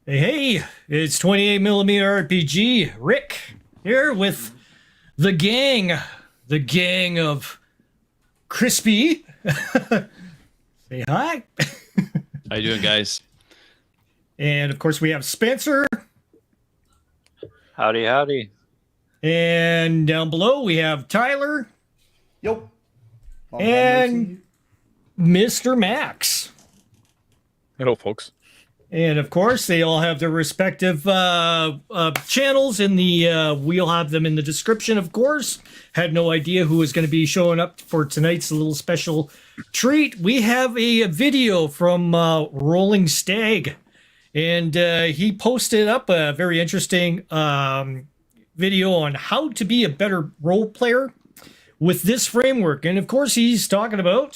Hey, it's 28 millimeter RPG. Rick here with the gang of Crispy. Say hi. How you doing, guys? And of course, we have Spencer. Howdy, howdy. And down below, we have Tyler Yo. Long time no and see. Mr. Max. Hello, folks. And of course, they all have their respective channels. We'll have them in the description. Of course, had no idea who was going to be showing up for tonight's little special treat. We have a video from Rolling Stag, and he posted up a very interesting video on how to be a better role player with this framework. And of course, he's talking about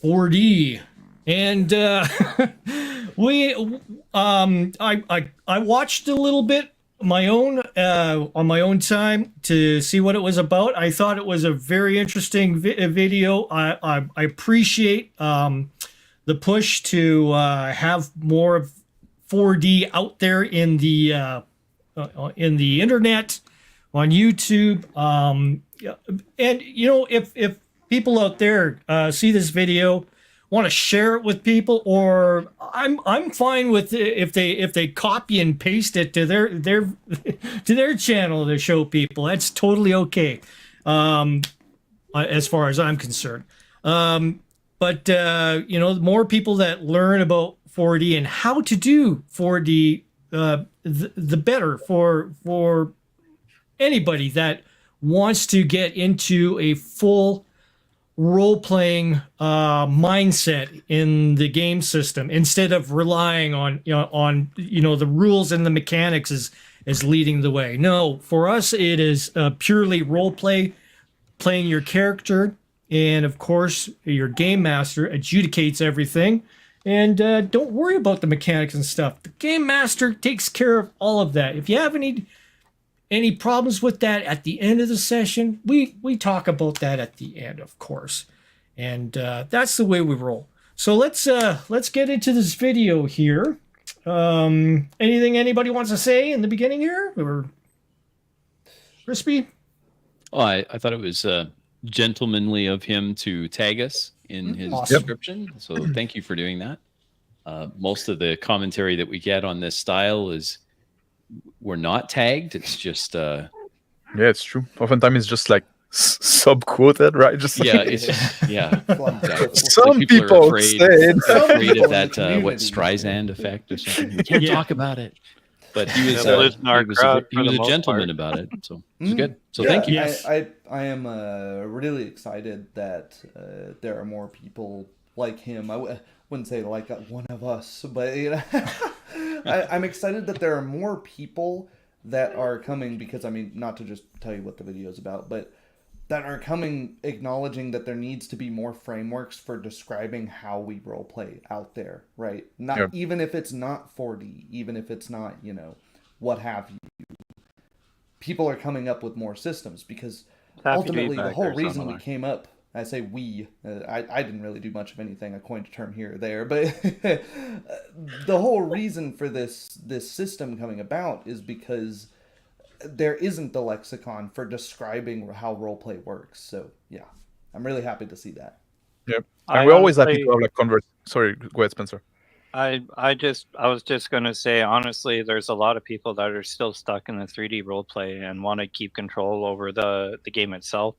4D. And we I watched a little bit my own on my own time to see what it was about. I thought it was a very interesting video. I appreciate the push to have more of 4D out there in the internet, on YouTube. And you know, if people out there see this video, want to share it with people, or I'm fine with if they copy and paste it to their to their channel to show people. That's totally okay, as far as I'm concerned. But you know, the more people that learn about 4D and how to do 4D, the better for anybody that wants to get into a full role-playing mindset in the game system, instead of relying on the rules and the mechanics as leading the way. No, for us it is purely role play, playing your character, and of course your game master adjudicates everything. And don't worry about the mechanics and stuff. The game master takes care of all of that. If you have any problems with that at the end of the session, we talk about that at the end, of course. And that's the way we roll. So let's get into this video here. Anything anybody wants to say in the beginning here? Or Crispy? Oh, I thought it was gentlemanly of him to tag us in his Awesome. description. So thank you for doing that. Most of the commentary that we get on this style is we're not tagged. It's just Yeah, it's true. Oftentimes it's just like sub-quoted, right? Just like, yeah, it's yeah. Exactly. Some Like people are say afraid, it. Some afraid people of that in the what community. Streisand effect or something. We can't Yeah. talk about it. But he was Yeah, losing our crowd he for was the a most gentleman part. about it. So it was Mm. good. So Yeah, thank you. Yes. I am really excited that there are more people like him. Wouldn't say like one of us, but you know, I'm excited that there are more people that are coming, because I mean, not to just tell you what the video is about, but that are coming acknowledging that there needs to be more frameworks for describing how we role play out there, right? Not Yeah. even if it's not 4D, even if it's not, what have you. People are coming up with more systems, because ultimately the whole reason we came up, I say we, I didn't really do much of anything. I coined a term here or there, but the whole reason for this system coming about is because there isn't the lexicon for describing how roleplay works. So yeah, I'm really happy to see that. Yep. I And we always happy honestly- to have like converse. Sorry, go ahead, Spencer. I was just gonna say, honestly, there's a lot of people that are still stuck in the 3D roleplay and want to keep control over the game itself.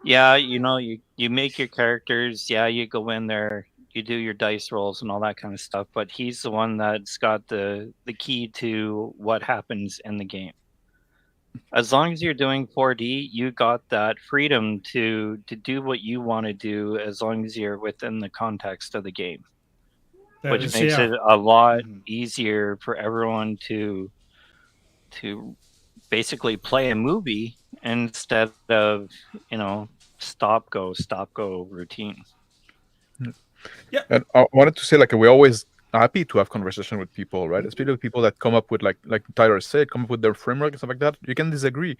Yeah, you make your characters. Yeah, you go in there, you do your dice rolls and all that kind of stuff. But he's the one that's got the key to what happens in the game. As long as you're doing 4D, you got that freedom to do what you want to do, as long as you're within the context of the game, That which is- makes yeah. it a lot Mhm. easier for everyone to basically play a movie instead of stop go routine. And I wanted to say, like, we're always happy to have conversation with people, right? Especially people that come up with like Tyler said, come up with their framework and stuff like that. You can disagree,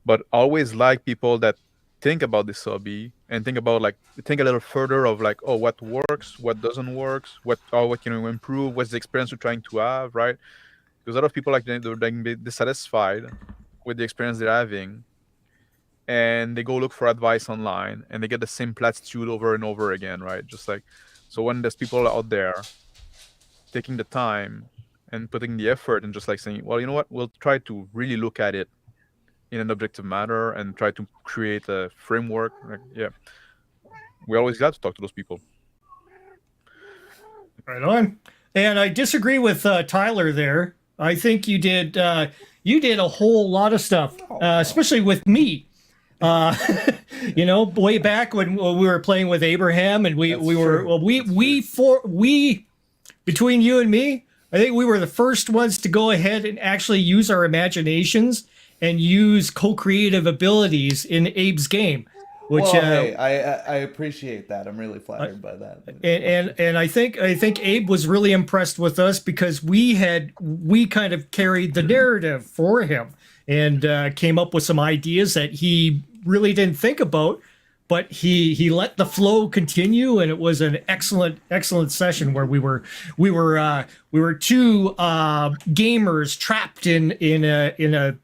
but always like people that think about this hobby and think a little further of like, oh, what works, what doesn't work, what can we improve, what's the experience we're trying to have, right? Because a lot of people they're dissatisfied with the experience they're having, and they go look for advice online and they get the same platitude over and over again, right? Just like, so when there's people out there taking the time and putting the effort and just like saying, well, you know what, we'll try to really look at it in an objective manner and try to create a framework. Like, yeah, we're always glad to talk to those people. Right on. And I disagree with Tyler there. I think you did a whole lot of stuff, especially with me. You know, way back when we were playing with Abraham, and we between you and me, I think we were the first ones to go ahead and actually use our imaginations and use co-creative abilities in Abe's game. Which hey, I appreciate that. I'm really flattered by that. And I think Abe was really impressed with us because we kind of carried the narrative for him and came up with some ideas that he really didn't think about, but he let the flow continue, and it was an excellent session where we were two gamers trapped in a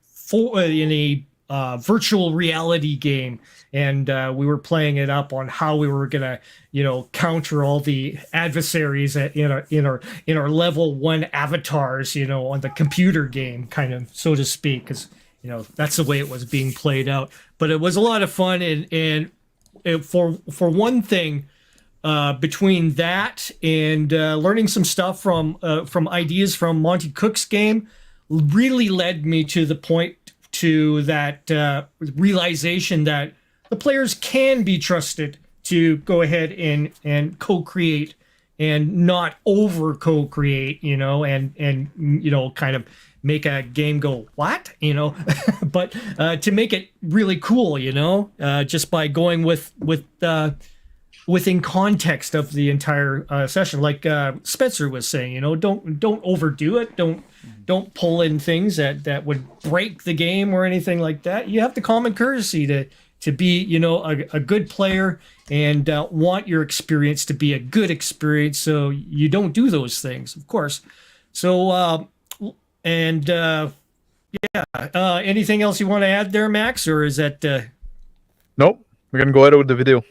virtual reality game, and we were playing it up on how we were gonna, counter all the adversaries in our level 1 avatars, on the computer game, kind of, so to speak, because that's the way it was being played out. But it was a lot of fun, and for one thing, between that and learning some stuff from ideas from Monty Cook's game, really led me to the point to that realization that the players can be trusted to go ahead and co-create and not over co-create, and kind of make a game go what, but to make it really cool, just by going within context of the entire session, like Spencer was saying, don't overdo it, don't pull in things that would break the game or anything like that. You have the common courtesy to be, a good player and want your experience to be a good experience, so you don't do those things, of course. So anything else you want to add there, Max, or is that Nope, we're gonna go ahead with the video.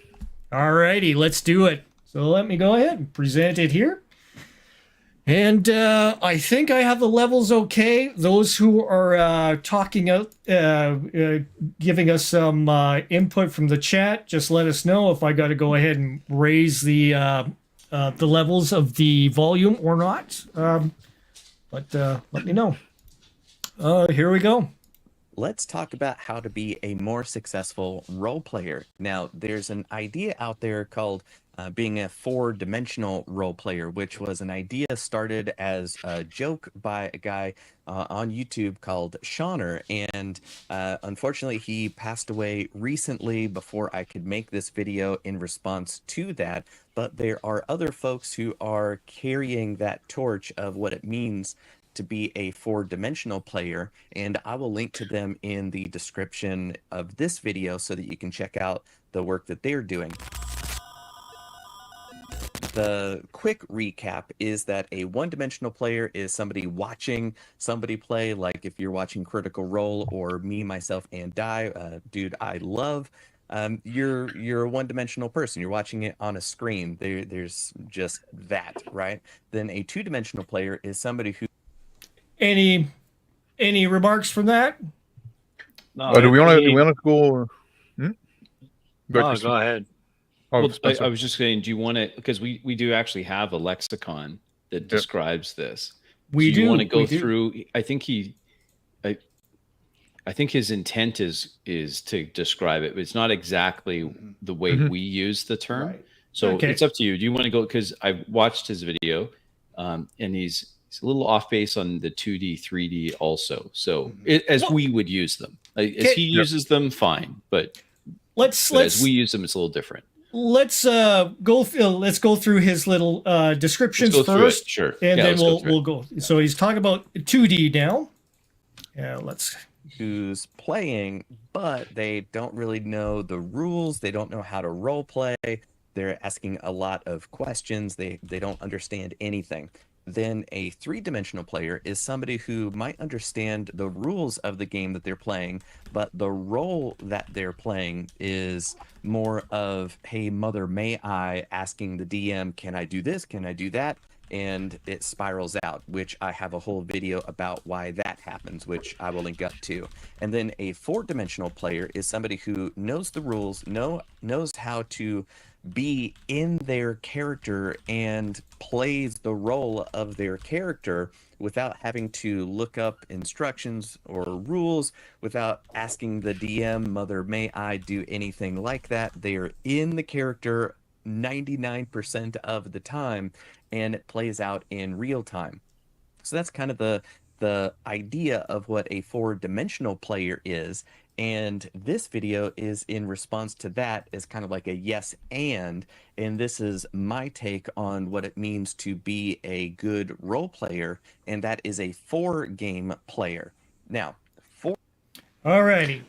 All righty, let's do it. So let me go ahead and present it here. And I think I have the levels okay. Those who are talking out, giving us some input from the chat, just let us know if I got to go ahead and raise the levels of the volume or not. But let me know. Here we go. Let's talk about how to be a more successful role player. Now, there's an idea out there called being a 4-dimensional role player, which was an idea started as a joke by a guy on YouTube called Shauner. And unfortunately, he passed away recently before I could make this video in response to that. But there are other folks who are carrying that torch of what it means to be a 4-dimensional player, and I will link to them in the description of this video so that you can check out the work that they're doing. The quick recap is that a 1-dimensional player is somebody watching somebody play, like if you're watching Critical Role or Me, Myself, and Die, dude I love. You're a 1-dimensional person. You're watching it on a screen. There's just that, right? Then a 2-dimensional player is somebody who... Any remarks from that? No. Do we want to go? Go ahead. Oh, well, I was just saying, do you want to? Because we do actually have a lexicon that describes this. We do. You want to go through? I think I think his intent is to describe it, but it's not exactly the way we use the term. Right. So it's up to you. Do you want to go? Because I watched his video, and he's a little off base on the 2D, 3D also. So we would use them. As he uses them, fine. But as we use them, it's a little different. Let's go through his little descriptions first. Sure. And then we'll go. So he's talking about 2D now. Yeah, let's who's playing, but they don't really know the rules. They don't know how to role play. They're asking a lot of questions. They don't understand anything. Then a three-dimensional player is somebody who might understand the rules of the game that they're playing, but the role that they're playing is more of, hey, mother, may I, asking the DM, can I do this? Can I do that? And it spirals out, which I have a whole video about why that happens, which I will link up to. And then a four-dimensional player is somebody who knows the rules, knows how to be in their character and plays the role of their character without having to look up instructions or rules, without asking the DM, mother, may I do anything like that. They are in the character 99% of the time, and it plays out in real time. So that's kind of the idea of what a four-dimensional player is. And this video is in response to that, as kind of like a yes and this is my take on what it means to be a good role player, and that is a 4-game player. Now, Alrighty.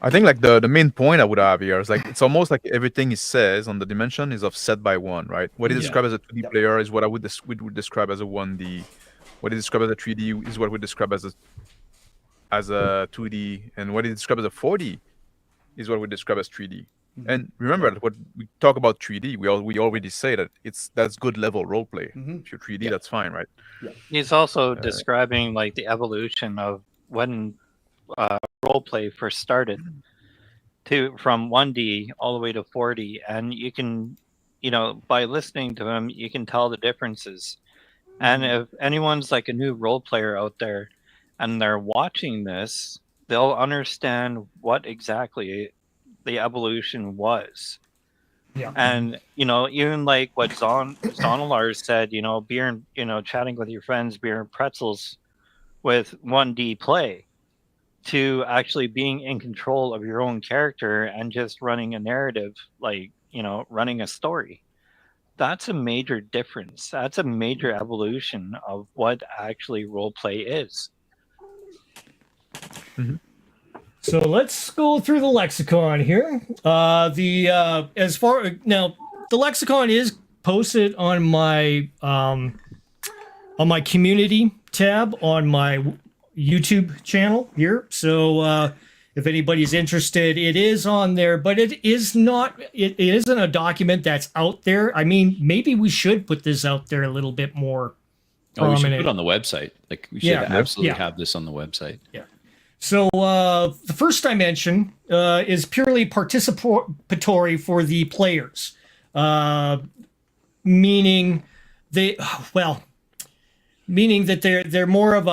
I think like the main point I would have here is like it's almost like everything he says on the dimension is offset by one, right? What he describes as a 2D player is what I would describe as a 1D. What he describes as a 3D is what we describe as a 2D, and what he describes as a 4D is what we describe as 3D. And remember that what we talk about 3D, we already say that that's good level role play. If you're 3D, that's fine, right? He's also describing like the evolution of when role play first started from 1D all the way to 4D, and you can, by listening to him, you can tell the differences. And if anyone's like a new role player out there and they're watching this, they'll understand what exactly the evolution was. Yeah. And, even like what Zonalar said, beer and, chatting with your friends, beer and pretzels with 1D play, to actually being in control of your own character and just running a narrative, like, running a story. That's a major difference. That's a major evolution of what actually role play is. So let's go through the lexicon here. The lexicon is posted on my community tab on my YouTube channel here. So if anybody's interested, it is on there, but it isn't a document that's out there. I mean, maybe we should put this out there a little bit more prominent. We should put it on the website. Like we should absolutely have this on the website. Yeah. So the first dimension is purely participatory for the players, meaning that they're more of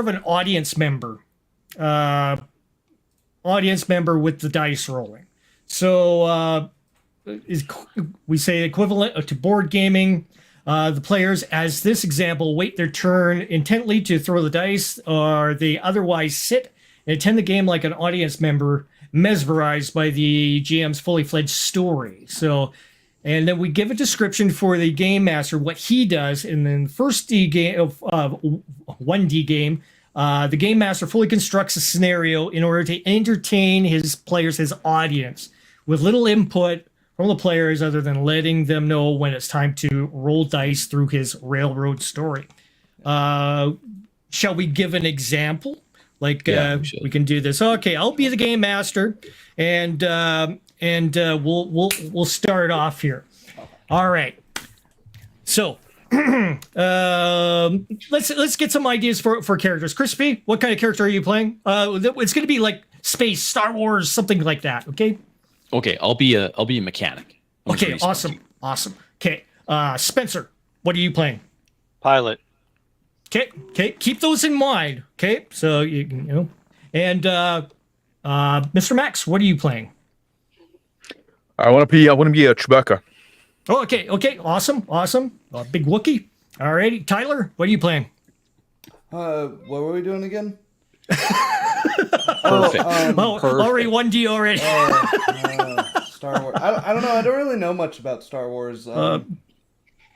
an audience member with the dice rolling. So we say equivalent to board gaming. The players, as this example, wait their turn intently to throw the dice, or they otherwise sit and attend the game like an audience member, mesmerized by the GM's fully fledged story. So, and then we give a description for the game master, what he does. And then the first 1D game, the game master fully constructs a scenario in order to entertain his players, his audience, with little input from the players other than letting them know when it's time to roll dice through his railroad story. Shall we give an example? Like we can do this. Okay, I'll be the game master, and we'll start off here. All right. So let's get some ideas for characters. Crispy, what kind of character are you playing? It's going to be like space, Star Wars, something like that. Okay. Okay, I'll be a mechanic. Okay, awesome. Okay, Spencer, what are you playing? Pilot. Okay, keep those in mind. Okay, so you know, and Mr. Max, what are you playing? I want to be a Chewbacca. Oh, okay, awesome. Big Wookiee. Alrighty, Tyler, what are you playing? What were we doing again? Perfect. Already 1D already. Star Wars. I don't know. I don't really know much about Star Wars.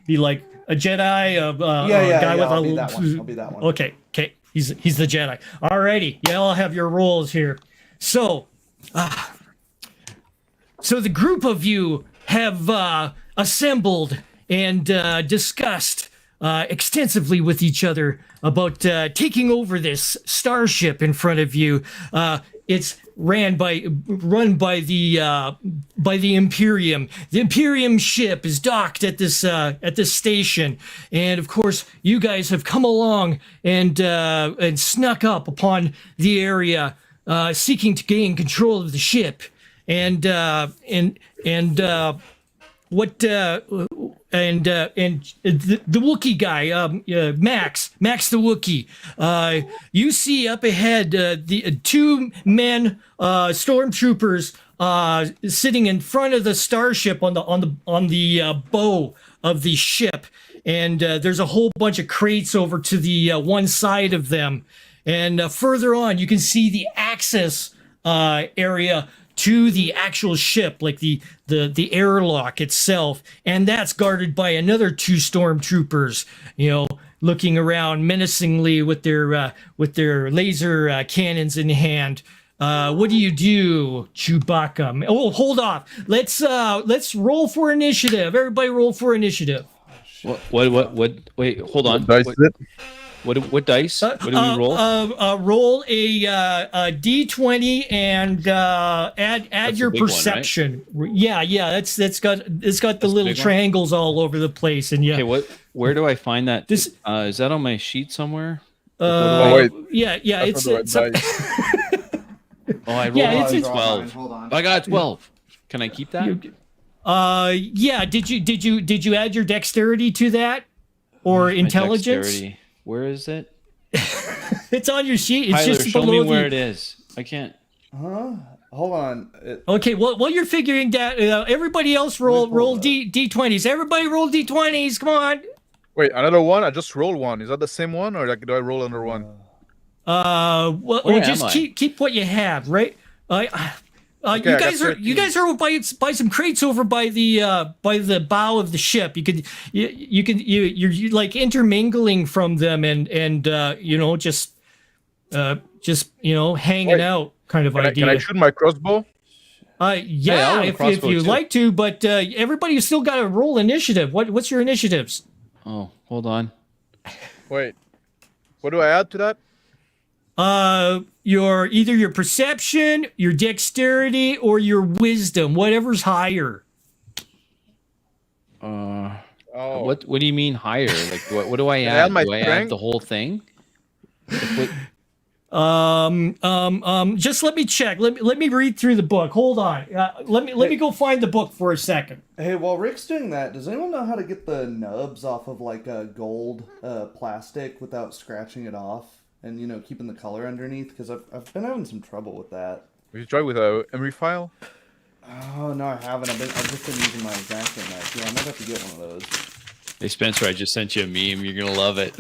Be like a Jedi, a guy with I'll be that one. Okay. He's the Jedi. Alrighty, yeah, I'll have your roles here. So the group of you have assembled and discussed extensively with each other about taking over this starship in front of you. It's run by the Imperium. The Imperium ship is docked at this station, and of course, you guys have come along and snuck up upon the area, seeking to gain control of the ship, and the Wookiee guy, Max the Wookiee. You see up ahead the two men, stormtroopers, sitting in front of the starship on the bow of the ship, and there's a whole bunch of crates over to the one side of them, and further on you can see the access area to the actual ship, like the airlock itself, and that's guarded by another two stormtroopers, looking around menacingly with their laser cannons in hand. What do you do, Chewbacca? Oh, hold off. Let's roll for initiative. Everybody, roll for initiative. What? Wait, hold on. What dice? What do we roll? Roll a D20 and add your perception. One, right? Yeah. It's got the little triangles all over the place, and yeah. Okay, where do I find that? Is that on my sheet somewhere? Yeah. It's I rolled 12. Hold on. I got 12. Can I keep that? Yeah. Did you add your dexterity to that, or intelligence? Dexterity. Where is it? It's on your sheet. It's Tyler, just show below me where it is. I can't. Huh? Hold on. Okay. Well, while you're figuring that, everybody else roll D20s. Everybody roll D20s. Come on. Wait, another one? I just rolled one. Is that the same one, or do I roll another one? Just keep what you have, right? Okay, you guys are by some crates over by the bow of the ship. You're like intermingling from them and just hanging out kind of idea. Can I shoot my crossbow? Yeah, if you like to, but everybody still got to roll initiative. What's your initiatives? Oh, hold on. Wait, what do I add to that? Your perception, your dexterity, or your wisdom, whatever's higher. What do you mean higher? Like what do I add? Do I add the whole thing? Just let me check. Let me read through the book. Hold on. Let me go find the book for a second. Hey, while Rick's doing that, does anyone know how to get the nubs off of like a gold plastic without scratching it off? And, keeping the color underneath, because I've been having some trouble with that. Have you tried with a memory file? Oh, no, I haven't. I've just been using my Exacto Knife. Yeah, I might have to get one of those. Hey, Spencer, I just sent you a meme. You're going to love it.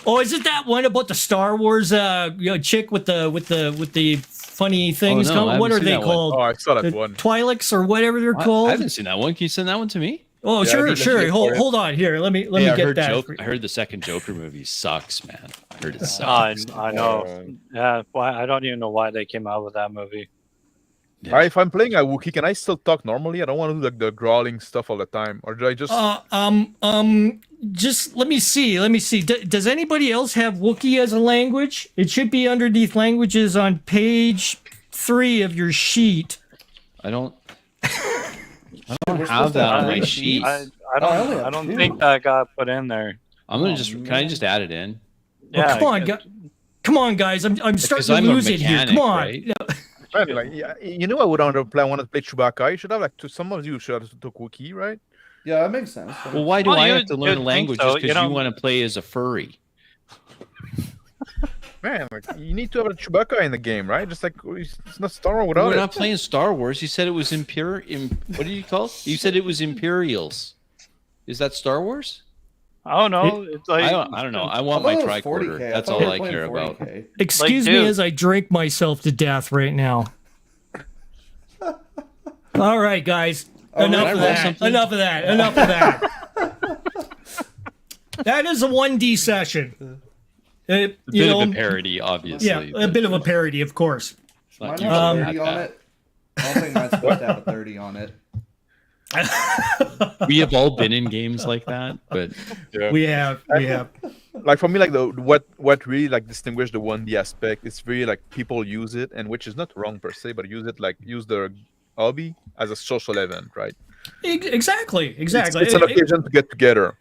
Oh, is it that one about the Star Wars chick with the funny things? Oh, no, what are they called? Oh, I saw that one. Twi'leks or whatever they're called? I haven't seen that one. Can you send that one to me? Oh, yeah, sure. Hold on here. Let me get that. I heard the second Joker movie sucks, man. I heard it sucks. I know. Yeah, I don't even know why they came out with that movie. Yeah. If I'm playing a Wookiee, can I still talk normally? I don't want to do like the growling stuff all the time, or do I just? Just let me see. Does anybody else have Wookiee as a language? It should be underneath languages on page 3 of your sheet. I don't have that on my sheet. I don't think that got put in there. I'm gonna can I just add it in? Yeah. Well, come on, guys. I'm starting to lose it here. Come on. Right? Right, like, I would want to play Chewbacca. You should have some of you should have took Wookiee, right? Yeah, that makes sense. Well, why do I have to learn a language just because you want to play as a furry? Man, you need to have a Chewbacca in the game, right? Just like it's not Star Wars without it. We're not playing Star Wars. You said it was what did you call it? You said it was Imperials. Is that Star Wars? I don't know. It's like I don't know. I want my tricorder. That's all I care about. Excuse me as I drink myself to death right now. All right, guys. Enough of that. That is a 1D session. A bit of a parody, obviously. Yeah, a bit of a parody, of course. Mine has a 30 on it. I don't think mine's supposed to have a 30 on it. We have all been in games like that, but we have. Like for me, like what really like distinguish the 1D aspect, it's really like people use it, and which is not wrong per se, but use their hobby as a social event, right? Exactly. It's an occasion to get together.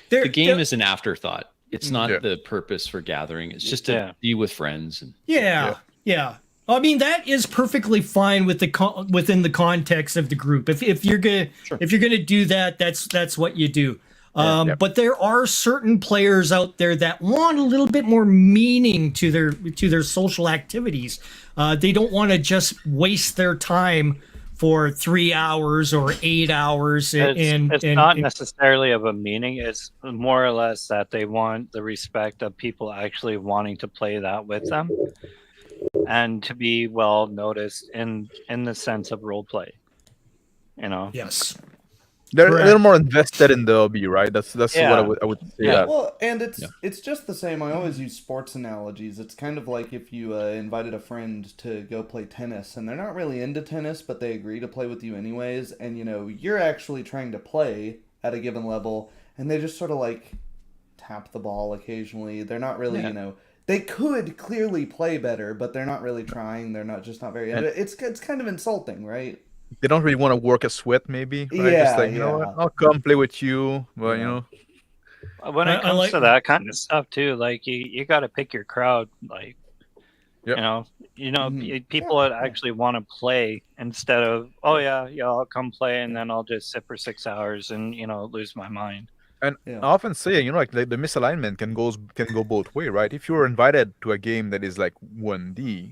The game is an afterthought. It's not the purpose for gathering. It's just to be with friends. And, yeah. I mean, that is perfectly fine with within the context of the group. If you're gonna do that, that's what you do. But there are certain players out there that want a little bit more meaning to their social activities. They don't want to just waste their time for 3 hours or 8 hours. It's not necessarily of a meaning. It's more or less that they want the respect of people actually wanting to play that with them, and to be well noticed in the sense of role play. Yes. They're more invested in the hobby, right? That's what I would say. Yeah. Well, and it's just the same. I always use sports analogies. It's kind of like if you invited a friend to go play tennis, and they're not really into tennis, but they agree to play with you anyways, and you're actually trying to play at a given level, and they just sort of like tap the ball occasionally. They're not really, they could clearly play better, but they're not really trying. They're not very into it. It's kind of insulting, right? They don't really want to work a sweat, maybe. Right? Yeah, just like, you know what, I'll come play with you. Well, when it comes to that kind of stuff too, like you got to pick your crowd. Like, people that actually want to play instead of, I'll come play and then I'll just sit for 6 hours and lose my mind. And I often say, like the misalignment can go both ways, right? If you're invited to a game that is like 1D,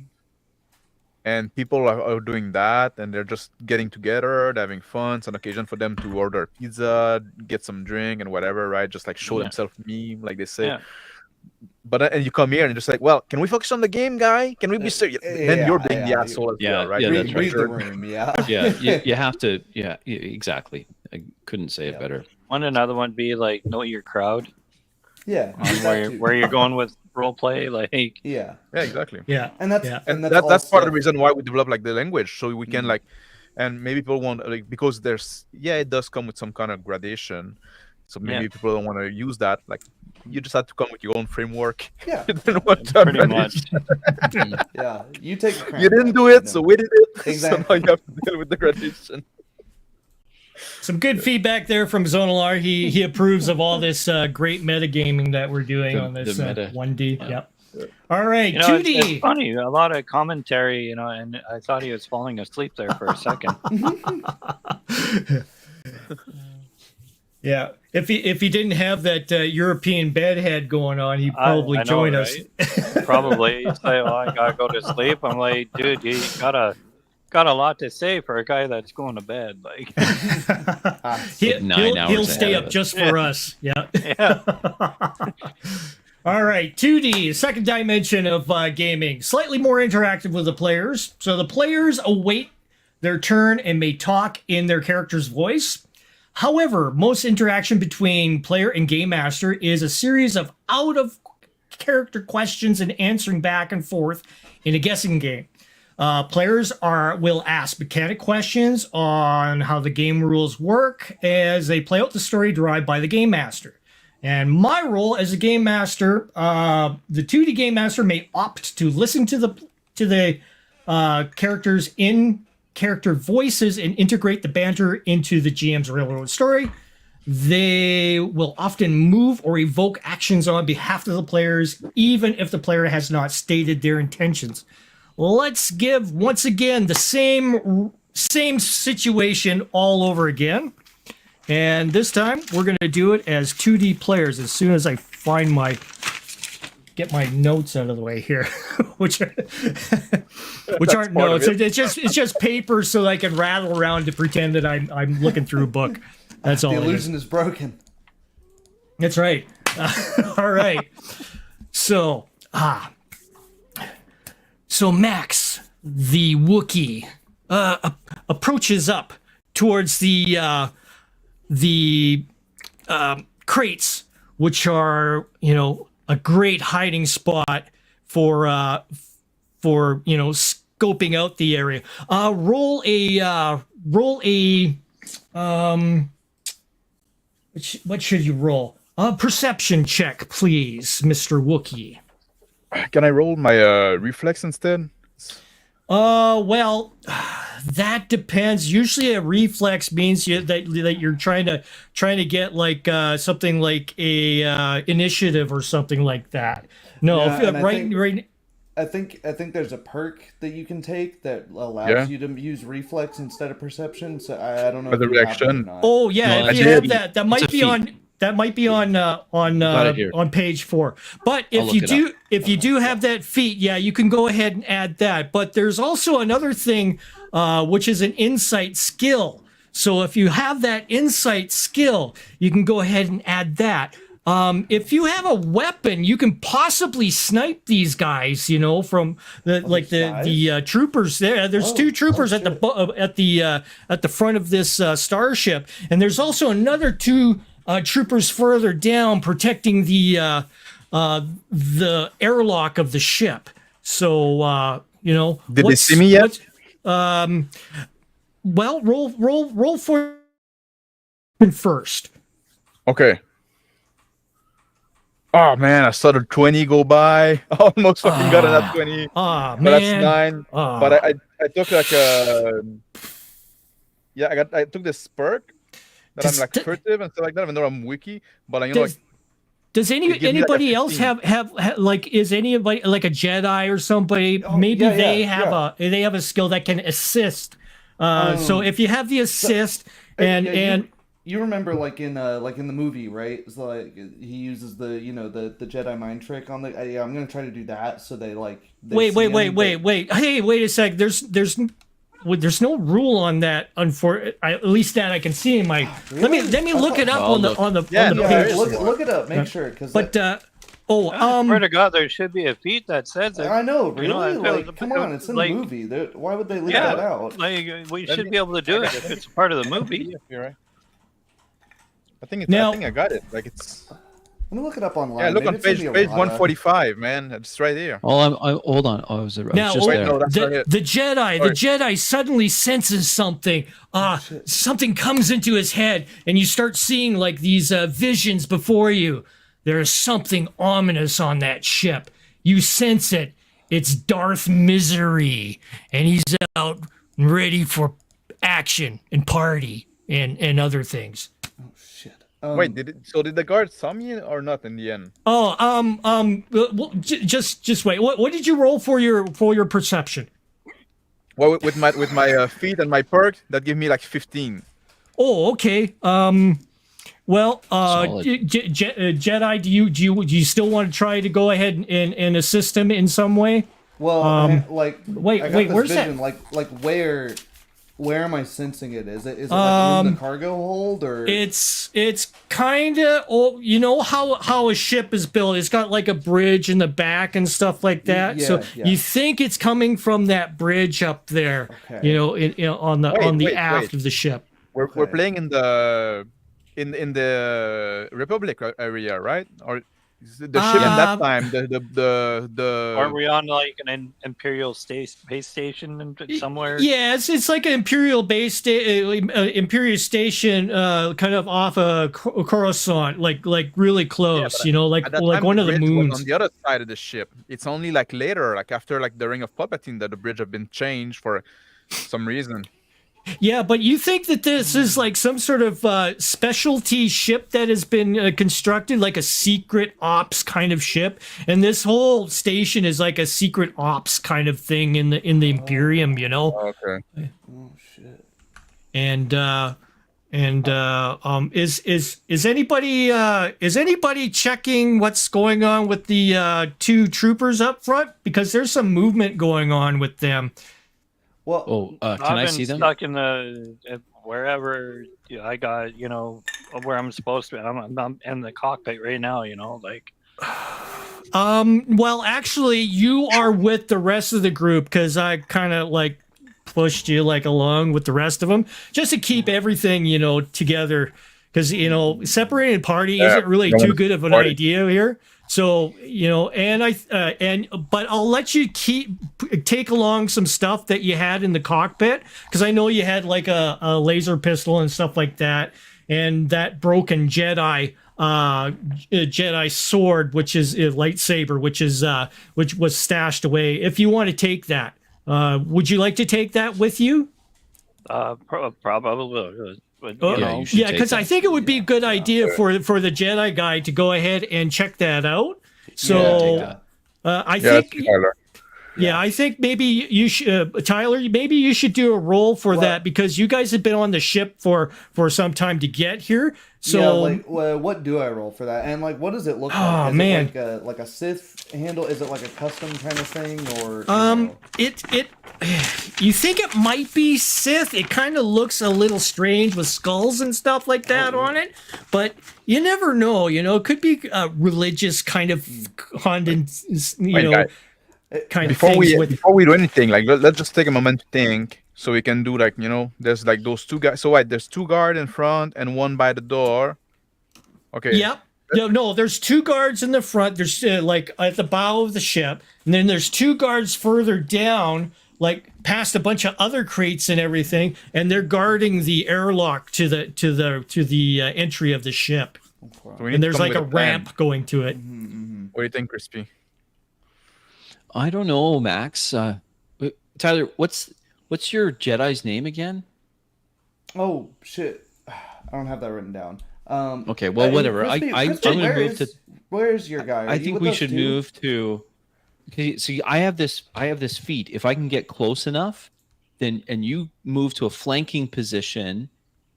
and people are doing that, and they're just getting together, they're having fun. It's an occasion for them to order pizza, get some drink, and whatever, right? Just like show themselves meme, like they say. Yeah. But and you come here and just like, well, can we focus on the game, guy? Can we be serious? Then you're being the asshole as well, right? Yeah, that's read the room, you have to, exactly. I couldn't say it better. Wouldn't another one be like, know your crowd? Yeah. Where you're going with role play, like exactly. Yeah. And that's part of the reason why we develop like the language, so we can like, and maybe people want like, because it does come with some kind of gradation, so maybe people don't want to use that. Like, you just have to come with your own framework. Yeah. Pretty much. Yeah. You take. You didn't do it, so we did it. Exactly. So now you have to deal with the gradation. Some good feedback there from Zonalar. He approves of all this great metagaming that we're doing on this 1D. Yeah. Yep. All right, 2D. It's funny, a lot of commentary, and I thought he was falling asleep there for a second. Yeah, if he didn't have that European bedhead going on, he'd probably join us. Probably. He'd say, "Well, I gotta go to sleep." I'm like, "Dude, you got a lot to say for a guy that's going to bed." Like, he'll stay up just for us. Yeah. All right, 2D, second dimension of gaming, slightly more interactive with the players. So the players await their turn and may talk in their character's voice. However, most interaction between player and game master is a series of out-of-character questions and answering back and forth in a guessing game. Players will ask mechanic questions on how the game rules work as they play out the story derived by the game master. And my role as a game master, the 2D game master may opt to listen to the characters in character voices and integrate the banter into the GM's railroad story. They will often move or evoke actions on behalf of the players, even if the player has not stated their intentions. Let's give, once again, the same situation all over again. And this time, we're going to do it as 2D players as soon as I get my notes out of the way here, which aren't notes. It's just paper so I can rattle around to pretend that I'm looking through a book. That's all. The illusion is broken. That's right. All right. So Max, the Wookiee, approaches up towards the crates which are, you know, a great hiding spot for scoping out the area. Roll a what should you roll? A perception check, please, Mr. Wookie. Can I roll my reflex instead? Well, that depends. Usually, a reflex means that you're trying to get like something like a initiative or something like that. No, yeah, I think there's a perk that you can take that allows you to use reflex instead of perception. So I don't know For the reaction. Oh yeah, No, if you have that, that might be on page 4. But if you do have that feat, yeah, you can go ahead and add that. But there's also another thing, which is an insight skill. So if you have that insight skill, you can go ahead and add that. If you have a weapon, you can possibly snipe these guys, you know, from the troopers there. There's 2 troopers at the front of this starship, and there's also another 2 troopers further down protecting the airlock of the ship. So you know, did they see me yet? Well, roll for first. Okay. Oh man, I saw the 20 go by. Almost fucking got it at 20. But man. That's 9. But I took like I took this perk that I'm like furtive and stuff like that, even though I'm wiki. But does anybody else have like, is anybody like a Jedi or somebody? Maybe they have a skill that can assist. So if you have the assist and you remember like in the movie, right? It's like he uses the Jedi mind trick on the I'm gonna try to do that so they like wait. Hey, wait a sec. There's no rule on that. At least that I can see in my. Really? Let me look it up on the page. Look it up. Make sure because. But I swear to God, there should be a feat that says it. I know, really. Come on, it's in the movie. Why would they leave that out? Like we should be able to do it if it's part of the movie. You're right. I think I got it. Like it's. Let me look it up online. Yeah, look on page 145, man. It's right there. Hold on. I was just there. No, that's not it. The Jedi suddenly senses something. Something comes into his head, and you start seeing like these visions before you. There is something ominous on that ship. You sense it. It's Darth Misery, and he's out ready for action and party and other things. Oh shit. Wait, did the guard saw me or not in the end? Just wait. What did you roll for your perception? Well, with my feet and my perk, that gave me like 15. Oh, okay. Well, Jedi, do you still want to try to go ahead and assist him in some way? Well, wait, where's vision, that? Like where am I sensing it? Is it like in the cargo hold or? It's kind of you know how a ship is built. It's got like a bridge in the back and stuff like that. So you think it's coming from that bridge up there. Okay. You know, on the aft of the ship. We're playing in the Republic area, right? Or the ship at that time, the Are we on like an Imperial space station somewhere? Yeah, it's like an Imperial Imperial station, kind of off of Coruscant, like really close. You know, like one of the moons on the other side of the ship. It's only like later, like after like the Ring of Palpatine, that the bridge have been changed for some reason. Yeah, but you think that this is like some sort of specialty ship that has been constructed, like a secret ops kind of ship, and this whole station is like a secret ops kind of thing in the Imperium, you know? Okay. Oh shit. And is anybody checking what's going on with the 2 troopers up front? Because there's some movement going on with them. Well, can I see them? Stuck in wherever I got, where I'm supposed to be. I'm in the cockpit right now, like. Well, actually, you are with the rest of the group because I kind of like pushed you like along with the rest of them just to keep everything, together, because separated party isn't really too good of an idea here. So but I'll let you take along some stuff that you had in the cockpit, because I know you had like a laser pistol and stuff like that, and that broken Jedi sword, which is a lightsaber, which was stashed away. If you want to take that, would you like to take that with you? Probably. Yeah, because I think it would be a good idea for the Jedi guy to go ahead and check that out. So I think. Yeah, I think maybe you should, Tyler. Maybe you should do a roll for that, because you guys have been on the ship for some time to get here. So, what do I roll for that? And what does it look like? Oh, is man, it like a Sith handle? Is it like a custom kind of thing, or you think it might be Sith? It kind of looks a little strange with skulls and stuff like that on it, but you never know. It could be religious kind of content. Before we do anything, let's just take a moment to think, so we can do there's those two guys. So there's two guards in front and one by the door. Okay. Yep. No, there's two guards in the front. There's at the bow of the ship, and then there's two guards further down, past a bunch of other crates and everything, and they're guarding the airlock to the entry of the ship. Okay. And there's a ramp going to it. Mm-hmm. What do you think, Crispy? I don't know, Max. Tyler, what's your Jedi's name again? Oh shit, I don't have that written down. Okay, well, whatever. Crispy, I'm going to move to. Where's your guy? I think we should move to. Okay, see, I have this feat. If I can get close enough, then and you move to a flanking position,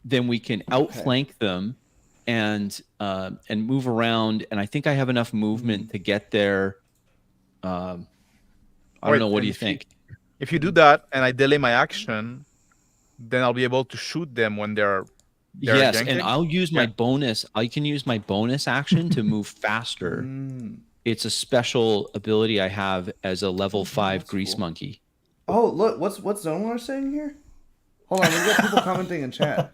then we can outflank them, and move around. And I think I have enough movement to get there. I don't know. What do you think? If you do that and I delay my action, then I'll be able to shoot them when they're yes, yanking. And I'll use my bonus. I can use my bonus action to move faster. It's a special ability I have as a level 5 grease monkey. Oh, look, what's Zonar saying here? Hold on, we got people commenting in chat.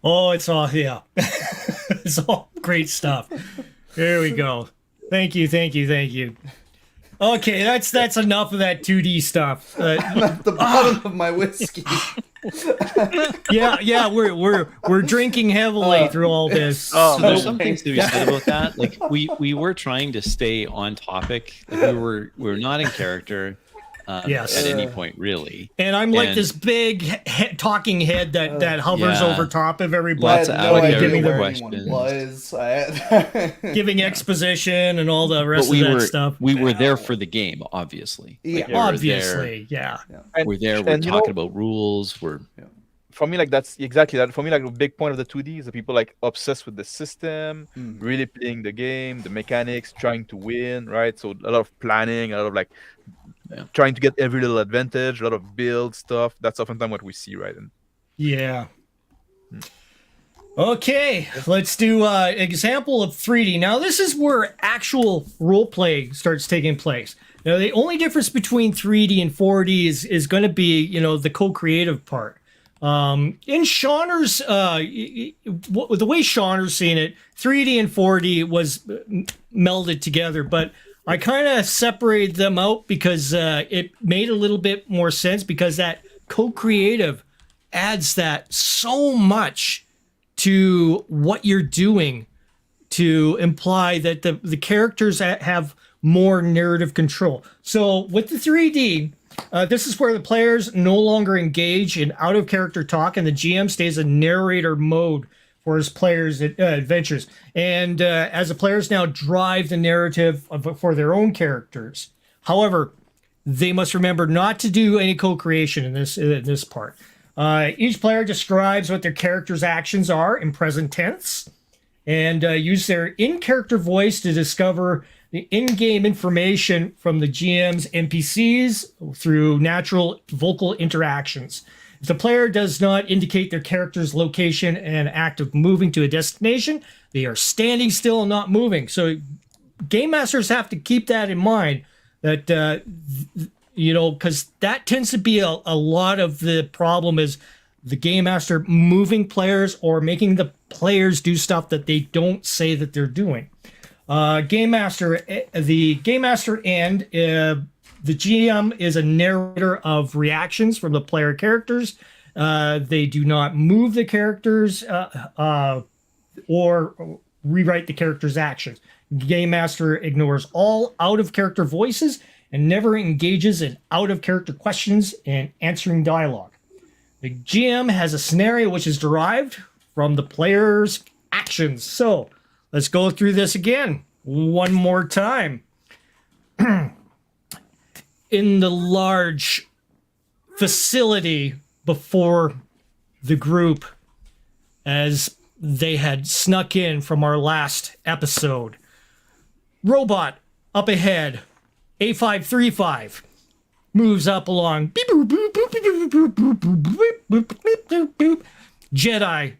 Oh, it's all it's all great stuff. There we go. Thank you. Okay, that's enough of that 2D stuff. I'm at the bottom of my whiskey. yeah, we're drinking heavily through all this. So there's some things to be said about that. We were trying to stay on topic. We were not in character. Yes. At any point, really. And I'm this big talking head that hovers over top of everybody. Lots of giving questions. Giving exposition and all the rest of that stuff. We were there for the game, obviously. Obviously. We're there. We're talking about rules. For me, that's exactly that. For me, a big point of the 2D is the people obsessed with the system, really playing the game, the mechanics, trying to win, right? So a lot of planning, a lot of trying to get every little advantage, a lot of build stuff. That's oftentimes what we see, right? Yeah. Okay, let's do an example of 3D. Now, this is where actual role play starts taking place. Now, the only difference between 3D and 4D is going to be, the co-creative part. In Shauner's, the way Shauner's seen it, 3D and 4D was melded together, but I kind of separated them out because it made a little bit more sense, because that co-creative adds that so much to what you're doing to imply that the characters have more narrative control. So with the 3D, this is where the players no longer engage in out-of-character talk, and the GM stays in narrator mode for his players' adventures. And as the players now drive the narrative for their own characters. However, they must remember not to do any co-creation in this part. Each player describes what their character's actions are in present tense, and use their in-character voice to discover the in-game information from the GM's NPCs through natural vocal interactions. If the player does not indicate their character's location and act of moving to a destination, they are standing still and not moving. So game masters have to keep that in mind, that because that tends to be a lot of the problem, is the game master moving players or making the players do stuff that they don't say that they're doing. The game master and the GM is a narrator of reactions from the player characters. They do not move the characters or rewrite the character's actions. Game master ignores all out-of-character voices and never engages in out-of-character questions and answering dialogue. The GM has a scenario which is derived from the player's actions. So let's go through this again one more time. In the large facility before the group, as they had snuck in from our last episode, robot up ahead, A535, moves up along. Jedi.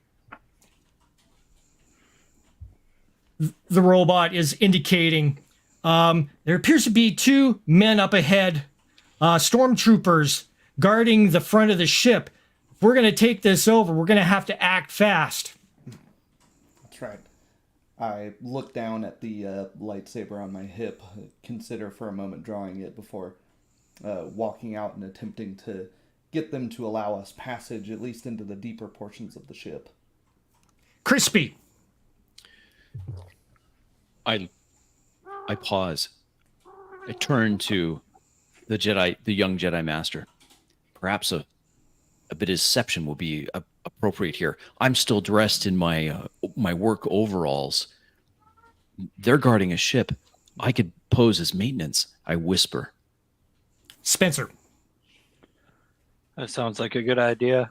The robot is indicating there appears to be two men up ahead, stormtroopers guarding the front of the ship. If we're going to take this over, we're going to have to act fast. That's right. I look down at the lightsaber on my hip, consider for a moment drawing it before walking out and attempting to get them to allow us passage, at least into the deeper portions of the ship. Crispy. I pause. I turn to the young Jedi Master. Perhaps a bit of deception will be appropriate here. I'm still dressed in my work overalls. They're guarding a ship. I could pose as maintenance. I whisper. Spencer. That sounds like a good idea.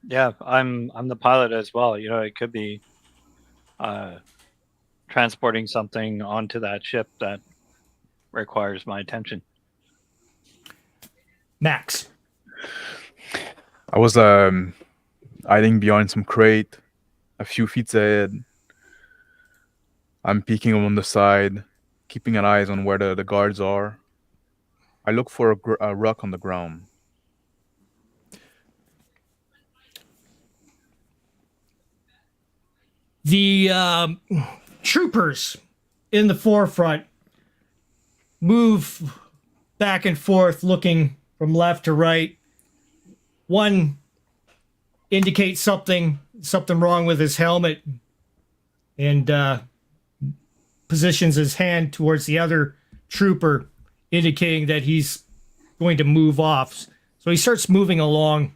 Yeah, I'm the pilot as well. You know, it could be transporting something onto that ship that requires my attention. Max. I was hiding behind some crate, a few feet ahead. I'm peeking on the side, keeping an eye on where the guards are. I look for a rock on the ground. The troopers in the forefront move back and forth, looking from left to right. One indicates something wrong with his helmet and positions his hand towards the other trooper, indicating that he's going to move off. So he starts moving along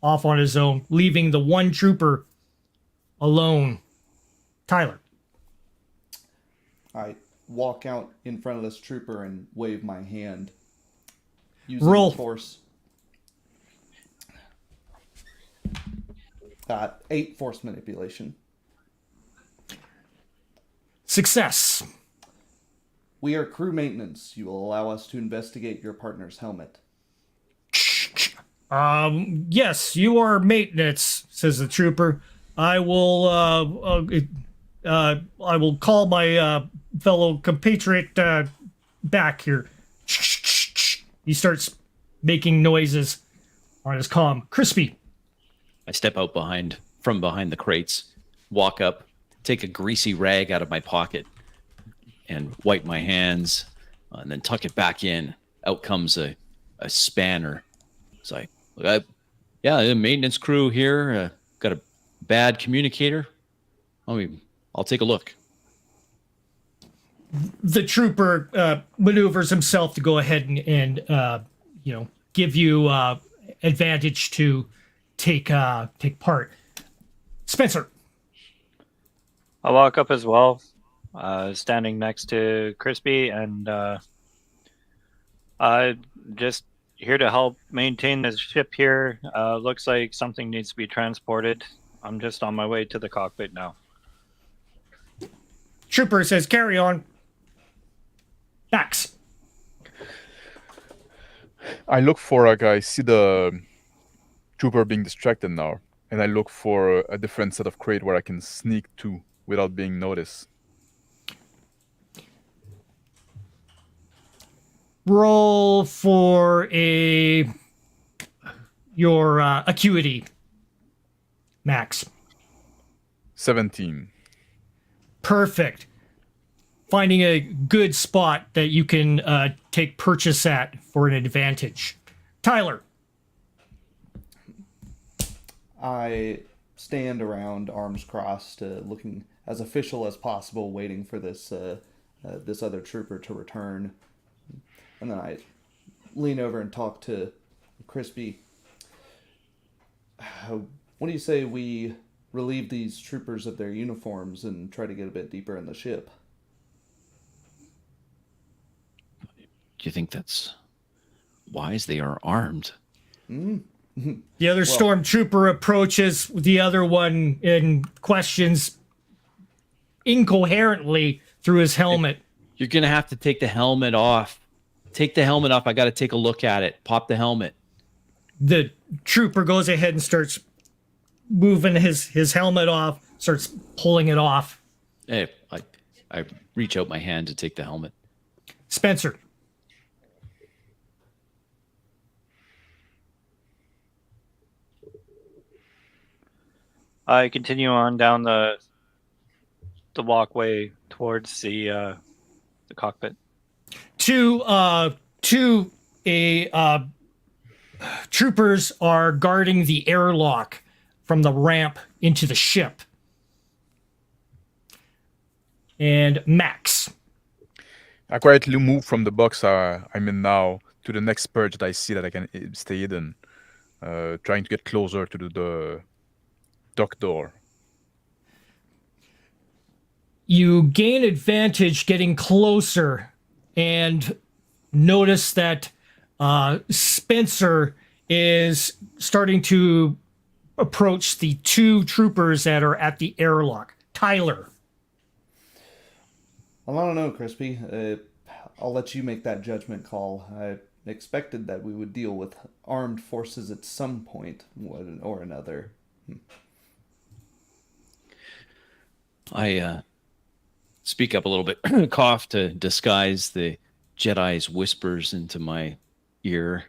off on his own, leaving the one trooper alone. Tyler. I walk out in front of this trooper and wave my hand. Using Roll. Force. 8 force manipulation. Success. We are crew maintenance. You will allow us to investigate your partner's helmet. Yes, you are maintenance, says the trooper. I will call my fellow compatriot back here. He starts making noises on his comm. Crispy. I step out from behind the crates, walk up, take a greasy rag out of my pocket, and wipe my hands, and then tuck it back in. Out comes a spanner. It's like, yeah, the maintenance crew here got a bad communicator. I'll take a look. The trooper maneuvers himself to go ahead and give you advantage to take part. Spencer. I'll walk up as well, standing next to Crispy, and just here to help maintain the ship here. Looks like something needs to be transported. I'm just on my way to the cockpit now. Trooper says, carry on. Max. I look for, I see the trooper being distracted now, and I look for a different set of crate where I can sneak to without being noticed. Roll for a your acuity, Max? 17. Perfect. Finding a good spot that you can take purchase at for an advantage. Tyler. I stand around, arms crossed, looking as official as possible, waiting for this this other trooper to return. And then I lean over and talk to Crispy. What do you say we relieve these troopers of their uniforms and try to get a bit deeper in the ship? Do you think that's wise? They are armed. The other stormtrooper approaches the other one and questions incoherently through his helmet. You're going to have to take the helmet off. Take the helmet off. I got to take a look at it. Pop the helmet. The trooper goes ahead and starts moving his helmet off, starts pulling it off. Hey, I reach out my hand to take the helmet. Spencer. I continue on down the walkway towards the cockpit. Troopers are guarding the airlock from the ramp into the ship. And Max. I quietly move from the box I'm in now to the next perch that I see that I can stay hidden, trying to get closer to the dock door. You gain advantage getting closer and notice that Spencer is starting to approach the two troopers that are at the airlock. Tyler. Well, I don't know, Crispy. I'll let you make that judgment call. I expected that we would deal with armed forces at some point or another. I speak up a little bit, cough to disguise the Jedi's whispers into my ear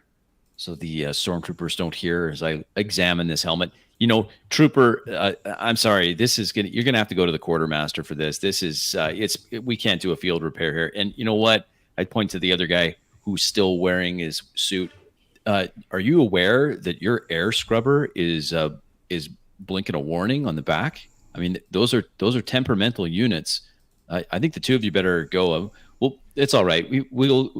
so the stormtroopers don't hear as I examine this helmet. You know, Trooper, I'm sorry, you're gonna have to go to the quartermaster for this. This is we can't do a field repair here. And you know what? I point to the other guy who's still wearing his suit. Are you aware that your air scrubber is blinking a warning on the back? I mean, those are temperamental units. I think the two of you better go. Well, it's all right.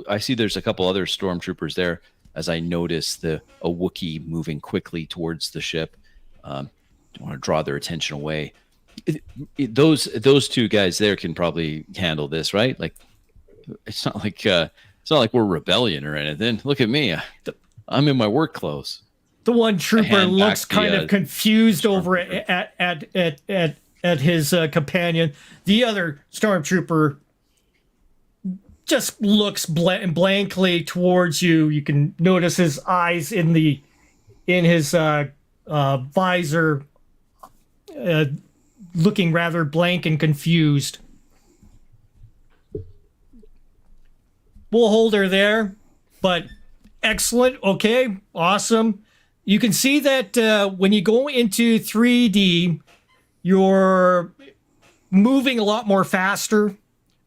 I see there's a couple other stormtroopers there as I notice a Wookiee moving quickly towards the ship. Don't want to draw their attention away. Those two guys there can probably handle this, right? Like, it's not like we're rebellion or anything. Look at me. I'm in my work clothes. The one trooper looks kind of confused over at his companion. The other stormtrooper just looks blankly towards you. You can notice his eyes in his visor, looking rather blank and confused. We'll hold her there, but excellent. Okay, awesome. You can see that when you go into 3D, you're moving a lot more faster.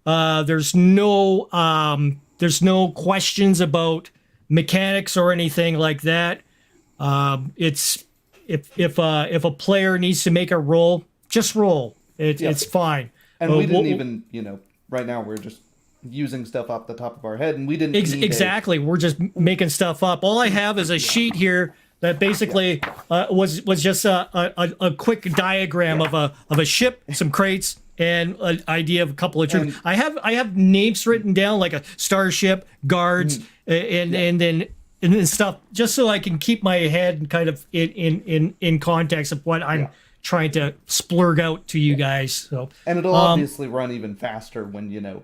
There's no questions about mechanics or anything like that. It's if a player needs to make a roll, just roll. It's fine. And we didn't even, right now we're just using stuff off the top of our head, and we didn't exactly. We're just making stuff up. All I have is a sheet here that basically was just a quick diagram of a ship, some crates, and an idea of a couple of troops. I have names written down like a starship, guards, and then stuff, just so I can keep my head kind of in context of what I'm trying to splurge out to you guys. So, and it'll obviously run even faster when you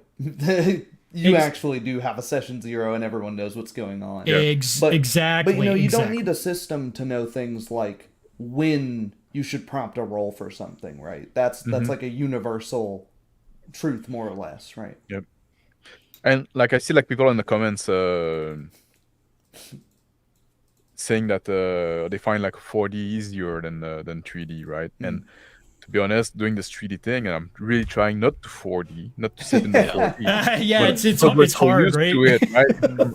actually do have a session 0 and everyone knows what's going on. Exactly. But you don't need a system to know things like when you should prompt a roll for something, right? That's like a universal truth, more or less, right? Yep. And like I see like people in the comments saying that they find like 4D easier than 3D, right? And to be honest, doing this 3D thing, and I'm really trying not to 4D, not to sit in the 4D. Yeah, but it's we're so hard, used right? to it, right?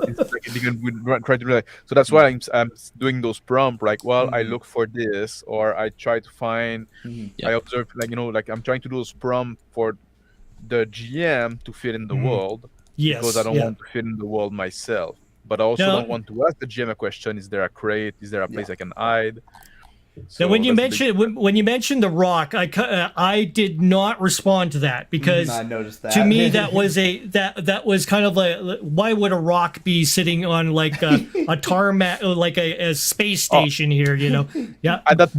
It's like we try to do that. So that's why I'm doing those prompts. Like, well, I look for this, or I try to find. I observe, like, like I'm trying to do those prompts for the GM to fit in the world, because I don't want to fit in the world myself. But I also don't want to ask the GM a question: is there a crate? Is there a place I can hide? So now, when you mentioned the rock, I did not respond to that, because I noticed that. To me that was that was kind of like, why would a rock be sitting on like a tarmac, like a space station here? Yeah. At that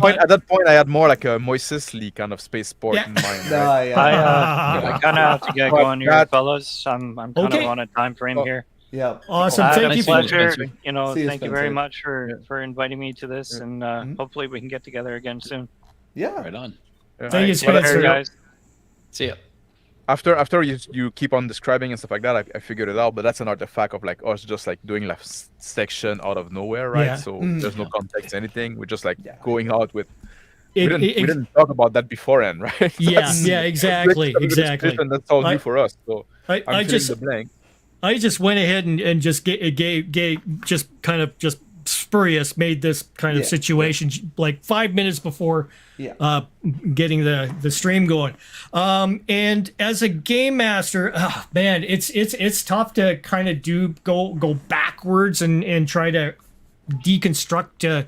point, I had more like a Moises Lee kind of spaceport in mind. Right? I kind of have to get going here, fellas. I'm kind of on a time frame here. Yeah. Awesome. Thank you. Pleasure. Thank you very much for inviting me to this, and hopefully we can get together again soon. Yeah. Right on. Thank you, Spencer. Guys. See ya. After you keep on describing and stuff like that, I figured it out. But that's an artifact of like us just like doing like section out of nowhere, right? Yeah. So there's no context, anything. We're just like going out with. We didn't talk about that beforehand, right? Exactly. And that's all new for us. So I'm filling the blank. I just went ahead and just gave just kind of just spurious made this kind of situation like 5 minutes before getting the stream going. And as a game master, oh man, it's tough to kind of go backwards and try to deconstruct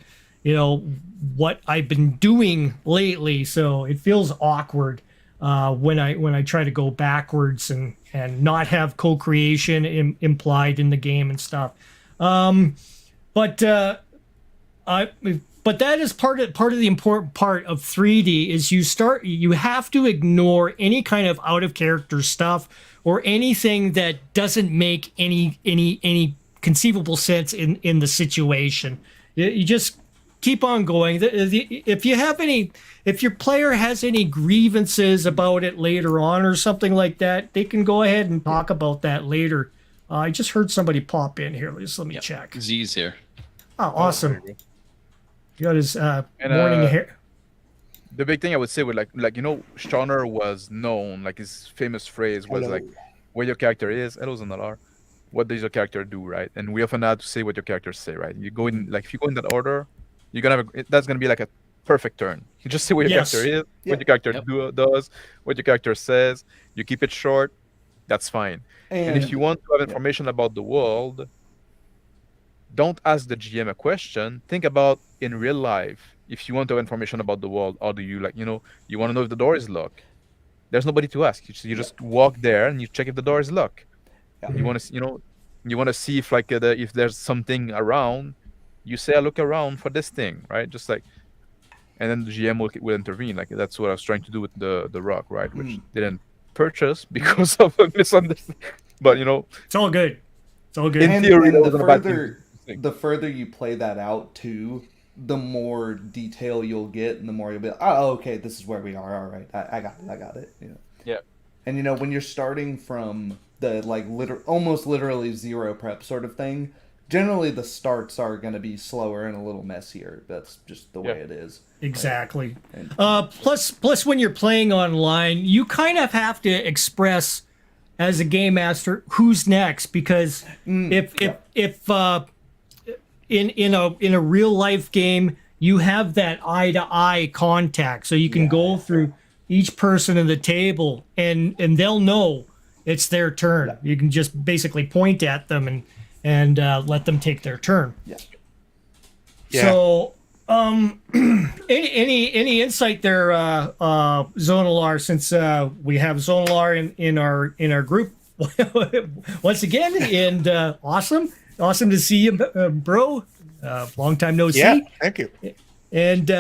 what I've been doing lately. So it feels awkward when I try to go backwards and not have co-creation implied in the game and stuff. But that is part of the important part of 3D is you have to ignore any kind of out of character stuff or anything that doesn't make any conceivable sense in the situation. You just keep on going. If your player has any grievances about it later on or something like that, they can go ahead and talk about that later. I just heard somebody pop in here. Let me check. Z's here. Oh, awesome. You got his morning hair. The big thing I would say would like Stoner was known, like his famous phrase was like, where your character is, hello Zandalar, what does your character do, right? And we often have to say what your characters say, right? You go in, like if you go in that order, you're gonna that's gonna be like a perfect turn. You just say what your character is, what your character does, what your character says. You keep it short, that's fine. And if you want to have information about the world, don't ask the GM a question. Think about in real life. If you want to have information about the world, how do you you want to know if the door is locked? There's nobody to ask. You just walk there and you check if the door is locked. Yeah. You want to see if if there's something around. You say, I look around for this thing, right? Just like, and then the GM will intervene. Like that's what I was trying to do with the rock, right? Which didn't purchase because of a misunderstanding. But it's all good. It's all good. And the further you play that out too, the more detail you'll get, and the more you'll be like, oh, okay, this is where we are. All right, I got it. Yeah. And when you're starting from the almost literally zero prep sort of thing, generally the starts are going to be slower and a little messier. That's just the way it is. Exactly. Plus, when you're playing online, you kind of have to express as a game master who's next, because if in a real life game you have that eye to eye contact, so you can go through each person in the table and they'll know it's their turn. Yeah. You can just basically point at them and let them take their turn. Yeah. So, any insight there, Zonalar? Since we have Zonalar in our group once again, and awesome to see you, bro. Long time no see. Yeah, thank you. And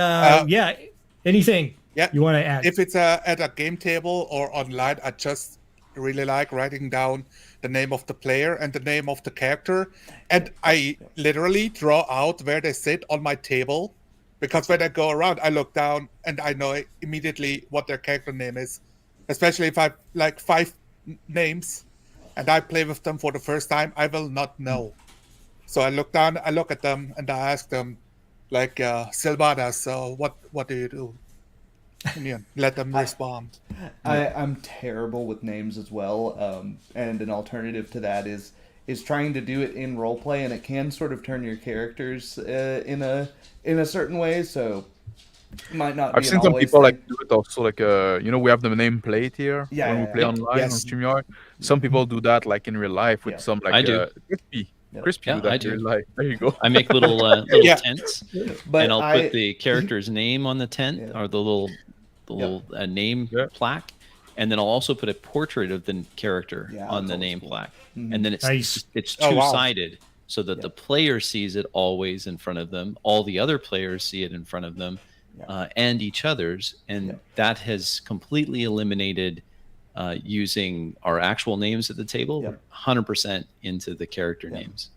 anything you want to add? If it's at a game table or online, I just really like writing down the name of the player and the name of the character, and I literally draw out where they sit on my table, because when I go around, I look down and I know immediately what their character name is, especially if I like 5 names and I play with them for the first time, I will not know. So I look down, I look at them, and I ask them, like, Silvanas, so what do you do? And yeah, let them respond. I'm terrible with names as well, and an alternative to that is trying to do it in roleplay, and it can sort of turn your characters in a certain way. So might not. I've seen some people like do it also, like we have the name plate here when we play online on StreamYard. Some people do that like in real life with some like I do. Crispy do that in real life. There you go. I make little tents, and I'll put the character's name on the tent or the little name plaque, and then I'll also put a portrait of the character on the name plaque, and then it's two-sided, so that the player sees it always in front of them, all the other players see it in front of them, and each other's, and that has completely eliminated using our actual names at the table. 100% into the character names.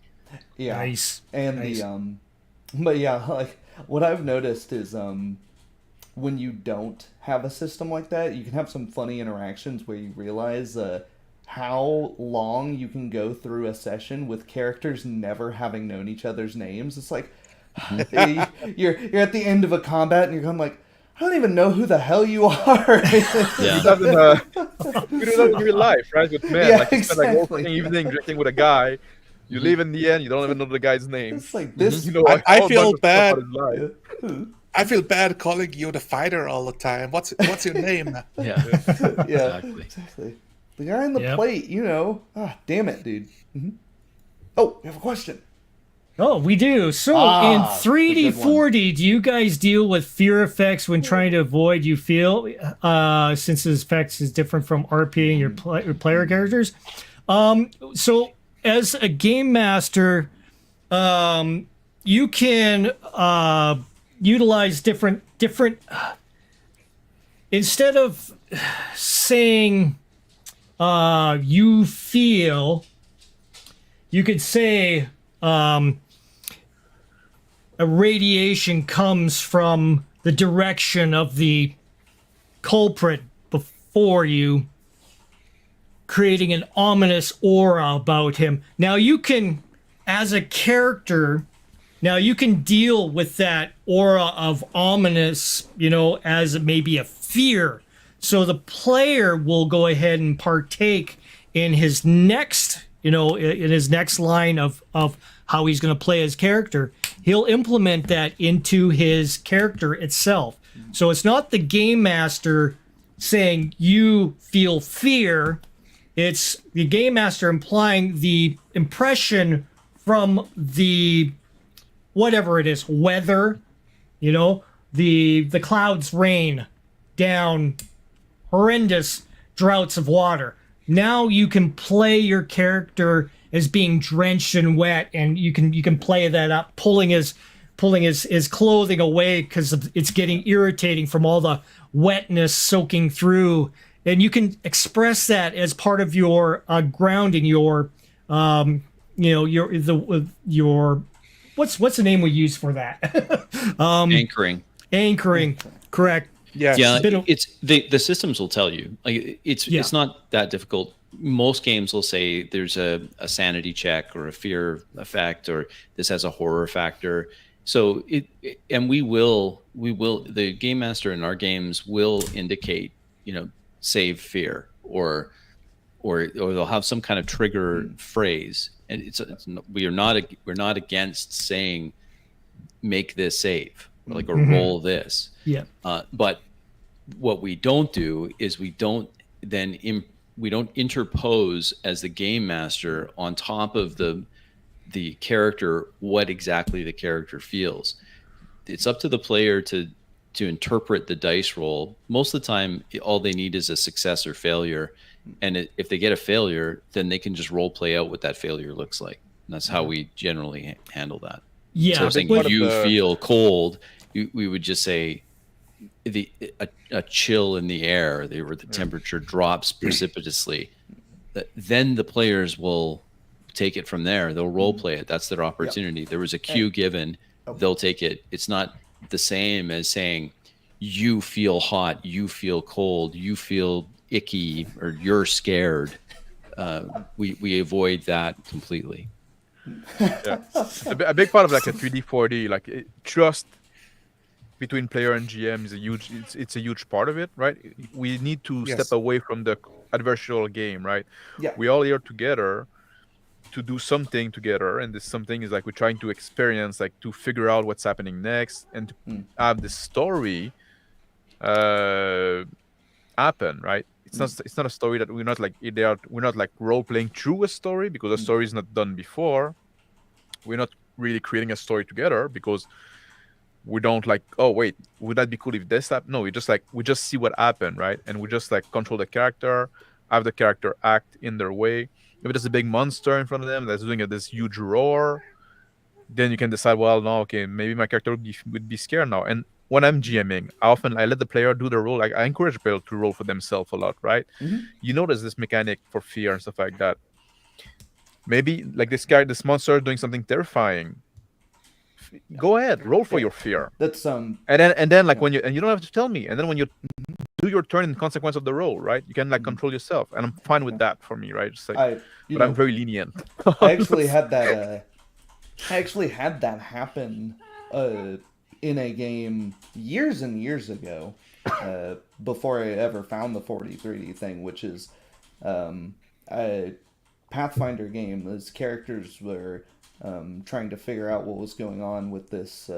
And but like what I've noticed is when you don't have a system like that, you can have some funny interactions where you realize how long you can go through a session with characters never having known each other's names. It's like you're at the end of a combat and you're going like, I don't even know who the hell you are. We do that in real life, right? With men, like you spend like all evening drinking with a guy. You leave in the end, you don't even know the guy's name. It's like this. I feel bad. I feel bad calling you the fighter all the time. What's your name? Exactly. The guy on the plate, damn it, dude. Oh, we have a question. Oh, we do. So in 3D, 4D, do you guys deal with fear effects when trying to avoid you feel, since the effects is different from RPing your player characters? So as a game master, you can utilize different instead of saying you feel, you could say a radiation comes from the direction of the culprit before you, creating an ominous aura about him. Now you can, as a character, you can deal with that aura of ominous, as maybe a fear. So the player will go ahead and partake in his next, in his next line of how he's going to play his character. He'll implement that into his character itself. So it's not the game master saying you feel fear. It's the game master implying the impression from the whatever it is, weather, the clouds rain down, horrendous droughts of water. Now you can play your character as being drenched and wet, and you can play that up, pulling his clothing away because it's getting irritating from all the wetness soaking through, and you can express that as part of your grounding, your what's the name we use for that? Anchoring, correct. Yeah, it's the systems will tell you. Like it's not that difficult. Most games will say there's a sanity check or a fear effect, or this has a horror factor. So we will the game master in our games will indicate, save fear, or they'll have some kind of trigger phrase, and we're not against saying make this save, or roll this. But what we don't do is we don't interpose as the game master on top of the character what exactly the character feels. It's up to the player to interpret the dice roll. Most of the time, all they need is a success or failure, and if they get a failure, then they can just role play out what that failure looks like. And that's how we generally handle that. So saying you feel cold, we would just say a chill in the air, where the temperature drops precipitously. Then the players will take it from there. They'll role play it. That's their opportunity. There was a cue given. They'll take it. It's not the same as saying you feel hot, you feel cold, you feel icky, or you're scared. We avoid that completely. Yeah. A big part of like a 3D 4D, like trust between player and GM is it's a huge part of it, right? We need to step away from the adversarial game, right? Yeah. We all here together to do something together, and this something is like we're trying to experience, like to figure out what's happening next, and to have the story happen, right? It's not a story that we're not like we're not like role playing through a story because the story is not done before. We're not really creating a story together because we don't like, oh wait, would that be cool if this happened? No, we just see what happened, right? And we just like control the character, have the character act in their way. If there's a big monster in front of them that's doing this huge roar, then you can decide, well, no, okay, maybe my character would be scared now. And when I'm GMing, I let the player do the role. Like I encourage players to roll for themselves a lot, right? You know, there's this mechanic for fear and stuff like that. Maybe like this monster doing something terrifying. Go ahead, roll for your fear. That's and then like when you don't have to tell me. And then when you do your turn in consequence of the roll, right? You can like control yourself, and I'm fine with that for me, right? Just like, I'm very lenient. I actually had that. I actually had that happen in a game years and years ago, before I ever found the 43D thing, which is a Pathfinder game. Those characters were trying to figure out what was going on with this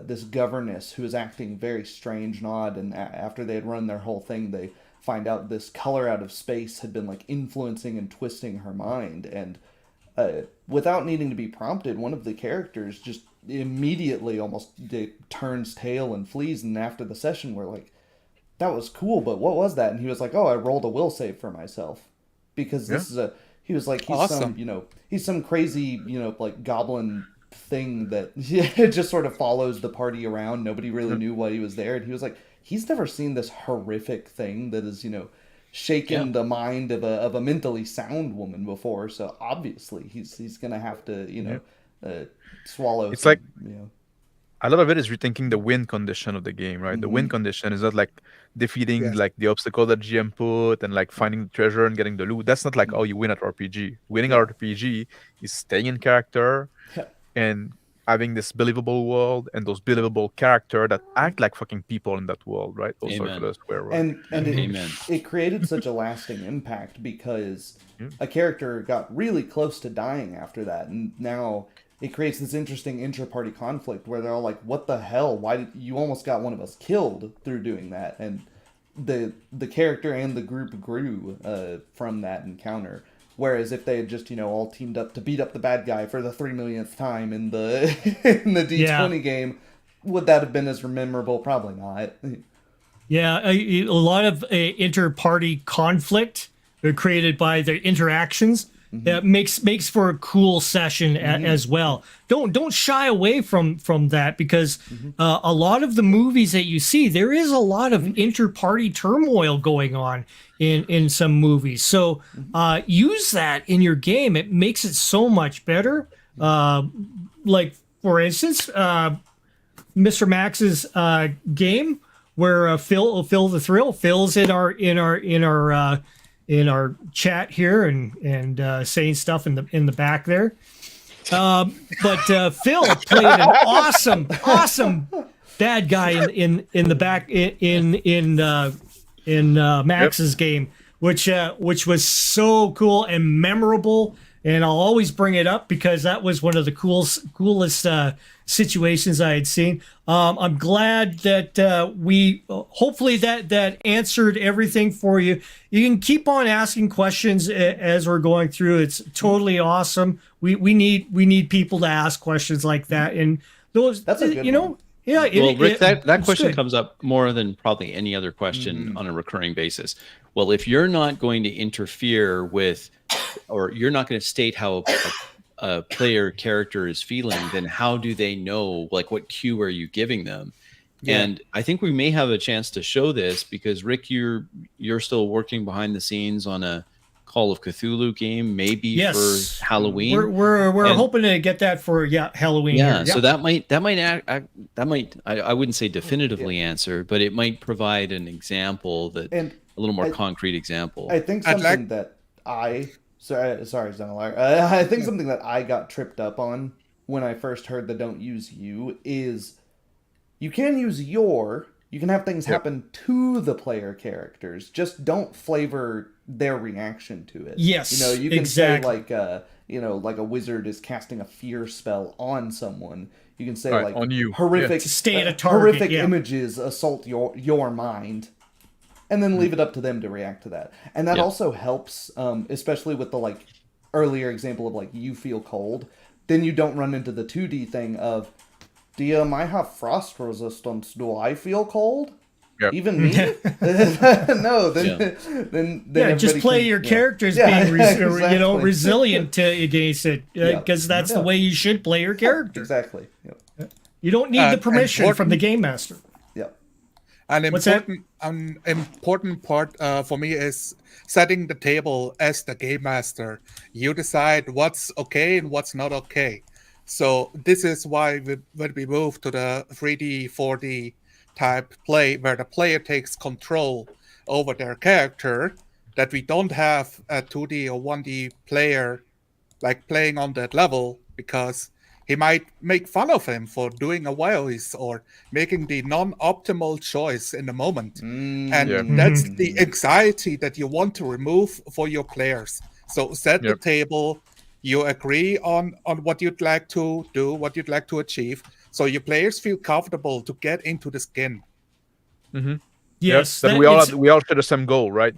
this governess who was acting very strange and odd, and after they had run their whole thing, they find out this color out of space had been like influencing and twisting her mind, and without needing to be prompted, one of the characters just immediately almost turns tail and flees, and after the session we're like, that was cool, but what was that? And he was like, oh, I rolled a will save for myself, because this is he was like, he's awesome. He's some crazy, like goblin thing that just sort of follows the party around. Nobody really knew why he was there, and he was like, he's never seen this horrific thing that is, shaken the mind of a mentally sound woman before, so obviously he's gonna have to swallow. It's like a lot of it is rethinking the win condition of the game, right? The win condition is not like defeating like the obstacle that GM put and like finding the treasure and getting the loot. That's not like, oh, you win at RPG. Winning at RPG is staying in character and having this believable world and those believable characters that act like fucking people in that world, right? Also for the square world. And it created such a lasting impact because a character got really close to dying after that, and now it creates this interesting intra-party conflict where they're all like, what the hell? Why did you almost got one of us killed through doing that? And the character and the group grew from that encounter. Whereas if they had just, all teamed up to beat up the bad guy for the 3 millionth time in the D20 game, would that have been as memorable? Probably not. Yeah, a lot of inter-party conflict created by the interactions makes for a cool session as well. Don't shy away from that, because a lot of the movies that you see, there is a lot of inter-party turmoil going on in some movies. So use that in your game. It makes it so much better. Like for instance, Mr. Max's game where Phil the Thrill, Phil's in our chat here and saying stuff in the back there. But Phil played an awesome bad guy in the back in Max's game, which was so cool and memorable. And I'll always bring it up because that was one of the coolest situations I had seen. I'm glad that we hopefully that answered everything for you. You can keep on asking questions as we're going through. It's totally awesome. We need people to ask questions like that, and those that's a good one. Yeah. Well, Rick, that question good. comes up more than probably any other question on a recurring basis. Well, if you're not going to interfere with, or you're not going to state how a player character is feeling, then how do they know, like, what cue are you giving them? And I think we may have a chance to show this because Rick, you're still working behind the scenes on a Call of Cthulhu game, maybe for Halloween. We're hoping to get that for Halloween. Yeah, so that might I wouldn't say definitively answer, but it might provide an example that a little more concrete example. I think something that I sorry, Zenalar. I think something that I got tripped up on when I first heard the don't use you is you can use your. You can have things happen to the player characters. Just don't flavor their reaction to it. Yes, you can exactly. say like a wizard is casting a fear spell on someone. You can say like on you. horrific to stay at a target, horrific images assault your mind, and then leave it up to them to react to that. And that also helps, especially with the like earlier example of like you feel cold. Then you don't run into the 2D thing of, do you might have frost resistance? Do I feel cold? Yep. Even me? No. Then just play your characters being resilient against it, because that's the way you should play your character. Exactly. You don't need the permission from the game master. Yep. An important part for me is setting the table as the game master. You decide what's okay and what's not okay. So this is why when we move to the 3D, 4D type play, where the player takes control over their character, that we don't have a 2D or 1D player like playing on that level, because he might make fun of him for doing a voice or making the non-optimal choice in the moment. And that's the anxiety that you want to remove for your players. So set the table. You agree on what you'd like to do, what you'd like to achieve, so your players feel comfortable to get into the skin. Yes, that we all share the same goal, right?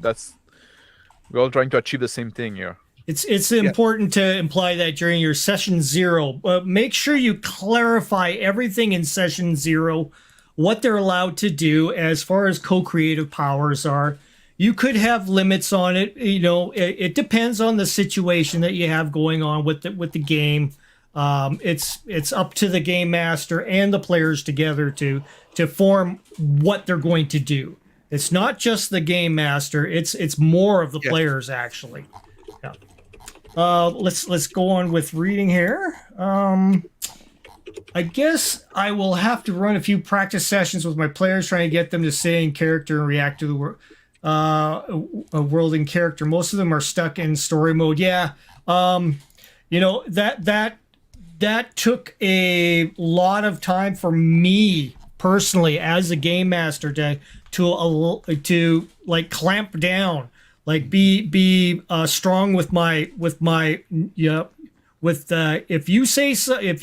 We're all trying to achieve the same thing here. It's important to imply that during your session 0. Make sure you clarify everything in session 0, what they're allowed to do as far as co-creative powers are. You could have limits on it. It depends on the situation that you have going on with the game. It's up to the game master and the players together to form what they're going to do. It's not just the game master. It's more of the players actually. Yeah. Let's go on with reading here. I guess I will have to run a few practice sessions with my players, trying to get them to stay in character and react to the world. A world in character. Most of them are stuck in story mode. That took a lot of time for me personally as a game master to like clamp down, like be strong with my if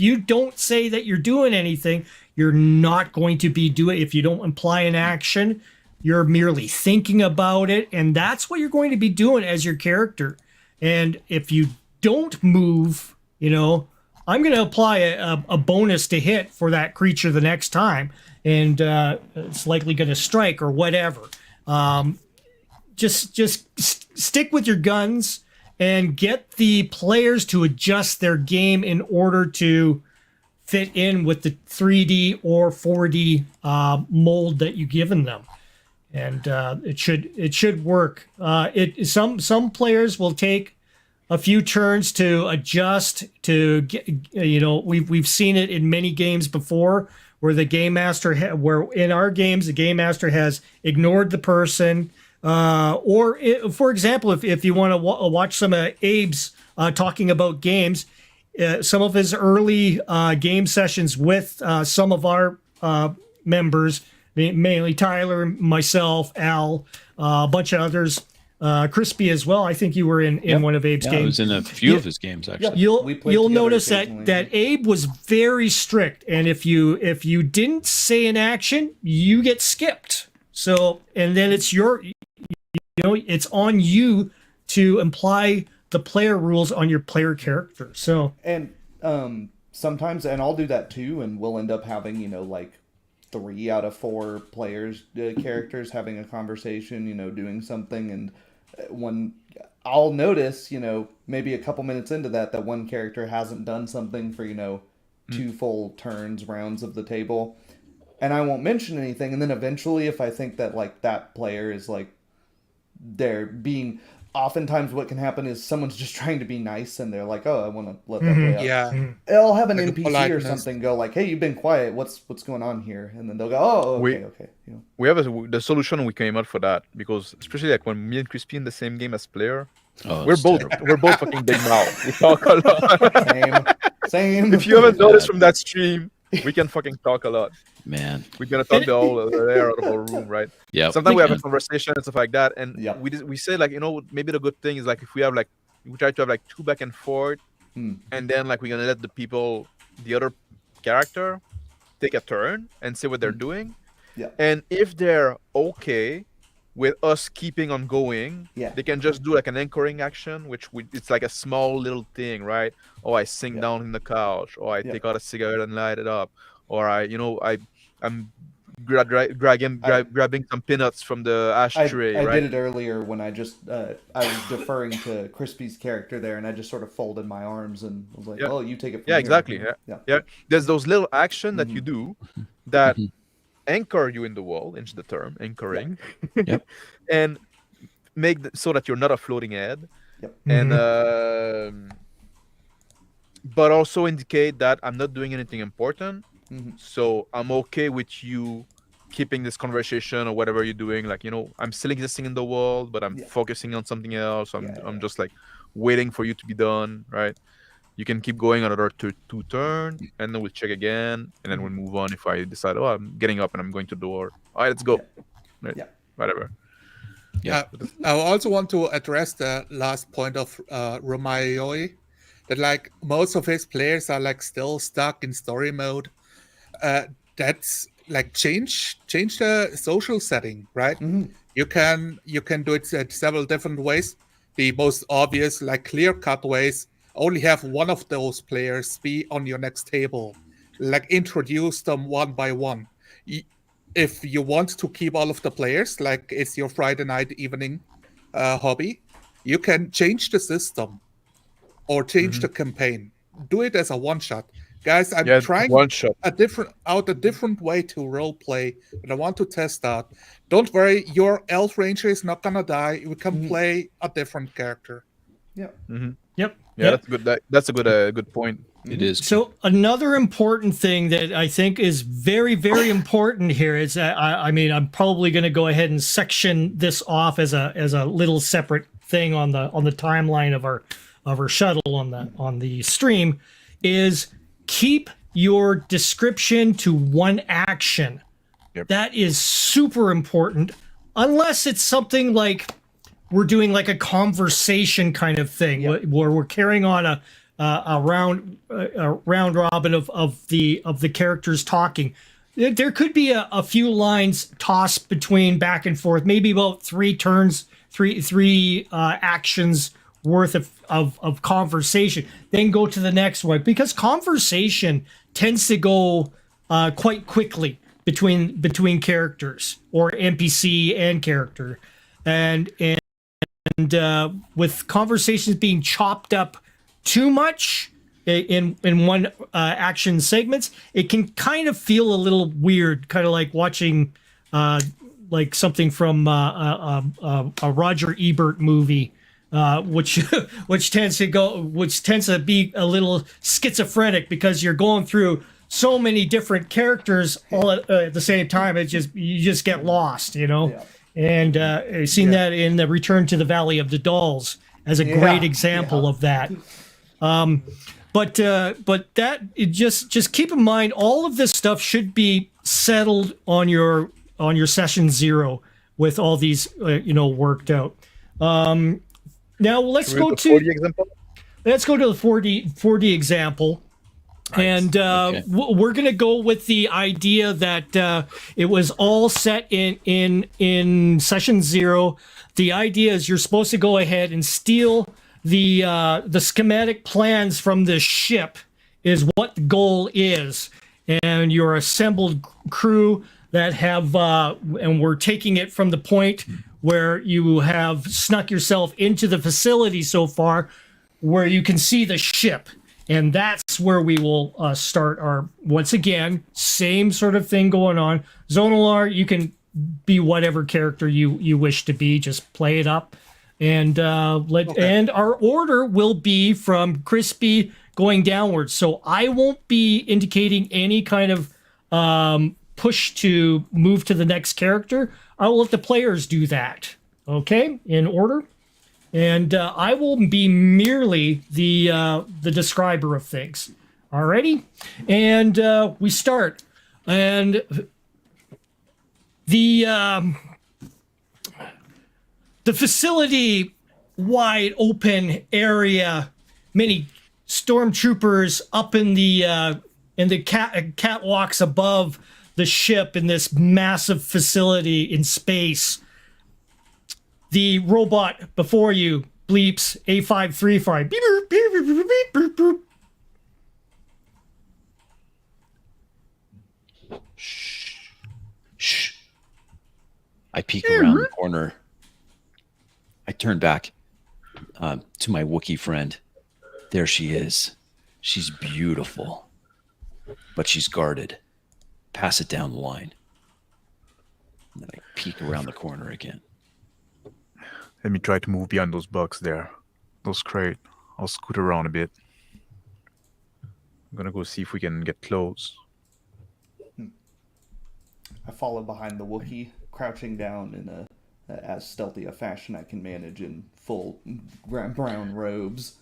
you don't say that you're doing anything, you're not going to be doing. If you don't imply an action, you're merely thinking about it, and that's what you're going to be doing as your character. And if you don't move, I'm going to apply a bonus to hit for that creature the next time, and it's likely going to strike or whatever. Just stick with your guns and get the players to adjust their game in order to fit in with the 3D or 4D mold that you've given them. And it should work. Some players will take a few turns to adjust to get, we've seen it in many games before where the game master where in our games the game master has ignored the person, for example, if you want to watch some of Abe's talking about games, some of his early game sessions with some of our members, mainly Tyler, myself, Al, a bunch of others, Crispy as well. I think you were in one of Abe's games. I was in a few of his games actually. You'll notice that Abe was very strict, and if you didn't say an action, you get skipped. So, and then it's it's on you to imply the player rules on your player character. So, and sometimes, and I'll do that too, and we'll end up having like 3 out of 4 players characters having a conversation, doing something, and when I'll notice, maybe a couple minutes into that one character hasn't done something for 2 full turns, rounds of the table, and I won't mention anything, and then eventually if I think that like that player is like they're being oftentimes what can happen is someone's just trying to be nice and they're like, oh, I want to let that play out. Yeah. They'll have an Like a NPC or politeness. something go like, hey, you've been quiet. What's going on here? And then they'll go, oh, okay. You know. We have the solution we came out for that, because especially like when me and Crispy in the same game as player, we're both fucking big mouth. We talk a lot. Same. If you haven't noticed from that stream, we can fucking talk a lot. Man, We're gonna talk the whole air out of our room, right? yeah. Sometimes we have a conversation and stuff like that, and Yep. we say like, you know, maybe the good thing is like if we have like we try to have like 2 back and forth, and then like we're gonna let the other character take a turn and see what they're doing. Yeah. And if they're okay with us keeping on going, they can just do like an anchoring action, it's like a small little thing, right? Oh, I sink down in the couch, or I take out a cigarette and light it up, or I'm grabbing some peanuts from the ashtray. I right? did it earlier when I was deferring to Crispy's character there, and I just sort of folded my arms and was like, "Oh, you take it from here." Exactly. Yeah. There's those little action that you do that anchor you in the wall, into the term anchoring, and make so that you're not a floating head, and but also indicate that I'm not doing anything important. So I'm okay with you keeping this conversation or whatever you're doing. Like, you know, I'm still existing in the world, but I'm focusing on something else. I'm just like waiting for you to be done, right? You can keep going another 2 turn, and then we'll check again, and then we'll move on if I decide, oh, I'm getting up and I'm going to the door. All right, let's go. Right? Whatever. I also want to address the last point of Romayoi, that like most of his players are like still stuck in story mode. That's like change the social setting, right? You can do it several different ways. The most obvious, like clear-cut ways, only have one of those players be on your next table. Like introduce them one by one. If you want to keep all of the players, like it's your Friday night evening hobby, you can change the system or change the campaign. Do it as a one-shot. Guys, I'm trying a different way to role play that I want to test out. Don't worry, your elf ranger is not gonna die. We can play a different character. That's good. That's a good point. It is. So another important thing that I think is very, very important here is that I mean, I'm probably going to go ahead and section this off as a little separate thing on the timeline of our shuttle on the stream, is keep your description to one action. That is super important, unless it's something like we're doing like a conversation kind of thing where we're carrying on a round robin of the characters talking. There could be a few lines tossed between back and forth, maybe about 3 turns, three actions worth of conversation, then go to the next one, because conversation tends to go quite quickly between characters or NPC and character, and with conversations being chopped up too much in one action segments, it can kind of feel a little weird, kind of like watching like something from a Roger Ebert movie, which tends to be a little schizophrenic, because you're going through so many different characters all at the same time. You just get lost, you know. And I've seen that in the Return to the Valley of the Dolls as a great example of that. But that, just keep in mind, all of this stuff should be settled on your session 0 with all these worked out. Now let's go to the 4D example. Nice. And we're going to go with the idea that it was all set in session 0. The idea is you're supposed to go ahead and steal the schematic plans from the ship, is what the goal is. And your assembled crew that have, and we're taking it from the point where you have snuck yourself into the facility so far, where you can see the ship. And that's where we will start our, once again, same sort of thing going on. Zonalar, you can be whatever character you wish to be, just play it up. And and our order will be from Crispy going downwards. So I won't be indicating any kind of push to move to the next character. I will let the players do that. Okay, in order. And I will be merely the describer of things. Alrighty, and we start. And the facility, wide open area, many stormtroopers up in the catwalks above the ship in this massive facility in space. The robot before you bleeps A535. Beep, beep, beep, beep, beep, beep, beep. Shh. I peek around the corner. I turn back to my Wookiee friend. There she is. She's beautiful, but she's guarded. Pass it down the line. And then I peek around the corner again. Let me try to move behind those boxes there. Those crate. I'll scoot around a bit. I'm gonna go see if we can get close. I follow behind the Wookiee, crouching down in as stealthy a fashion I can manage in full brown robes.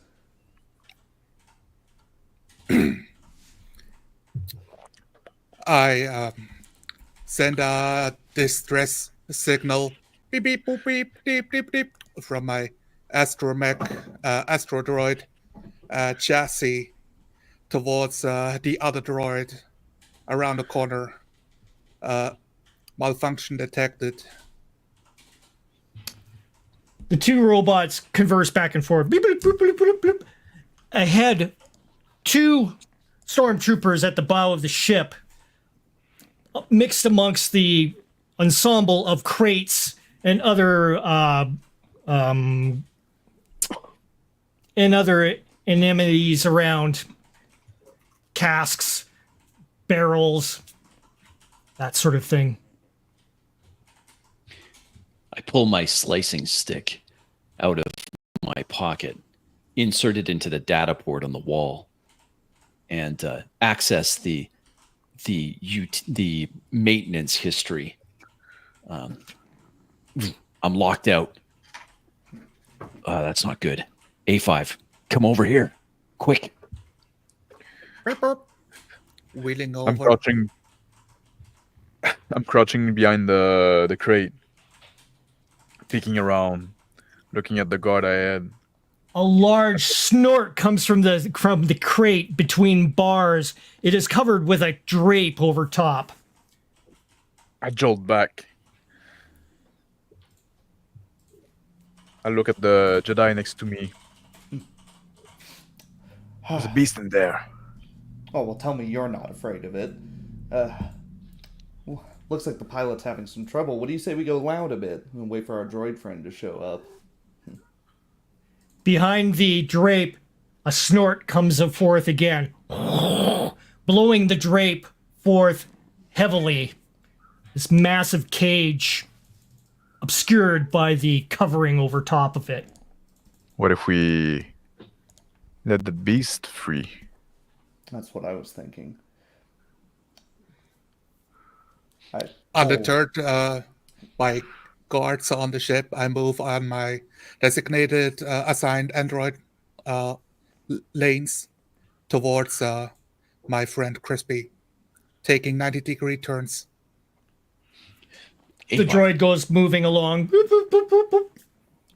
I send a distress signal, beep beep boop beep beep beep beep, from my astro droid chassis towards the other droid around the corner. Malfunction detected. The two robots converse back and forth. Beep, beep, beep, beep, beep, beep. Ahead, two stormtroopers at the bow of the ship, mixed amongst the ensemble of crates and other inanities around, casks, barrels, that sort of thing. I pull my slicing stick out of my pocket, insert it into the data port on the wall, and access the maintenance history. I'm locked out. That's not good. A5, come over here, quick. Wheeling over. I'm crouching behind the crate, peeking around, looking at the guard I had. A large snort comes from the crate between bars. It is covered with a drape over top. I jolt back. I look at the Jedi next to me. There's a beast in there. Oh, well, tell me you're not afraid of it. Looks like the pilot's having some trouble. What do you say we go loud a bit and wait for our droid friend to show up? Behind the drape, a snort comes forth again, blowing the drape forth heavily. This massive cage, obscured by the covering over top of it. What if we let the beast free? That's what I was thinking. Undeterred by guards on the ship, I move on my designated assigned android lanes towards my friend Crispy, taking 90-degree turns. The droid goes moving along. Boop, boop, boop, boop, boop.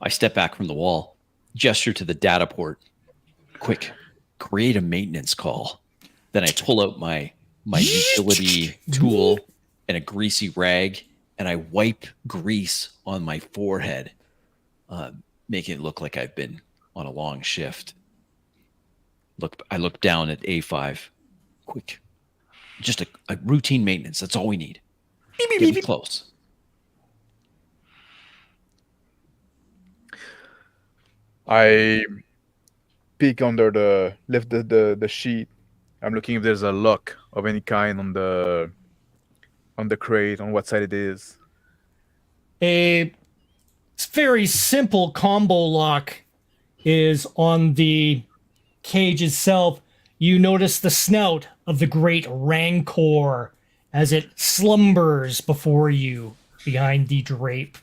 I step back from the wall, gesture to the data port. Quick, create a maintenance call. Then I pull out my utility tool and a greasy rag, and I wipe grease on my forehead, making it look like I've been on a long shift. I look down at A5. Quick, just a routine maintenance. That's all we need. Get me close. I peek under lift the sheet. I'm looking if there's a lock of any kind on the crate, on what side it is. A very simple combo lock is on the cage itself. You notice the snout of the great Rancor as it slumbers before you behind the drape.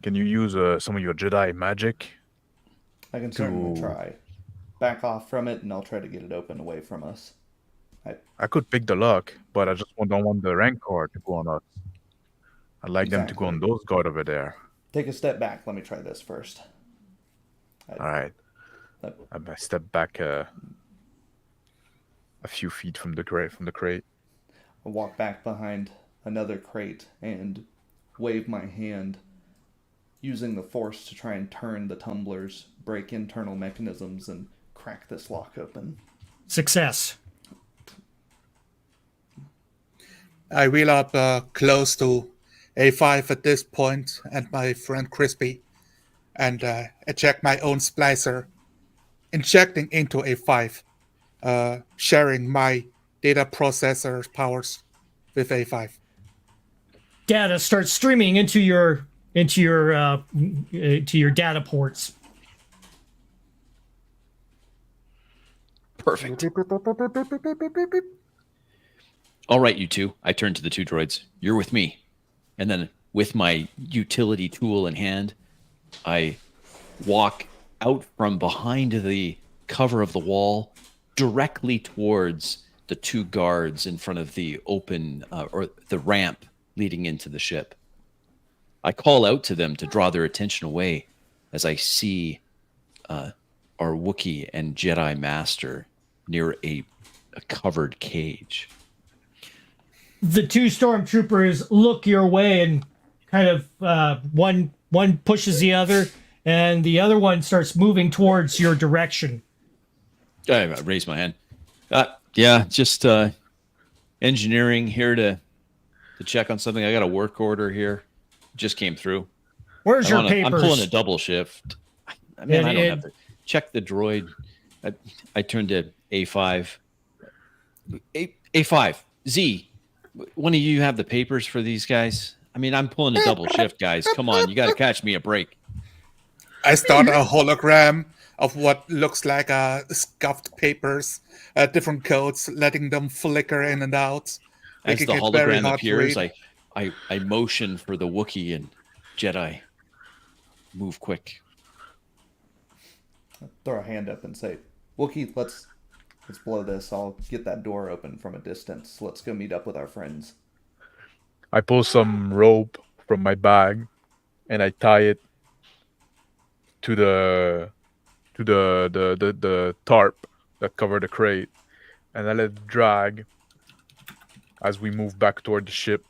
Can you use some of your Jedi magic? I can certainly try. Back off from it, and I'll try to get it open away from us. I could pick the lock, but I just don't want the Rancor to go on us. I'd like them to go on those guard over there. Take a step back. Let me try this first. All right. I step back a few feet from the crate. I walk back behind another crate and wave my hand, using the force to try and turn the tumblers, break internal mechanisms, and crack this lock open. Success. I wheel up close to A5 at this point, and my friend Crispy, and eject my own splicer, injecting into A5, sharing my data processor powers with A5. Data starts streaming into your data ports. Perfect. All right, you two. I turn to the two droids. You're with me. And then with my utility tool in hand, I walk out from behind the cover of the wall directly towards the two guards in front of the open or the ramp leading into the ship. I call out to them to draw their attention away as I see our Wookiee and Jedi Master near a covered cage. The two stormtroopers look your way and kind of one pushes the other, and the other one starts moving towards your direction. I raise my hand. Yeah, just engineering here to check on something. I got a work order here. Just came through. Where's your papers? I'm pulling a double shift. I don't have to check the droid. I turned to A5. A5. Z. One of you have the papers for these guys? I mean, I'm pulling a double shift, guys. Come on, you got to catch me a break. I start a hologram of what looks like scuffed papers, different codes, letting them flicker in and out. As the hologram appears, I motion for the Wookiee and Jedi. Move quick. Throw a hand up and say, Wookiee, let's blow this. I'll get that door open from a distance. Let's go meet up with our friends. I pull some rope from my bag and I tie it to the tarp that covered the crate, and I let it drag as we move back toward the ship.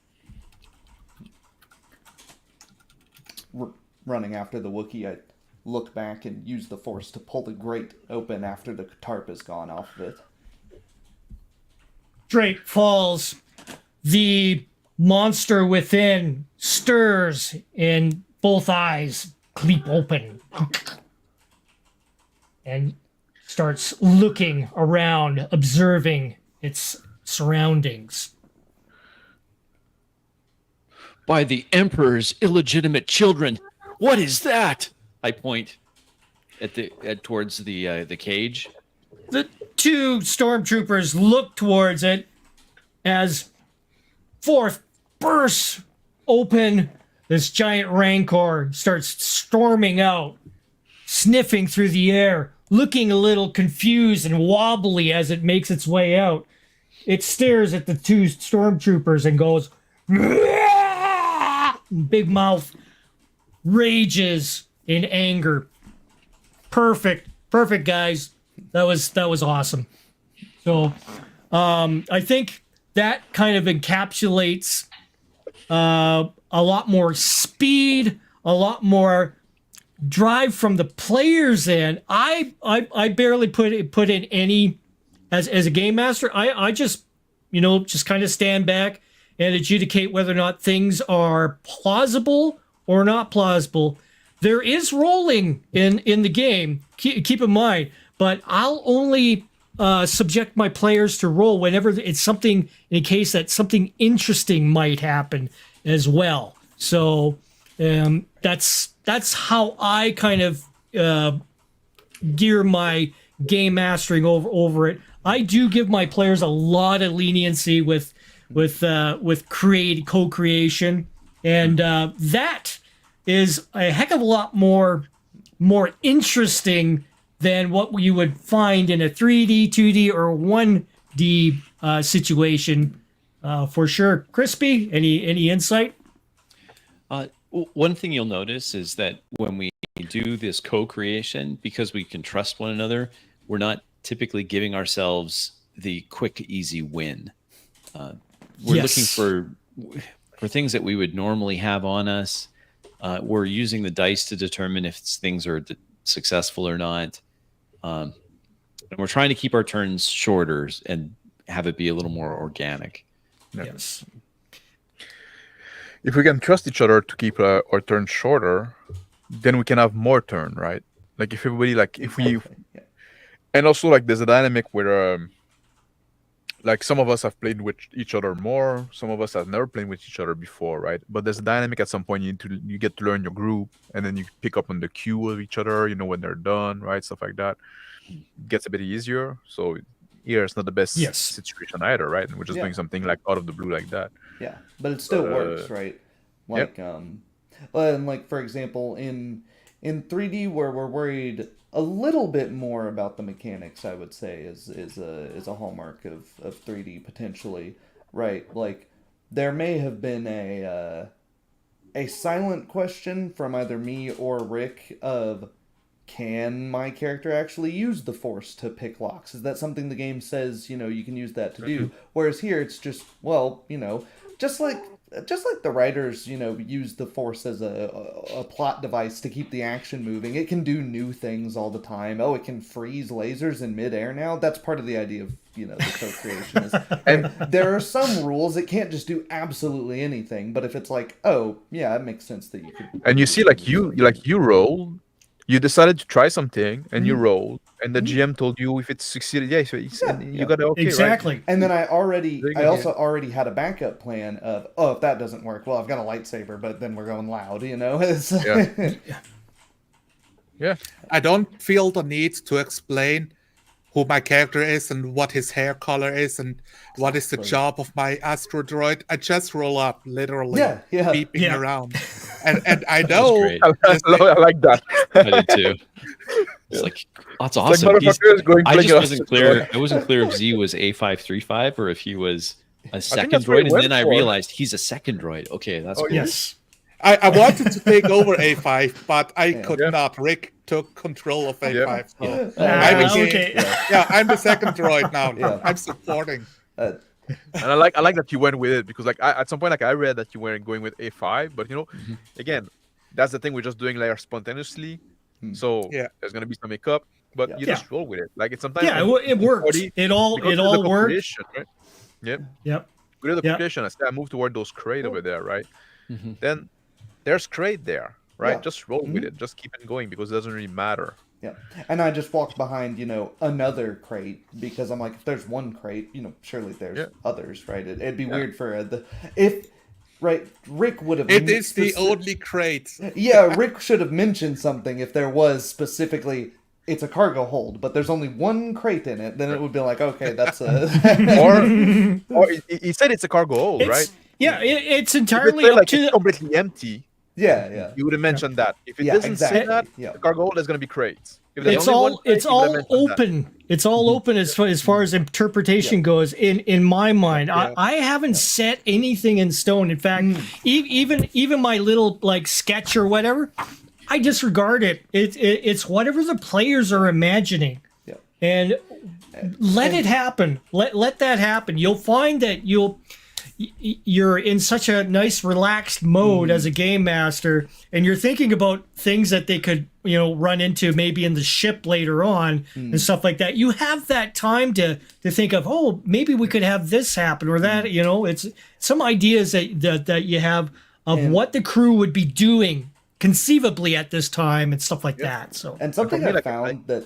Running after the Wookiee, I look back and use the force to pull the grate open after the tarp is gone off of it. Drape falls. The monster within stirs and both eyes cleap open and starts looking around, observing its surroundings. By the Emperor's illegitimate children, what is that? I point towards the cage. The two stormtroopers look towards it as forth bursts open. This giant Rancor starts storming out, sniffing through the air, looking a little confused and wobbly as it makes its way out. It stares at the two stormtroopers and goes, big mouth, rages in anger. Perfect, guys. That was awesome. So, I think that kind of encapsulates a lot more speed, a lot more drive from the players in. I barely put in any as a game master. I just kind of stand back and adjudicate whether or not things are plausible or not plausible. There is rolling in the game. Keep in mind, but I'll only subject my players to roll whenever it's something in case that something interesting might happen as well. So that's how I kind of gear my game mastering over it. I do give my players a lot of leniency with co-creation, and that is a heck of a lot more interesting than what you would find in a 3D, 2D, or 1D situation, for sure. Crispy, any insight? One thing you'll notice is that when we do this co-creation, because we can trust one another, we're not typically giving ourselves the quick, easy win. We're looking for things that we would normally have on us. We're using the dice to determine if things are successful or not. And we're trying to keep our turns shorter and have it be a little more organic. Yes. If we can trust each other to keep our turn shorter, then we can have more turn, right? Like if everybody, and also like there's a dynamic where, like some of us have played with each other more, some of us have never played with each other before, right? But there's a dynamic at some point you get to learn your group, and then you pick up on the cue of each other, when they're done, right? Stuff like that. It gets a bit easier. So here it's not the best situation either, right? And we're just doing something like out of the blue like that. Yeah, but it still works, right? Like, and like for example, in 3D where we're worried a little bit more about the mechanics, I would say is a hallmark of 3D potentially, right? Like there may have been a silent question from either me or Rick of, can my character actually use the Force to pick locks? Is that something the game says, you can use that to do? Whereas here it's just, just like the writers, use the Force as a plot device to keep the action moving. It can do new things all the time. Oh, it can freeze lasers in midair now. That's part of the idea of, the co-creation. And there are some rules. It can't just do absolutely anything. But if it's like, oh, yeah, it makes sense that you could. And you see, you roll. You decided to try something and you rolled, and the GM told you if it succeeded. You got it okay, exactly. Right? And then I also already had a backup plan of, if that doesn't work, well, I've got a lightsaber, but then we're going loud, It's, yeah. I don't feel the need to explain who my character is and what his hair color is and what is the job of my astro droid. I just roll up, literally, beeping around. And I know... I like that. I did too. It's like, that's awesome. I just wasn't clear. I wasn't clear if Z was A535 or if he was a second droid, and then I realized he's a second droid. Okay, that's cool. Yes. I wanted to take over A5, but I could not. Rick took control of A5. So I'm the second droid now. I'm supporting. And I like that you went with it because at some point I read that you weren't going with A5, but again, that's the thing, we're just doing spontaneously. So there's gonna be some hiccup, but you just roll with it. Like it's sometimes it works. It all works. Right? Yep. We do the competition. I move toward those crate over there, right? Then there's crate there, right? Just roll with it. Just keep it going because it doesn't really matter. Yeah, and I just walked behind, another crate because I'm like, if there's one crate, surely there's others, right? It'd be weird for Rick would have. It is the only crate. Yeah, Rick should have mentioned something if there was specifically. It's a cargo hold, but there's only one crate in it. Then it would be like, okay, that's a. or he said it's a cargo hold, right? Yeah, it's entirely up to it's completely empty. Yeah. You would have mentioned that. If it doesn't say that, the cargo hold is going to be crates. It's all open. It's all open as far as interpretation goes. In my mind, I haven't set anything in stone. In fact, even my little sketch or whatever, I disregard it. It's whatever the players are imagining, and let it happen. Let that happen. You'll find that you're in such a nice relaxed mode as a game master, and you're thinking about things that they could run into maybe in the ship later on and stuff like that. You have that time to think of, maybe we could have this happen or that. It's some ideas that you have of what the crew would be doing conceivably at this time and stuff like that. So and something I found that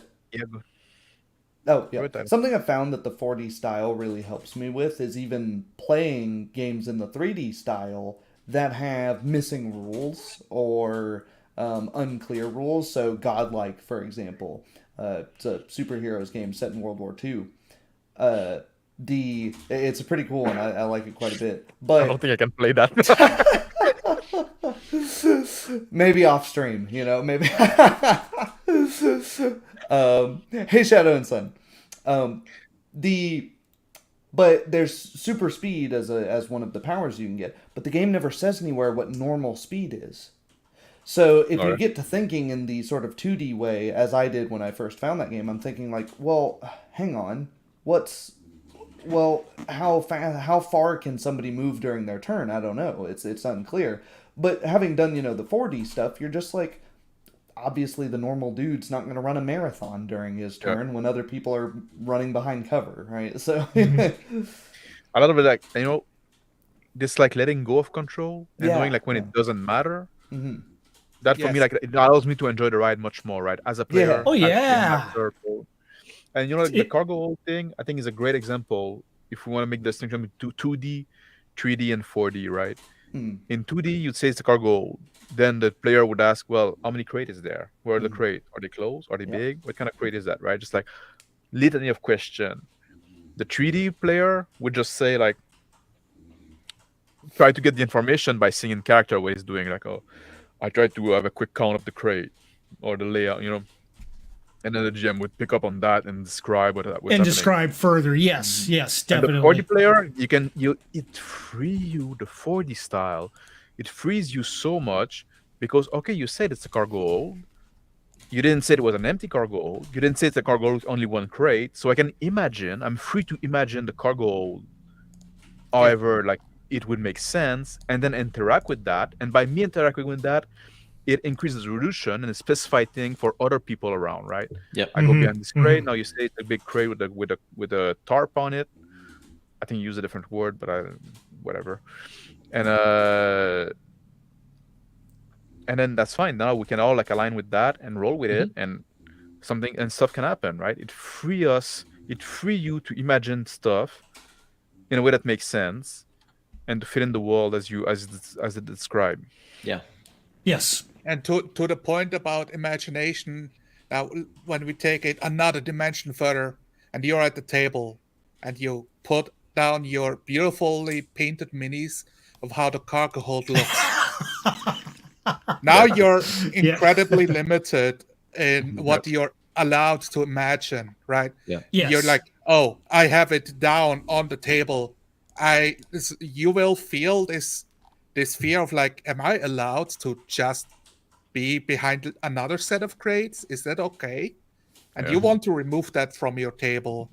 Oh, yeah. Something I found that the 4D style really helps me with is even playing games in the 3D style that have missing rules or unclear rules. So Godlike, for example, it's a superheroes game set in World War II. It's a pretty cool one. I like it quite a bit. But I don't think I can play that. Maybe off stream, maybe. Hey, Shadow and Sun. But there's super speed as one of the powers you can get, but the game never says anywhere what normal speed is. So if you get to thinking in the sort of 2D way, as I did when I first found that game, I'm thinking like, well, hang on, how far can somebody move during their turn? I don't know. It's unclear. But having done, the 4D stuff, you're just like, obviously the normal dude's not going to run a marathon during his turn when other people are running behind cover, right? So a lot of it, like, this like letting go of control and knowing like when it doesn't matter. That for me, like, it allows me to enjoy the ride much more, right? As a player. Oh yeah. And the cargo thing, I think, is a great example if we want to make the distinction between 2D, 3D, and 4D, right? In 2D, you'd say it's a cargo. Then the player would ask, well, how many crate is there? Where are the crate? Are they closed? Are they big? What kind of crate is that, right? Just like litany of question. The 3D player would just say, like, try to get the information by seeing in character what he's doing. Like, oh, I tried to have a quick count of the crate or the layout, And then the GM would pick up on that and describe what's happening. Describe further. Yes, definitely. And the 4D player, it free you, the 4D style. It frees you so much because, okay, you said it's a cargo hold. You didn't say it was an empty cargo hold. You didn't say it's a cargo hold with only one crate. So I'm free to imagine the cargo hold however, like, it would make sense and then interact with that. And by me interacting with that, it increases resolution and a specified thing for other people around, right? Yep. I go behind this crate. Now you say it's a big crate with a tarp on it. I think you use a different word, but whatever. And then that's fine. Now we can all like align with that and roll with it, and stuff can happen, right? It free you to imagine stuff in a way that makes sense and to fit in the world as it described. Yeah. Yes. And to the point about imagination, now when we take it another dimension further, and you're at the table, and you put down your beautifully painted minis of how the cargo hold looks. Now you're incredibly limited in what you're allowed to imagine, right? Yeah. Yes. You're like, oh, I have it down on the table. You will feel this fear of like, am I allowed to just be behind another set of crates? Is that okay? And you want to remove that from your table.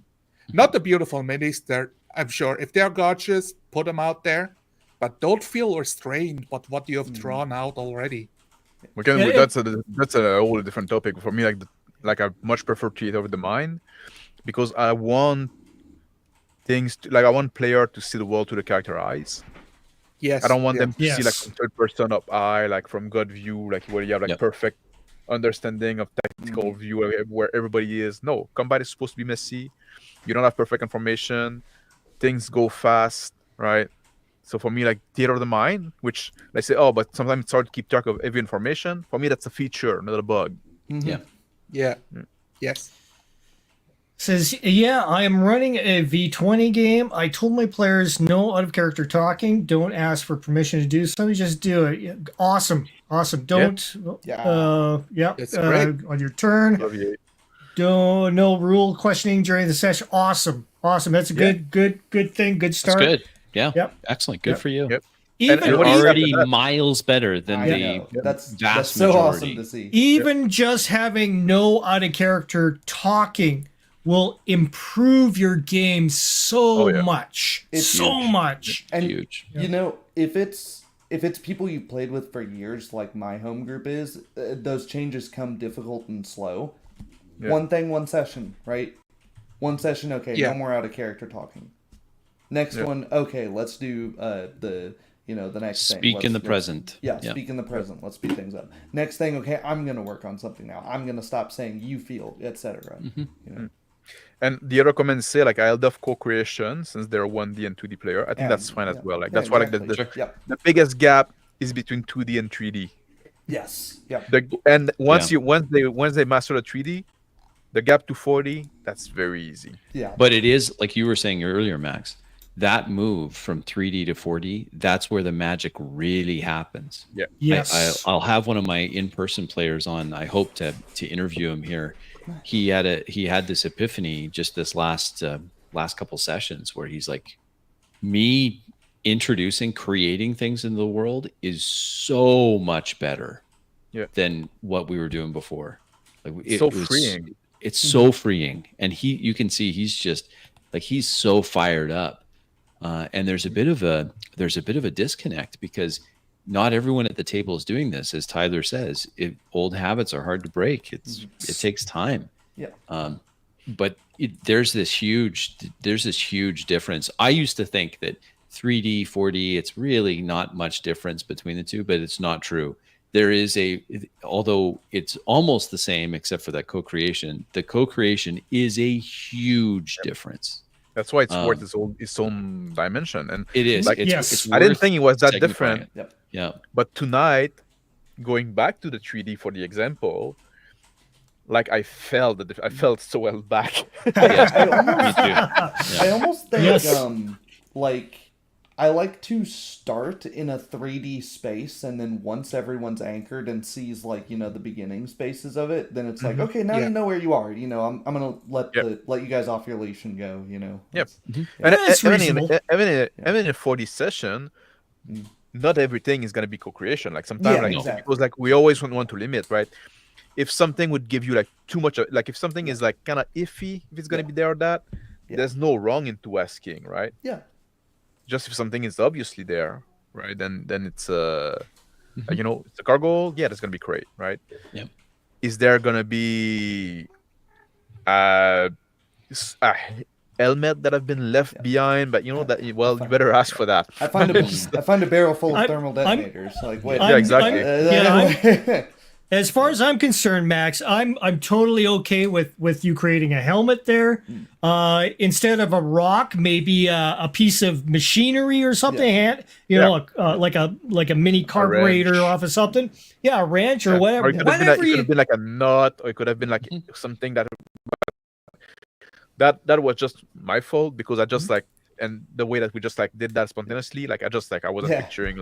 Not the beautiful minis. I'm sure if they're gorgeous, put them out there, but don't feel restrained by what you have drawn out already. That's a whole different topic for me. Like I much prefer theater of the mind because I want I want player to see the world through the character eyes. Yes. I don't want them to see like from third person up eye, like from God view, like where you have like perfect understanding of tactical view where everybody is. No, combat is supposed to be messy. You don't have perfect information. Things go fast, right? So for me, like theater of the mind, which they say, oh, but sometimes it's hard to keep track of every information. For me, that's a feature, not a bug. Yeah. Yes. Says, I am running a V20 game. I told my players no out of character talking. Don't ask for permission to do something. Just do it. Awesome. Don't. On your turn. Love you. No rule questioning during the session. Awesome. That's a good thing. Good start. That's good. Yeah. Yep. Excellent. Good for you. Yep. Even already miles better than that's vast so majority. awesome to see. Even just having no out of character talking will improve your game so much. It's so huge. Much. And huge. If it's people you've played with for years, like my home group is, those changes come difficult and slow. Yeah. One thing, one session, right? One session, okay, no more out of character talking. Next one, okay, let's do the next thing. Speak in the present. Speak in the present. Let's speed things up. Next thing, okay, I'm gonna work on something now. I'm gonna stop saying you feel, etc. And the other comments say like I love co-creation since they're 1D and 2D player. I think that's fine as well. Like that's why like the biggest gap is between 2D and 3D. Yes. Yeah. And once they master the 3D, the gap to 4D, that's very easy. Yeah. But it is like you were saying earlier, Max. That move from 3D to 4D, that's where the magic really happens. Yeah. Yes. I'll have one of my in-person players on. I hope to interview him here. He had this epiphany just this last couple sessions where he's like, me creating things in the world is so much better than what we were doing before. Like it was freeing. It's so freeing, and you can see he's just like he's so fired up. And there's a bit of a disconnect because not everyone at the table is doing this. As Tyler says, old habits are hard to break. It takes time. Yeah. But there's this huge difference. I used to think that 3D, 4D, it's really not much difference between the two, but it's not true. There is although it's almost the same except for that co-creation. The co-creation is a huge difference. That's why it's worth its own dimension, and it is. Like, it's I didn't think it was that different. Yep. Yeah. But tonight, going back to the 3D for the example, like I felt so well back. I almost think like I like to start in a 3D space, and then once everyone's anchored and sees like the beginning spaces of it, then it's like okay, now you know where you are. I'm gonna let you guys off your leash and go. Yep. And even in a 4D session, not everything is gonna be co-creation. Like sometimes, because like we always want to limit, right? If something would give you like too much, like if something is like kind of iffy, if it's gonna be there or that, there's no wrong into asking, right? Yeah. Just if something is obviously there, right? Then it's it's a cargo. Yeah, that's gonna be great, right? Yeah. Is there gonna be a helmet that have been left behind? But you better ask for that. I find a barrel full of thermal detonators. Exactly. As far as I'm concerned, Max, I'm totally okay with you creating a helmet there. Instead of a rock, maybe a piece of machinery or something. Like a mini carburetor off of something. Yeah, a wrench or whatever. Or it could have been like a nut, or it could have been like something that was just my fault because I just and the way that we just did that spontaneously, I wasn't picturing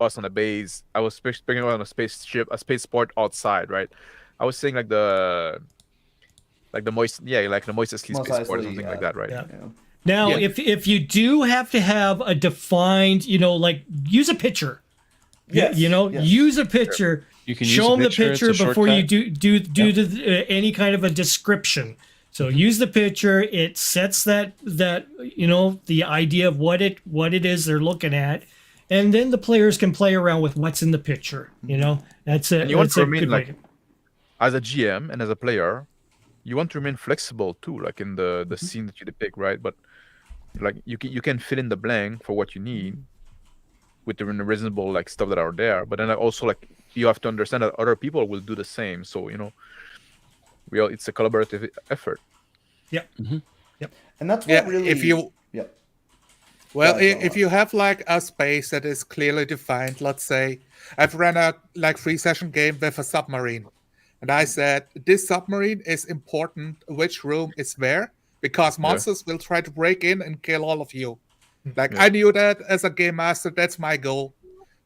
us on a base. I was speaking on a spaceship, a spaceport outside, right? I was saying the moistest spaceport or something like that, right? Yeah. Now, if you do have to have a defined, use a picture. Yes. Use a picture. You can show them the picture before you do any kind of a description. So use the picture. It sets that the idea of what it is they're looking at. And then the players can play around with what's in the picture. That's it. And you want to remain as a GM and as a player, you want to remain flexible too, like in the scene that you depict, right? But you can fill in the blank for what you need with the reasonable stuff that are there. But then also you have to understand that other people will do the same. So it's a collaborative effort. Yep. Mm-hmm. Yep. And that's what really. If you have a space that is clearly defined, let's say I've ran a 3-session game with a submarine, and I said this submarine is important which room is where because monsters will try to break in and kill all of you. I knew that as a game master, that's my goal.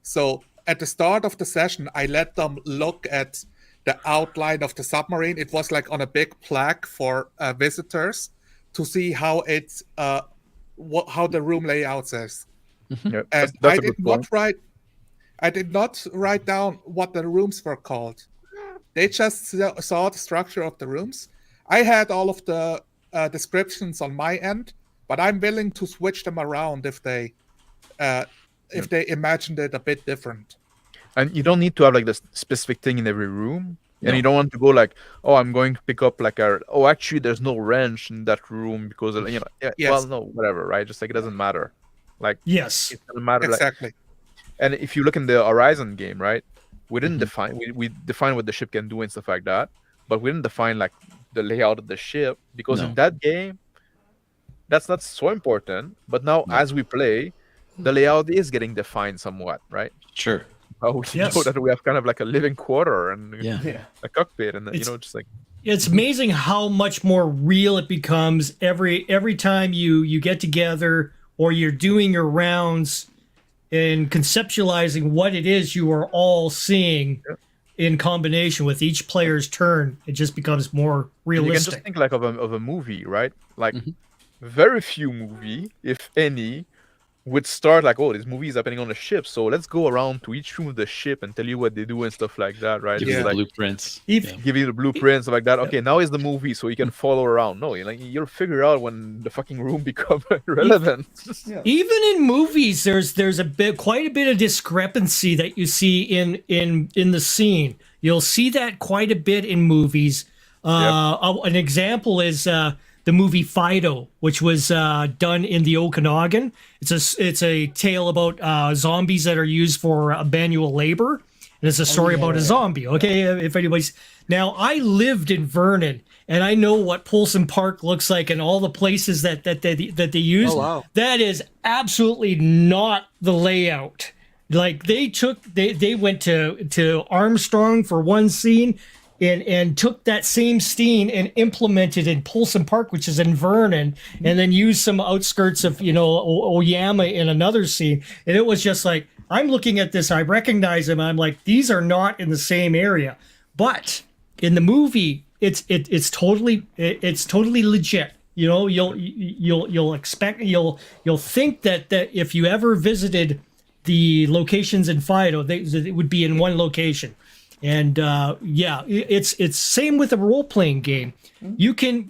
So at the start of the session, I let them look at the outline of the submarine. It was on a big plaque for visitors to see how it's how the room layout says. Yeah, and that's I did not write down what the rooms were called. They just saw the structure of the rooms. I had all of the descriptions on my end, but I'm willing to switch them around if they imagined it a bit different. And you don't need to have the specific thing in every room. And you don't want to go I'm going to pick up actually there's no wrench in that room because well, no, whatever, right? Just it doesn't matter. Yes, it doesn't matter exactly. And if you look in the Horizon game, right, we didn't define we defined what the ship can do and stuff like that, but we didn't define the layout of the ship, because No. in that game, that's not so important. But now, as we play, the layout is getting defined somewhat, right? Sure. We know that we have kind of like a living quarter and a cockpit, and just like. It's amazing how much more real it becomes every time you get together or you're doing your rounds and conceptualizing what it is you are all seeing in combination with each player's turn. It just becomes more realistic. You can just think like of a movie, right? Like very few movie, if any, would start like, oh, this movie is happening on a ship, so let's go around to each room of the ship and tell you what they do and stuff like that, right? Give you the like, blueprints. Give you the blueprints, stuff like that. Okay, now is the movie, so you can follow around. No, you'll figure out when the fucking room becomes relevant. Even in movies, there's quite a bit of discrepancy that you see in the scene. You'll see that quite a bit in movies. An example is the movie Fido, which was done in the Okanagan. It's a tale about zombies that are used for manual labor, and it's a story about a zombie. Okay, if anybody's now, I lived in Vernon, and I know what Polson Park looks like, and all the places that they use. Oh, wow. That is absolutely not the layout. Like they went to Armstrong for one scene. And took that same scene and implemented in Polson Park, which is in Vernon, and then used some outskirts of, Oyama in another scene. And it was just like, I'm looking at this, I recognize them, I'm like, these are not in the same area. But in the movie, it's totally legit. You'll expect, you'll think that if you ever visited the locations in Fido, it would be in one location. And it's same with a role-playing game. You can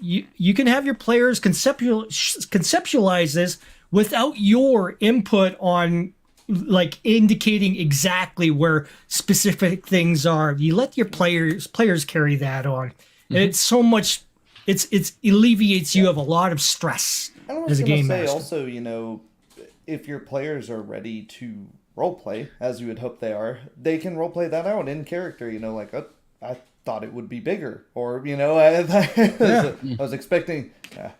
have your players conceptualize this without your input on like indicating exactly where specific things are. You let your players carry that on. And it's so much it alleviates you of a lot of stress as a game master. Also, if your players are ready to roleplay, as you would hope they are, they can roleplay that out in character, like, oh, I thought it would be bigger, or, I was expecting,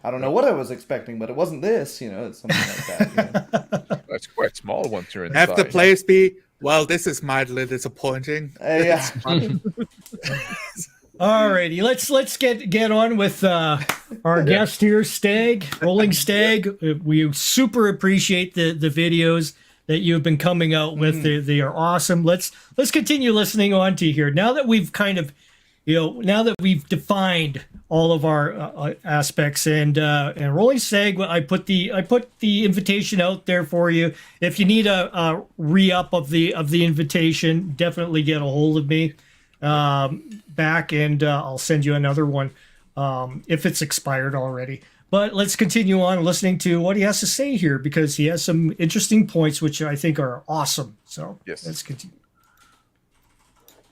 I don't know what I was expecting, but it wasn't this, it's something like that. That's quite small once you're inside. Have the players be, well, this is mildly disappointing. Alrighty, let's get on with our guest here, Stag, Rolling Stag. We super appreciate the videos that you've been coming out with. They are awesome. Let's continue listening on to here. Now that we've kind of, now that we've defined all of our aspects and Rolling Stag, I put the invitation out there for you. If you need a re-up of the invitation, definitely get a hold of me back, and I'll send you another one if it's expired already. But let's continue on listening to what he has to say here, because he has some interesting points, which I think are awesome. So let's continue.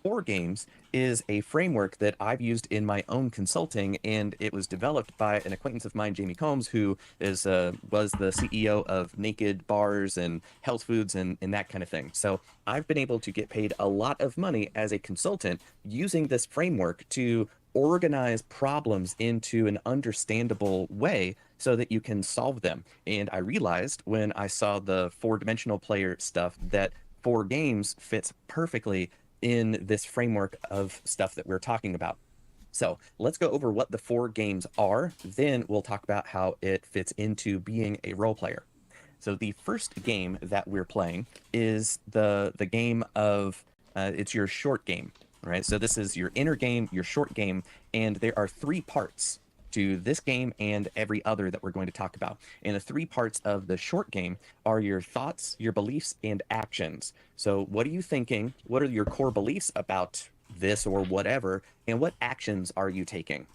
4 Games is a framework that I've used in my own consulting, and it was developed by an acquaintance of mine, Jamie Combs, who was the CEO of Naked Bars and Health Foods and that kind of thing. So I've been able to get paid a lot of money as a consultant using this framework to organize problems into an understandable way so that you can solve them. And I realized when I saw the 4-dimensional player stuff that 4 Games fits perfectly in this framework of stuff that we're talking about. So let's go over what the 4 games are, then we'll talk about how it fits into being a role player. So the first game that we're playing is the game of, it's your short game. Right, so this is your inner game, your short game, and there are 3 parts to this game and every other that we're going to talk about. And the 3 parts of the short game are your thoughts, your beliefs, and actions. So what are you thinking? What are your core beliefs about this or whatever? And what actions are you taking?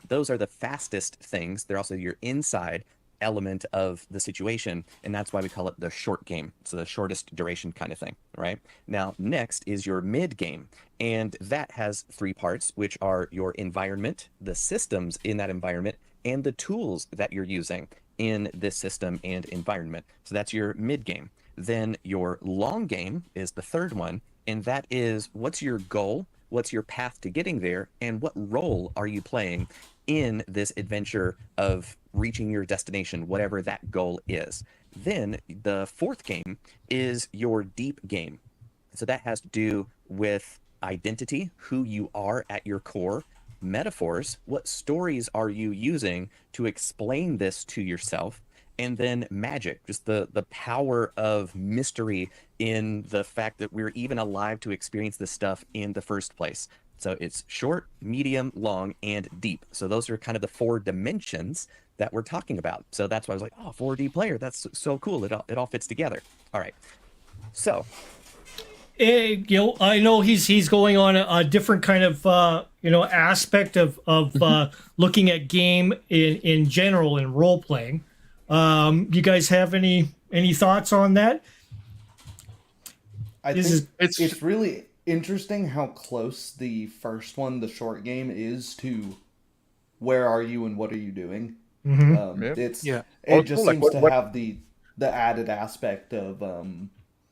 Those are the fastest things. They're also your inside element of the situation, and that's why we call it the short game. So the shortest duration kind of thing, right? Now, next is your mid game, and that has 3 parts, which are your environment, the systems in that environment, and the tools that you're using in this system and environment. So that's your mid game. Then your long game is the third one, and that is what's your goal? what's your path to getting there, and what role are you playing in this adventure of reaching your destination, whatever that goal is. Then the fourth game is your deep game. So that has to do with identity, who you are at your core, metaphors, what stories are you using to explain this to yourself, and then magic, just the power of mystery in the fact that we're even alive to experience this stuff in the first place. So it's short, medium, long, and deep. So those are kind of the 4 dimensions that we're talking about. So that's why I was like, oh, 4D player, that's so cool. It all fits together. All right. So I know he's going on a different kind of aspect of looking at game in general in role playing. You guys have any thoughts on that? I think it's really interesting how close the first one, the short game, is to where are you and what are you doing. Mm-hmm. It just seems to have the added aspect of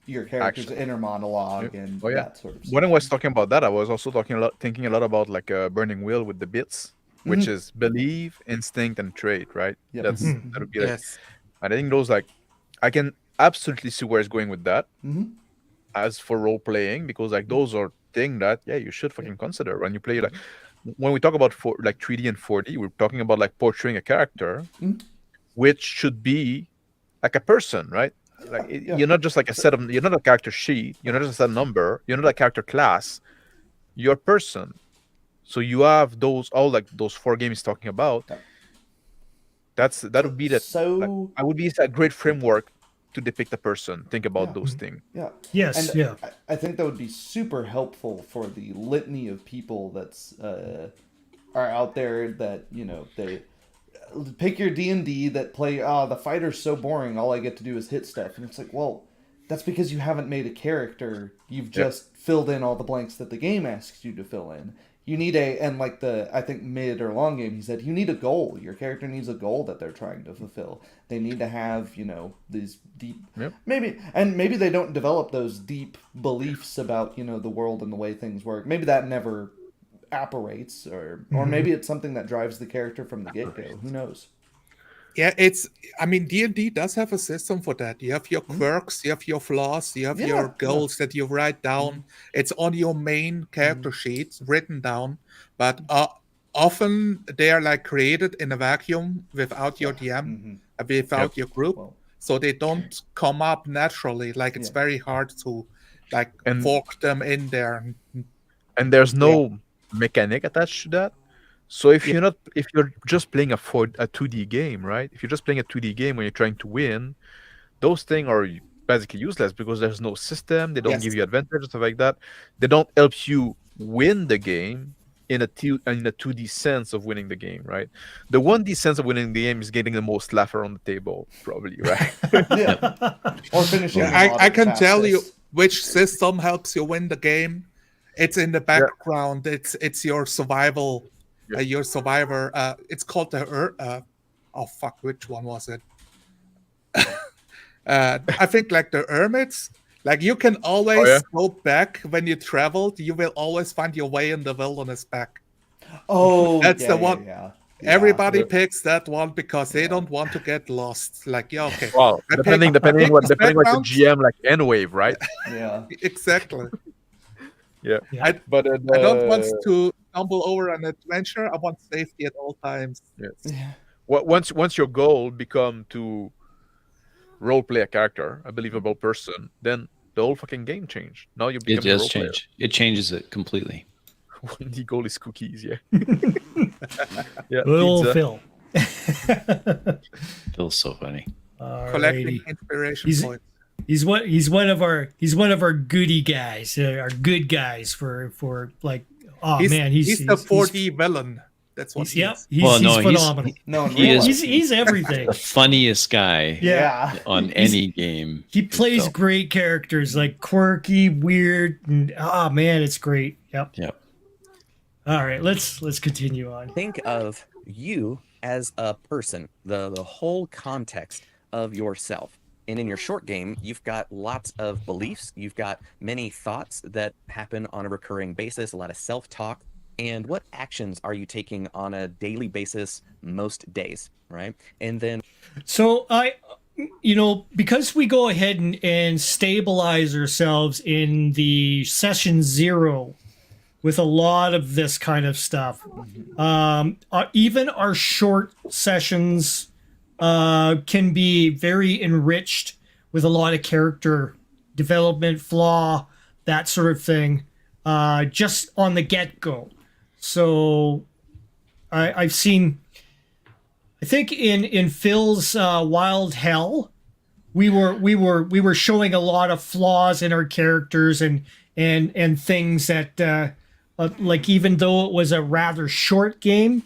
your character's inner monologue and that sort of stuff. When I was talking about that, I was also thinking a lot about like a burning wheel with the bits, which is believe, instinct, and trait, right? Yep. That would be like, and I think those I can absolutely see where it's going with that. As for role playing, because like those are things that you should fucking consider when you play. Like when we talk about 3D and 4D, we're talking about like portraying a character, which should be like a person, right? Like you're not just like you're not a character sheet, you're not just a set number, you're not a character class, you're a person. So you have those 4 games talking about. That would be that. So I would be a great framework to depict a person. Think about those things. Yeah. Yes. And I think that would be super helpful for the litany of people that's are out there that they pick your D&D that play. The fighter's so boring. All I get to do is hit stuff, and it's like, well, that's because you haven't made a character. You've just filled in all the blanks that the game asks you to fill in. You need I think mid or long game, he said, you need a goal. Your character needs a goal that they're trying to fulfill. They need to have, these deep, maybe they don't develop those deep beliefs about, the world and the way things work. Maybe that never apparates or maybe it's something that drives the character from the get-go. Who knows? Yeah, D&D does have a system for that. You have your quirks, you have your flaws, you have your goals that you write down. It's on your main character sheet, written down. But often they are like created in a vacuum without your DM, without your group. So they don't come up naturally. Like it's very hard to fork them in there. And there's no mechanic attached to that. So if you're just playing a 2D game, right? If you're just playing a 2D game when you're trying to win, those things are basically useless because there's no system. They don't give you advantage, stuff like that. They don't help you win the game in a 2D sense of winning the game, right? The 1D sense of winning the game is getting the most laugh around the table, probably, right? Or finishing. I can tell you which system helps you win the game. It's in the background. It's your survival. Your survivor, it's called the which one was it? I think like the hermits. Like you can always go back when you traveled. You will always find your way in the wilderness back. Oh, that's the one. Everybody picks that one because they don't want to get lost. Like okay. Well, depending what the GM like N-Wave, right? Yeah, exactly. Yeah. I don't want to stumble over an adventure. I want safety at all times. Yes. Yeah. Once your goal become to role play a character, a believable person, then the whole fucking game changed. Now you become a role player. It changes it completely. The goal is cookies, Little Phil. Phil's so funny. Collecting inspiration points. He's one of our goody guys, our good guys for like. Oh man, he's the 4D villain. That's what he is. He's phenomenal. He's everything. The funniest guy. On any game. He plays great characters, like quirky, weird, and man, it's great. Yep. All right, let's continue on. Think of you as a person, the whole context of yourself. And in your short game, you've got lots of beliefs, you've got many thoughts that happen on a recurring basis, a lot of self-talk. And what actions are you taking on a daily basis most days, right? And then So because we go ahead and stabilize ourselves in the session 0 with a lot of this kind of stuff, even our short sessions can be very enriched with a lot of character development, flaw, that sort of thing, just on the get-go. So I've seen, I think in Phil's Wild Hell, we were showing a lot of flaws in our characters and things that like, even though it was a rather short game,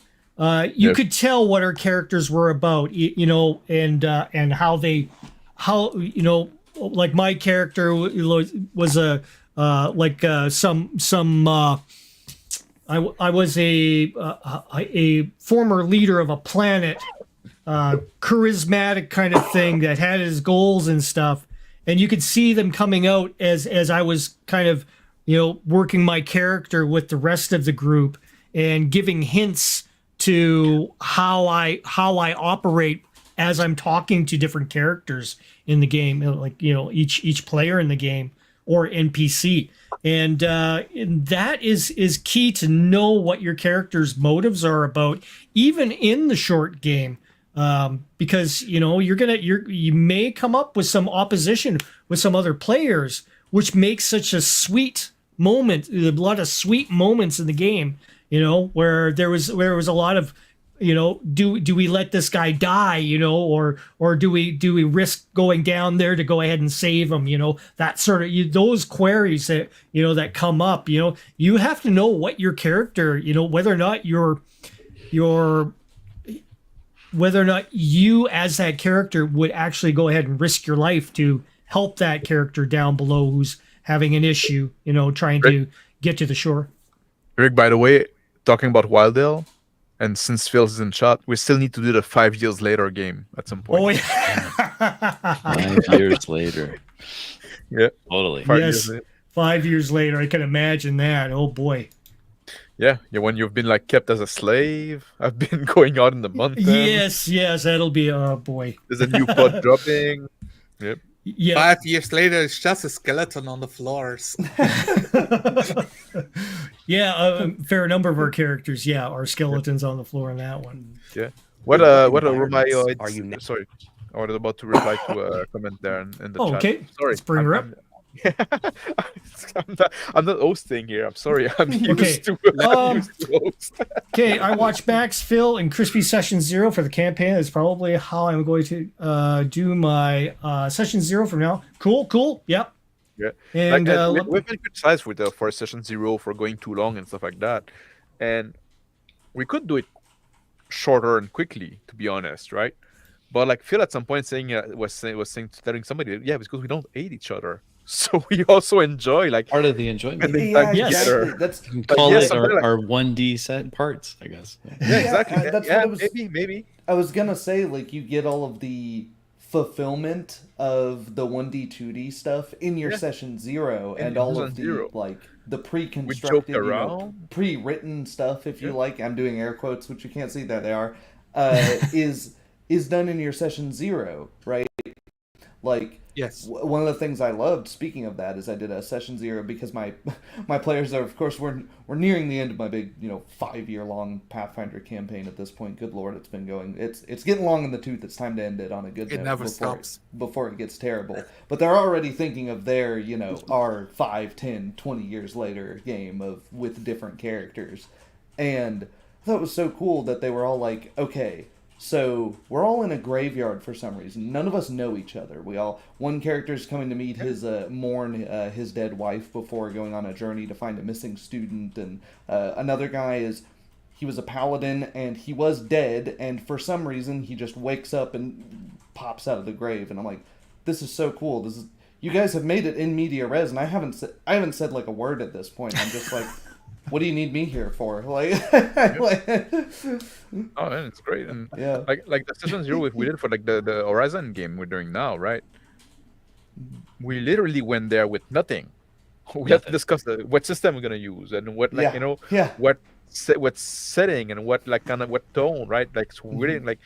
you could tell what our characters were about, and how like my character was I was a former leader of a planet, charismatic kind of thing that had his goals and stuff, and you could see them coming out as I was kind of working my character with the rest of the group and giving hints to how I operate as I'm talking to different characters in the game, like each player in the game or NPC. And that is key, to know what your character's motives are about, even in the short game, because you may come up with some opposition with some other players, which makes such a sweet moment, a lot of sweet moments in the game, where there was a lot of, do we let this guy die, or do we risk going down there to go ahead and save him, that sort of, those queries that, that come up, you have to know what your character, whether or not you as that character would actually go ahead and risk your life to help that character down below who's having an issue, trying to get to the shore. Rick, by the way, talking about Wildale, and since Phil's in shot, we still need to do the 5 years later game at some point. Oh, yeah. 5 years later. Yeah. Totally. 5 years later. I can imagine that. Oh, boy. Yeah, when you've been kept as a slave. I've been going out in the mountains. Yes, that'll be, oh, boy. There's a new pod dropping. Yep. Yeah. 5 years later, it's just a skeleton on the floors. Yeah, a fair number of our characters, are skeletons on the floor in that one. Yeah. What Romayo? Are you? Sorry, I was about to reply to a comment there in the chat. Okay. Sorry. Let's bring her up. I'm not hosting here. I'm sorry. I'm used to host. Okay, I watched Max, Phil, and Crispy Session 0 for the campaign. That's probably how I'm going to do my Session 0 from now. Cool. Yep. Yeah. And we've been criticized for Session 0 for going too long and stuff like that. And we could do it shorter and quickly, to be honest, right? But Phil at some point telling somebody, because we don't hate each other. So we also enjoy part of the enjoyment. Yes, that's call it our 1D set parts, I guess. Yeah, exactly. That's what I was, maybe. I was gonna say, you get all of the fulfillment of the 1D 2D stuff in your session 0, and all of the the pre-constructed, pre-written stuff, if you like. I'm doing air quotes, which you can't see that they are. Is done in your session 0, right? Yes. One of the things I loved, speaking of that, is I did a session 0 because my players are, of course, we're nearing the end of my big 5-year-long Pathfinder campaign at this point. Good Lord, it's been going. It's getting long in the tooth. It's time to end it on a good note. It never stops before it gets terrible. But they're already thinking of their our 5, 10, 20 years later game with different characters, and I thought it was so cool that they were all like, okay. So we're all in a graveyard for some reason. None of us know each other. One character's coming to meet mourn his dead wife before going on a journey to find a missing student, and another guy he was a paladin and he was dead, and for some reason he just wakes up and pops out of the grave, and I'm like, this is so cool. You guys have made it in media res, and I haven't said a word at this point. I'm just like, what do you need me here for? Oh, man, it's great. And like the session 0 we did for the Horizon game we're doing now, right? we literally went there with nothing. We have to discuss what system we're gonna use and what what setting and what what tone, right? Like so we didn't like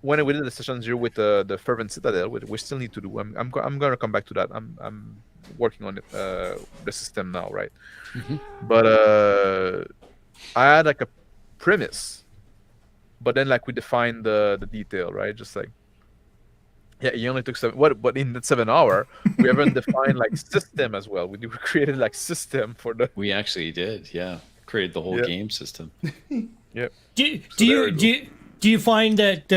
when we did the session 0 with the Fervent Citadel, we still need to do. I'm gonna come back to that. I'm working on it, the system now, right? But I had like a premise, but then like we defined the detail, right? Just like he only took 7. But in that 7 hour, we haven't defined like system as well. We created like system for the. We actually did, yeah. Created the whole game system. Yep. Do you find that?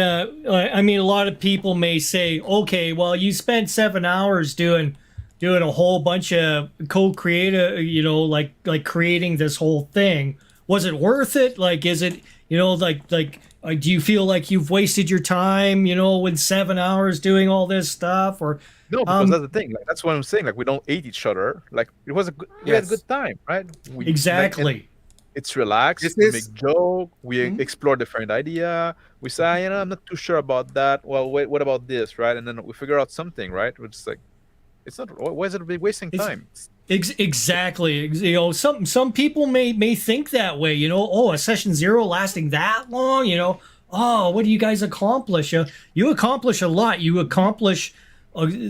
I mean, a lot of people may say, "Okay, well, you spent 7 hours doing a whole bunch of co-creative, like creating this whole thing. Was it worth it? Like, is it, do you feel like you've wasted your time, with 7 hours doing all this stuff, or?" No, because that's the thing. Like that's what I'm saying. Like we don't hate each other. Like it was we had a good time, right? Exactly. It's relaxed. We make joke. We explore different idea. We say, I'm not too sure about that. Well, wait, what about this, right? And then we figure out something, right? We're just like, it's not. Why is it wasting time? Exactly. Some people may think that way. A session 0 lasting that long. Oh, what do you guys accomplish? You accomplish a lot. You accomplish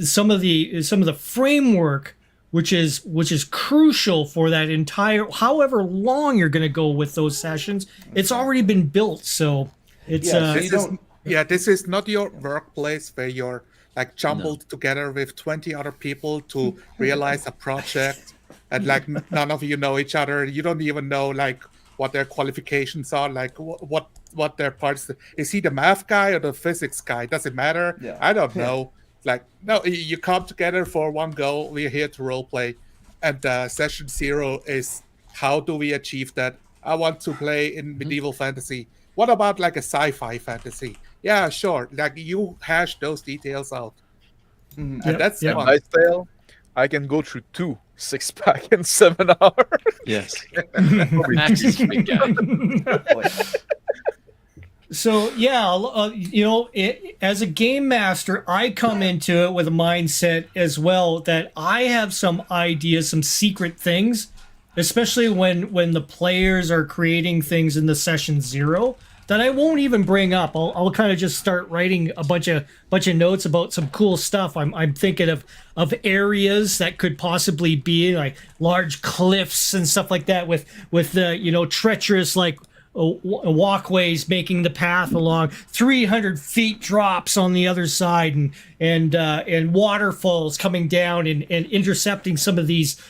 some of the framework, which is crucial for that entire, however long you're going to go with those sessions. It's already been built, so it's this is not your workplace where you're like jumbled together with 20 other people to realize a project, and like none of you know each other. You don't even know like what their qualifications are, like what their parts. Is he the math guy or the physics guy? Does it matter? I don't know. Like, no, you come together for one goal. We're here to roleplay. And session 0 is how do we achieve that? I want to play in medieval fantasy. What about like a sci-fi fantasy? Yeah, sure. Like you hash those details out. And that's fun. My style, I can go through 2 6-pack in 7 hours. Yes. Max's big guy. So as a game master, I come into it with a mindset as well that I have some ideas, some secret things, especially when the players are creating things in the session 0 that I won't even bring up. I'll kind of just start writing a bunch of notes about some cool stuff. I'm thinking of areas that could possibly be like large cliffs and stuff like that with treacherous like walkways making the path along, 300 feet drops on the other side, and waterfalls coming down and intercepting some of these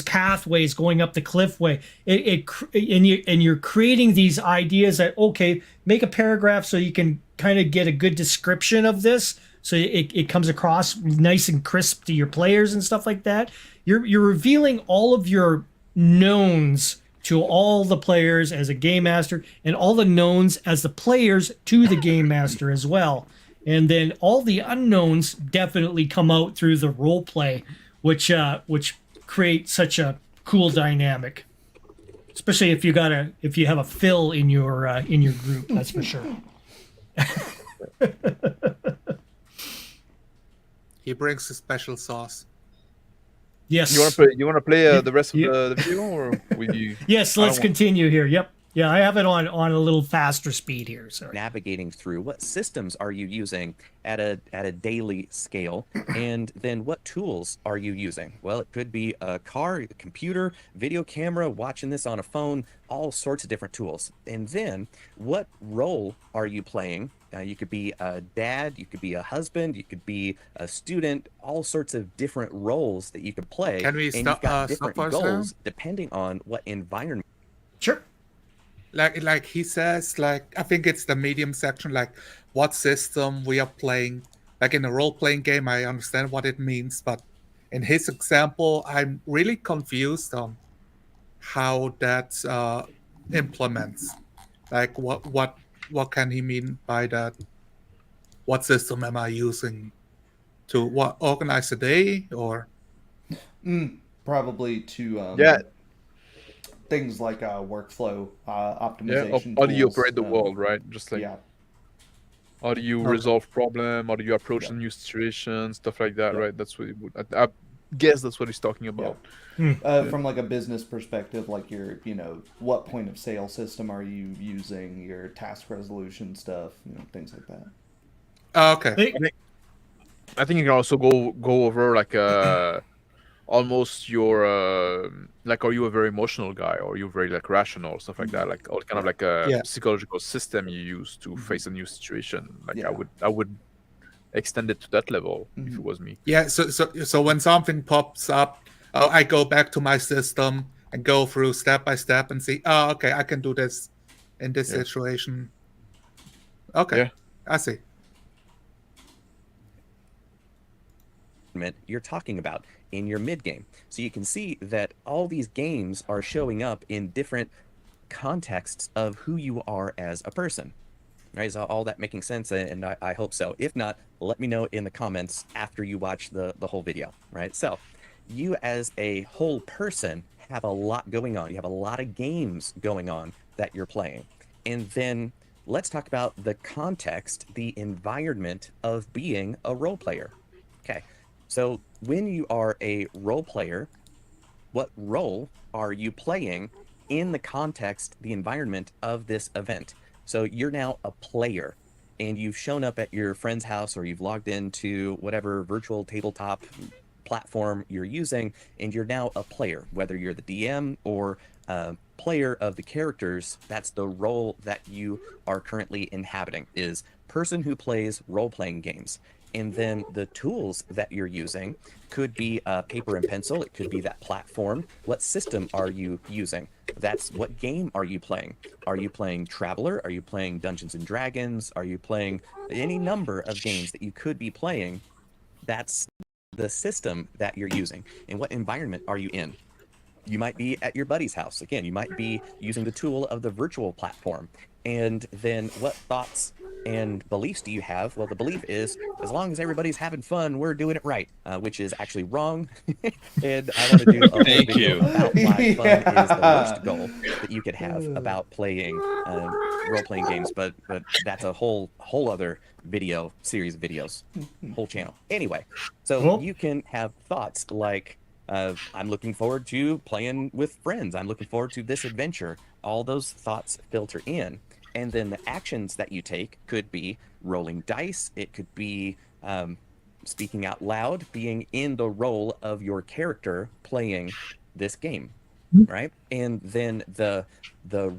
pathways going up the cliffway. And you're creating these ideas that, okay, make a paragraph so you can kind of get a good description of this, so it comes across nice and crisp to your players and stuff like that. You're revealing all of your knowns to all the players as a game master, and all the knowns as the players to the game master as well. And then all the unknowns definitely come out through the role play, which create such a cool dynamic. Especially if you have a Phil in your group, that's for sure. He brings a special sauce. Yes. You want to play the rest of the video, or will you? Yes, let's continue here. Yep. Yeah, I have it on a little faster speed here. Sorry. Navigating through what systems are you using at a daily scale, and then what tools are you using? Well, it could be a car, a computer, video camera, watching this on a phone, all sorts of different tools. And then what role are you playing? You could be a dad, you could be a husband, you could be a student, all sorts of different roles that you could play. Can we and you've got different goals now? depending on what environment. Sure. Like he says, like I think it's the medium section, like what system we are playing. Like in a role-playing game, I understand what it means, but in his example, I'm really confused on how that implements. Like what can he mean by that? What system am I using to organize the day, or probably to things like workflow optimization. How do you operate the world, right? Just like How do you resolve problem? How do you approach a new situation? Stuff like that, right? That's what I guess that's what he's talking about. From like a business perspective, like your, what point of sale system are you using, your task resolution stuff, things like that. Okay. I think you can also go over like almost your like, are you a very emotional guy, or are you very like rational, stuff like that, like all kind of like a psychological system you use to face a new situation. Like I would extend it to that level if it was me. Yeah. So when something pops up, I go back to my system and go through step by step and see. Oh, okay, I can do this in this situation. Okay, I see. You're talking about in your mid game. So you can see that all these games are showing up in different contexts of who you are as a person. Right? Is all that making sense? And I hope so. If not, let me know in the comments after you watch the whole video. Right? So you as a whole person have a lot going on. You have a lot of games going on that you're playing. And then let's talk about the context, the environment of being a role player. Okay. So when you are a role player, what role are you playing in the context, the environment of this event? So you're now a player, and you've shown up at your friend's house, or you've logged into whatever virtual tabletop platform you're using, and you're now a player, whether you're the DM or a player of the characters. That's the role that you are currently inhabiting, is person who plays role-playing games. And then the tools that you're using could be paper and pencil. It could be that platform. What system are you using? That's what game are you playing? Are you playing Traveler? Are you playing Dungeons and Dragons? Are you playing any number of games that you could be playing? That's the system that you're using. And what environment are you in? You might be at your buddy's house. Again, you might be using the tool of the virtual platform. And then what thoughts and beliefs do you have? Well, the belief is, as long as everybody's having fun, we're doing it right, which is actually wrong. And I want to do a whole video about why fun is the worst goal that you could have about playing role-playing games. But that's a whole other video series of videos, whole channel. Anyway, so you can have thoughts like, I'm looking forward to playing with friends. I'm looking forward to this adventure. All those thoughts filter in. And then the actions that you take could be rolling dice. It could be speaking out loud, being in the role of your character playing this game, right? And then the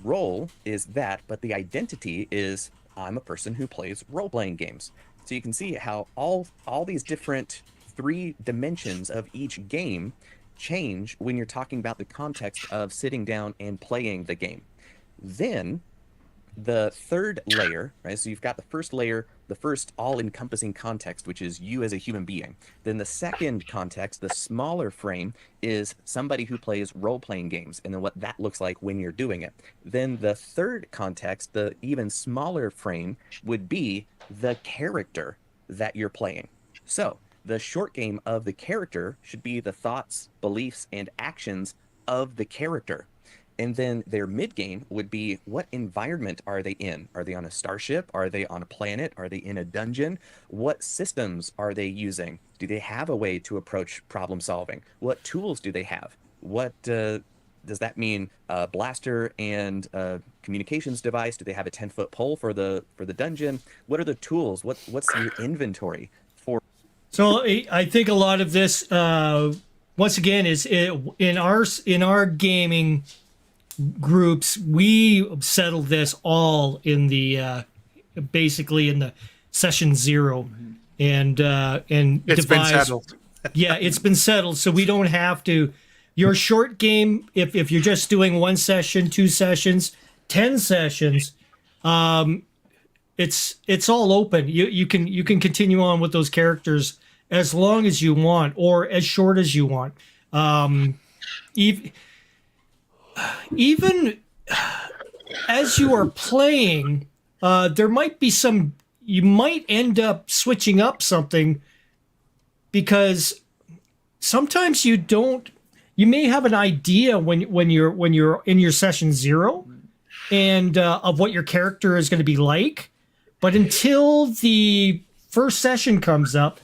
role is that, but the identity is, I'm a person who plays role-playing games. So you can see how all these different 3 dimensions of each game change when you're talking about the context of sitting down and playing the game. Then the third layer, right? So you've got the first layer, the first all-encompassing context, which is you as a human being. Then the second context, the smaller frame, is somebody who plays role-playing games, and then what that looks like when you're doing it. Then the third context, the even smaller frame, would be the character that you're playing. So the short game of the character should be the thoughts, beliefs, and actions of the character. And then their mid game would be, what environment are they in? Are they on a starship? Are they on a planet? Are they in a dungeon? What systems are they using? Do they have a way to approach problem solving? What tools do they have? What does that mean? A blaster and a communications device? Do they have a 10-foot pole for the dungeon? What are the tools? What's your inventory for? So I think a lot of this, once again, is in our gaming groups. We settled this all in the basically in the session 0, and it's been settled. Yeah, it's been settled, so we don't have to. Your short game, if you're just doing 1 session, 2 sessions, 10 sessions, it's all open. You can continue on with those characters as long as you want, or as short as you want. Even as you are playing, there might be you might end up switching up something, because sometimes you may have an idea when you're in your session 0 and of what your character is going to be like, But until the first session comes up,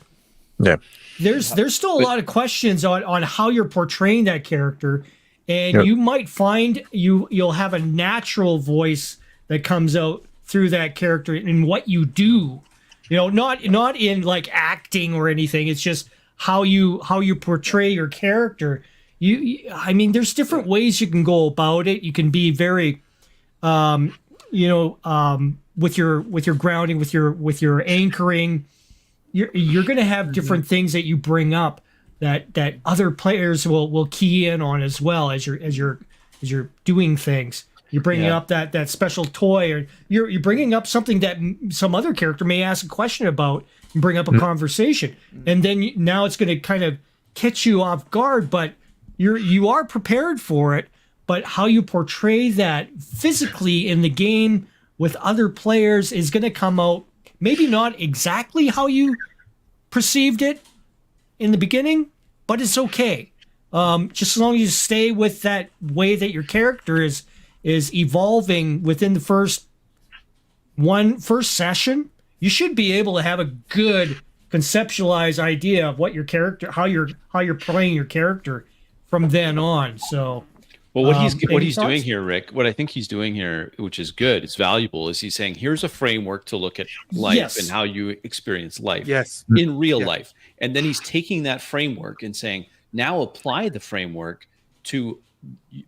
there's still a lot of questions on how you're portraying that character, and you might find you'll have a natural voice that comes out through that character in what you do. Not in like acting or anything. It's just how you portray your character. I mean, there's different ways you can go about it. You can be very, with your grounding, with your anchoring. You're going to have different things that you bring up that other players will key in on as well as you're doing things. You're bringing up that special toy, or you're bringing up something that some other character may ask a question about and bring up a conversation. And then now it's going to kind of catch you off guard, but you are prepared for it. But how you portray that physically in the game with other players is going to come out maybe not exactly how you perceived it in the beginning, but it's okay. Just as long as you stay with that way that your character is evolving within the first session, you should be able to have a good conceptualized idea of what your character, how you're playing your character from then on. So, well, what he's doing here, Rick, what I think he's doing here, which is good, it's valuable, is he's saying here's a framework to look at life and how you experience life in real life, and then he's taking that framework and saying, now apply the framework to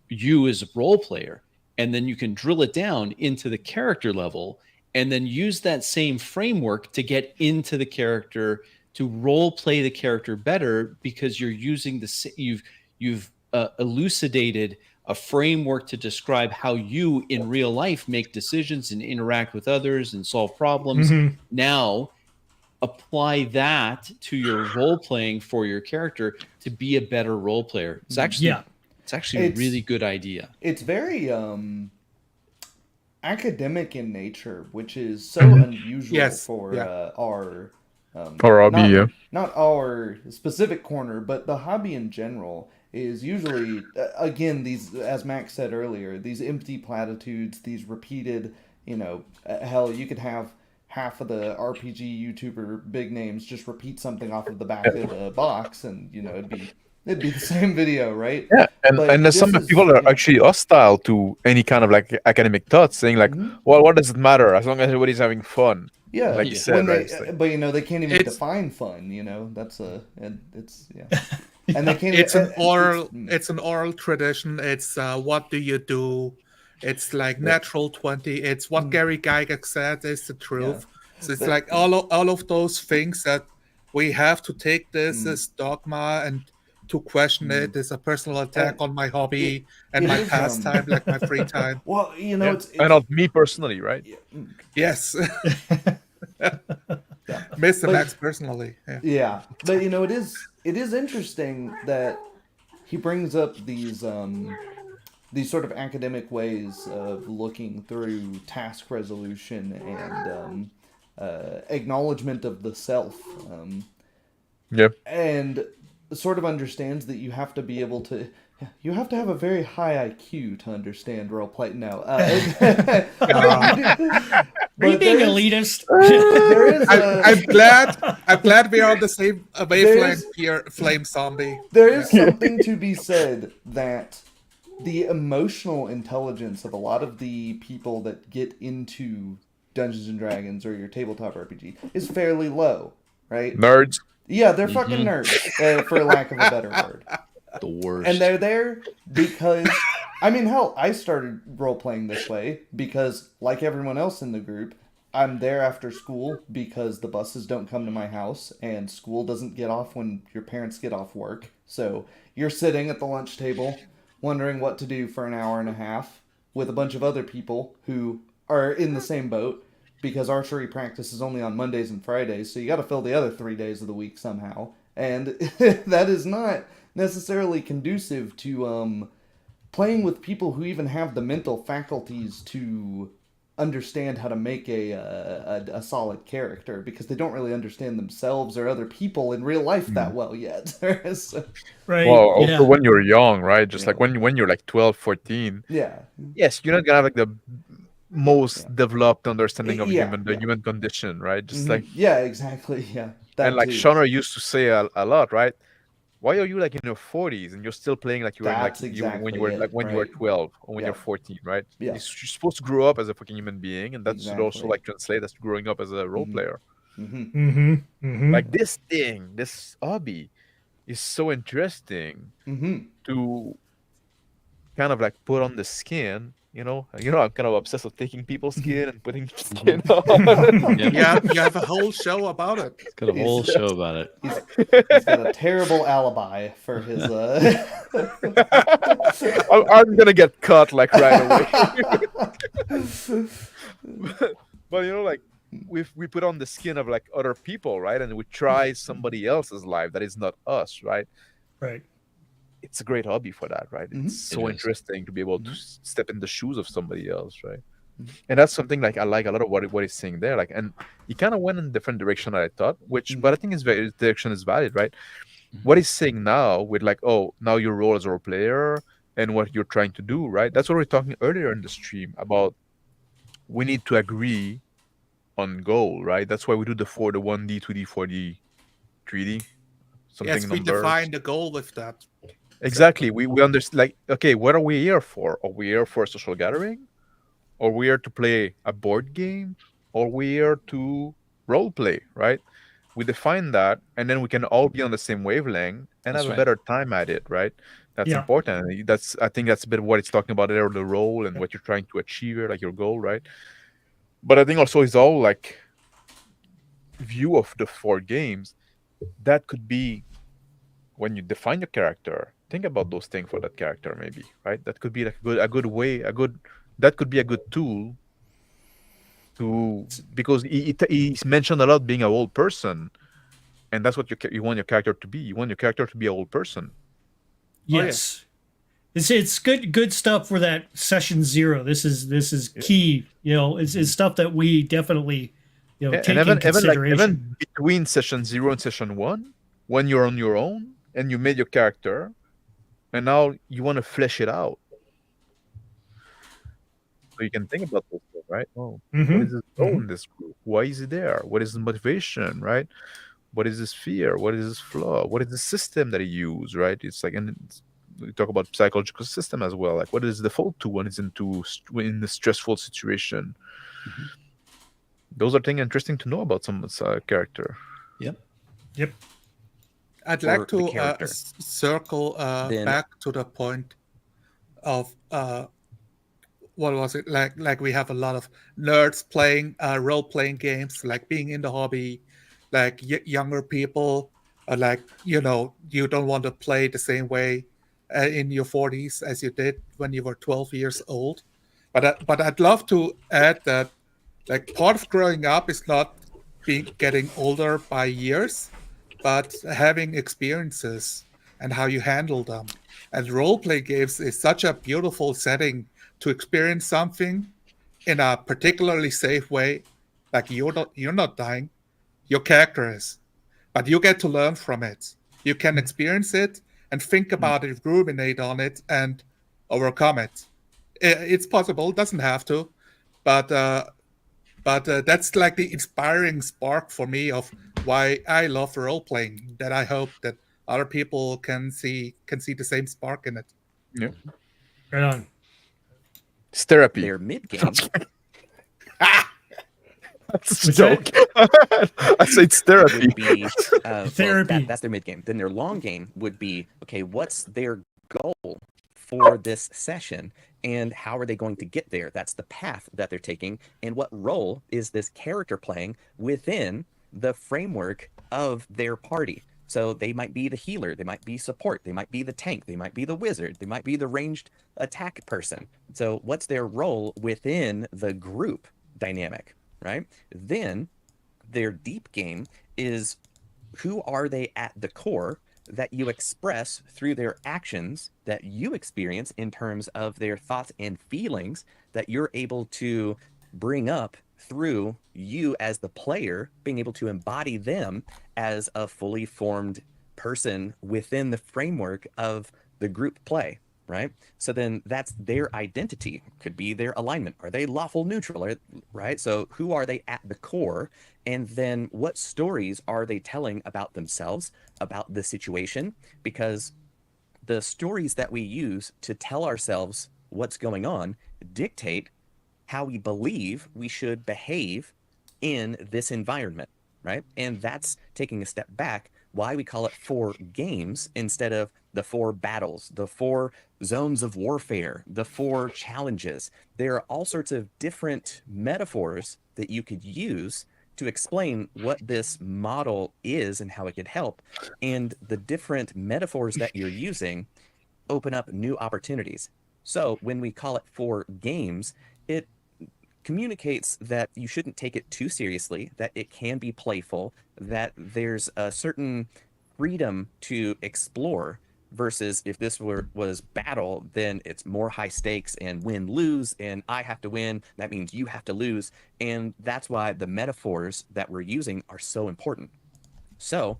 you as a role player. And then you can drill it down into the character level and then use that same framework to get into the character, to role play the character better, because you're using you've elucidated a framework to describe how you in real life make decisions and interact with others and solve problems. Now apply that to your role playing for your character to be a better role player. It's actually a really good idea. It's very academic in nature, which is so unusual for our hobby. Not our specific corner, but the hobby in general is usually, again, these, as Max said earlier, these empty platitudes, these repeated, hell, you could have half of the RPG YouTuber big names just repeat something off of the back of the box, and it'd be the same video, right? Yeah, and some people are actually hostile to any kind of like academic thoughts, saying like, well, what does it matter as long as everybody's having fun? Yeah, like you said, right? But they can't even define fun. That's and they can't. It's an oral tradition. It's what do you do? It's like natural 20. It's what Gary Gygax said is the truth. So it's like all of those things that we have to take this as dogma and to question it is a personal attack on my hobby and my pastime, like my free time. Well, it's and of me personally, right? Yes. Mr. Max personally. Yeah. But it is interesting that he brings up these sort of academic ways of looking through task resolution and acknowledgement of the self. And sort of understands that you have to be able to, you have to have a very high IQ to understand roleplay. No. Are you being elitist? I'm glad we are on the same wavelength here, Flame Zombie. There is something to be said that the emotional intelligence of a lot of the people that get into Dungeons and Dragons or your tabletop RPG is fairly low, right? Nerds. Yeah, they're fucking nerds, for lack of a better word. The worst. And they're there because, hell, I started role-playing this way because, like everyone else in the group, I'm there after school because the buses don't come to my house and school doesn't get off when your parents get off work. So you're sitting at the lunch table wondering what to do for an hour and a half with a bunch of other people who are in the same boat, because archery practice is only on Mondays and Fridays, so you got to fill the other 3 days of the week somehow. And that is not necessarily conducive to playing with people who even have the mental faculties to understand how to make a solid character, because they don't really understand themselves or other people in real life that well yet. So, right. Well, also when you're young, right? Just like when you're like 12, 14. Yeah. Yes, you're not gonna have like the most developed understanding of the human condition, right? Just like exactly, that and like too. Shauner used to say a lot, right? Why are you like in your 40s and you're still playing like you were in like when you were like when you were 12 or when you're 14, right? You're supposed to grow up as a fucking human being, and that should also like translate as growing up as a role player. Like this thing, this hobby is so interesting to kind of like put on the skin. I'm kind of obsessed with taking people's skin and putting skin on. Yeah, you have a whole show about it. It's got a whole show about it. He's got a terrible alibi for his. I'm gonna get cut like right away. But like we put on the skin of like other people, right? And we try somebody else's life that is not us, right? Right. It's a great hobby for that, right? It's so interesting to be able to step in the shoes of somebody else, right? And that's something like I like a lot of what he's saying there. Like, and he kind of went in a different direction than I thought, but I think his direction is valid, right? What he's saying now with like, oh, now your role as a role player and what you're trying to do, right? That's what we were talking earlier in the stream about. We need to agree on goal, right? That's why we do the 1D, 2D, 4D, 3D. Something yes, we define the goal with that. Exactly. We understand, like, okay, what are we here for? Are we here for a social gathering? Are we here to play a board game? Or are we here to role play, right? We define that, and then we can all be on the same wavelength and have a better time at it, right? That's important. I think that's a bit of what it's talking about there, the role and what you're trying to achieve here, like your goal, right? But I think also it's all like view of the 4 games. That could be when you define your character. Think about those things for that character, maybe, right? That could be like that could be a good tool because he's mentioned a lot being a whole person, and that's what you want your character to be. You want your character to be a whole person. Yes. It's good stuff for that session 0. This is key. It's stuff that we definitely take in consideration. Even between session 0 and session 1, when you're on your own and you made your character, and now you want to flesh it out. So you can think about this stuff, right? Oh, what is his role in this group? Why is he there? What is his motivation, right? What is his fear? What is his flaw? What is the system that he used, right? It's like, and we talk about psychological system as well. Like, what is the default to when it's in a stressful situation? Those are things interesting to know about someone's character. Yep. I'd like to circle back to the point of what was it like we have a lot of nerds playing role-playing games, like being in the hobby, like younger people like you don't want to play the same way in your 40s as you did when you were 12 years old, but I'd love to add that like part of growing up is not getting older by years, but having experiences and how you handle them. And role-play games is such a beautiful setting to experience something in a particularly safe way. Like you're not dying, your character is, but you get to learn from it. You can experience it and think about it, ruminate on it, and overcome it. It's possible, doesn't have to, but that's like the inspiring spark for me of why I love role playing. That I hope that other people can see the same spark in it. Yeah, right on. It's therapy. Their mid game. That's a joke. I say it's therapy. Would be, therapy. That's their mid game. Then their long game would be, okay, what's their goal for this session? And how are they going to get there? That's the path that they're taking. And what role is this character playing within the framework of their party? So they might be the healer, they might be support, they might be the tank, they might be the wizard, they might be the ranged attack person. So what's their role within the group dynamic, right? Then their deep game is who are they at the core that you express through their actions that you experience in terms of their thoughts and feelings that you're able to bring up through you as the player, being able to embody them as a fully formed person within the framework of the group play. right? So then that's their identity, could be their alignment. Are they lawful neutral, right? So who are they at the core? And then what stories are they telling about themselves, about the situation? Because the stories that we use to tell ourselves what's going on dictate how we believe we should behave in this environment, right? And that's taking a step back, why we call it 4 games instead of the 4 battles, the 4 zones of warfare, the 4 challenges. There are all sorts of different metaphors that you could use to explain what this model is and how it could help. And the different metaphors that you're using open up new opportunities. So when we call it 4 games, it communicates that you shouldn't take it too seriously, that it can be playful, that there's a certain freedom to explore, versus if this was battle, then it's more high stakes and win lose, and I have to win, that means you have to lose. And that's why the metaphors that we're using are so important. So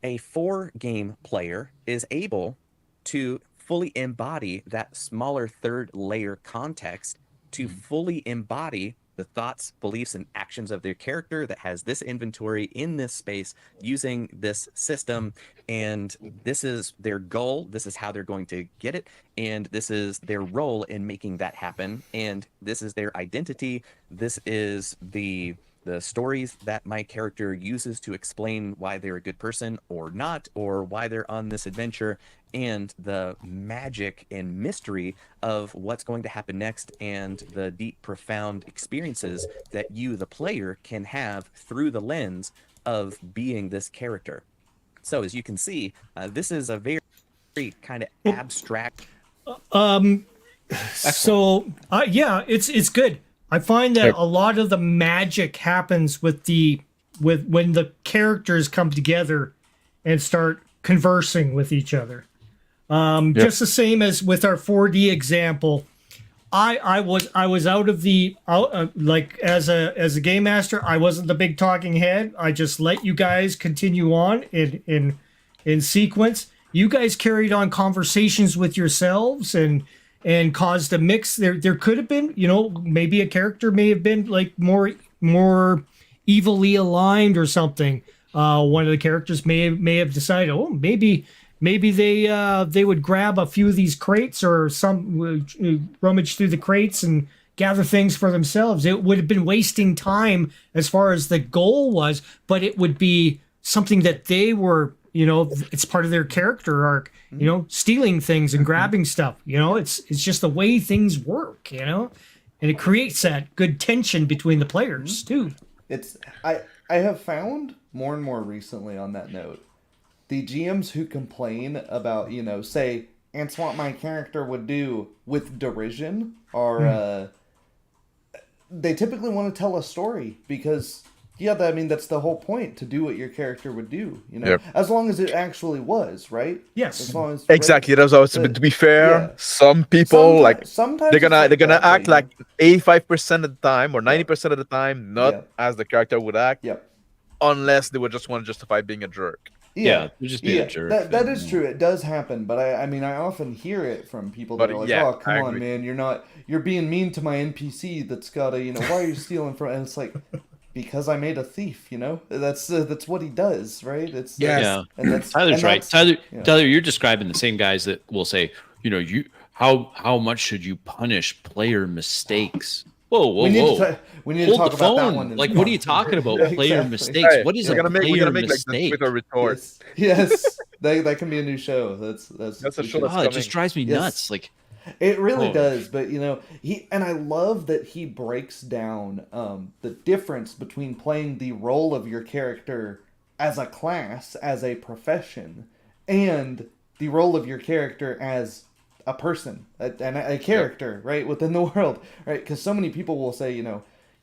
a 4 game player is able to fully embody that smaller 3rd layer context, to fully embody the thoughts, beliefs, and actions of their character that has this inventory in this space using this system. And this is their goal. This is how they're going to get it. And this is their role in making that happen. And this is their identity. This is the stories that my character uses to explain why they're a good person or not, or why they're on this adventure, and the magic and mystery of what's going to happen next, and the deep, profound experiences that you, the player, can have through the lens of being this character. So as you can see, this is a very kind of abstract. So yeah, it's good. I find that a lot of the magic happens with when the characters come together and start conversing with each other. Just the same as with our 4D example. I was out of the like as a game master, I wasn't the big talking head. I just let you guys continue on in sequence. You guys carried on conversations with yourselves and caused a mix. There could have been, maybe a character may have been like more evilly aligned or something. One of the characters may have decided, oh, maybe they would grab a few of these crates or some rummage through the crates and gather things for themselves. It would have been wasting time as far as the goal was, but it would be something that they were, it's part of their character arc, stealing things and grabbing stuff. It's just the way things work, and it creates that good tension between the players too. I have found more and more recently on that note, the GMs who complain about, say, and what my character would do with derision are, they typically want to tell a story because, that's the whole point, to do what your character would do, as long as it actually was, right? Yes. As long as, exactly. That's what I was, to be fair, some people sometimes they're gonna act like 85% of the time or 90% of the time, not as the character would act, unless they would just want to justify being a jerk. You're just being a jerk. That is true. It does happen, but I often hear it from people that are like, "Oh, come on, man, you're being mean to my NPC that's got a, why are you stealing from?" And it's like, because I made a thief, that's what he does, right? Tyler's right. Tyler, you're describing the same guys that will say, how much should you punish player mistakes? Whoa! We need to talk about that one. Like, what are you talking about? Player mistakes. What is a player mistake? With a retort. Yes. That can be a new show. That's a show. It just drives me nuts. Like, it really does. But I love that he breaks down the difference between playing the role of your character as a class, as a profession, and the role of your character as a person and a character, right, within the world, right? Because so many people will say,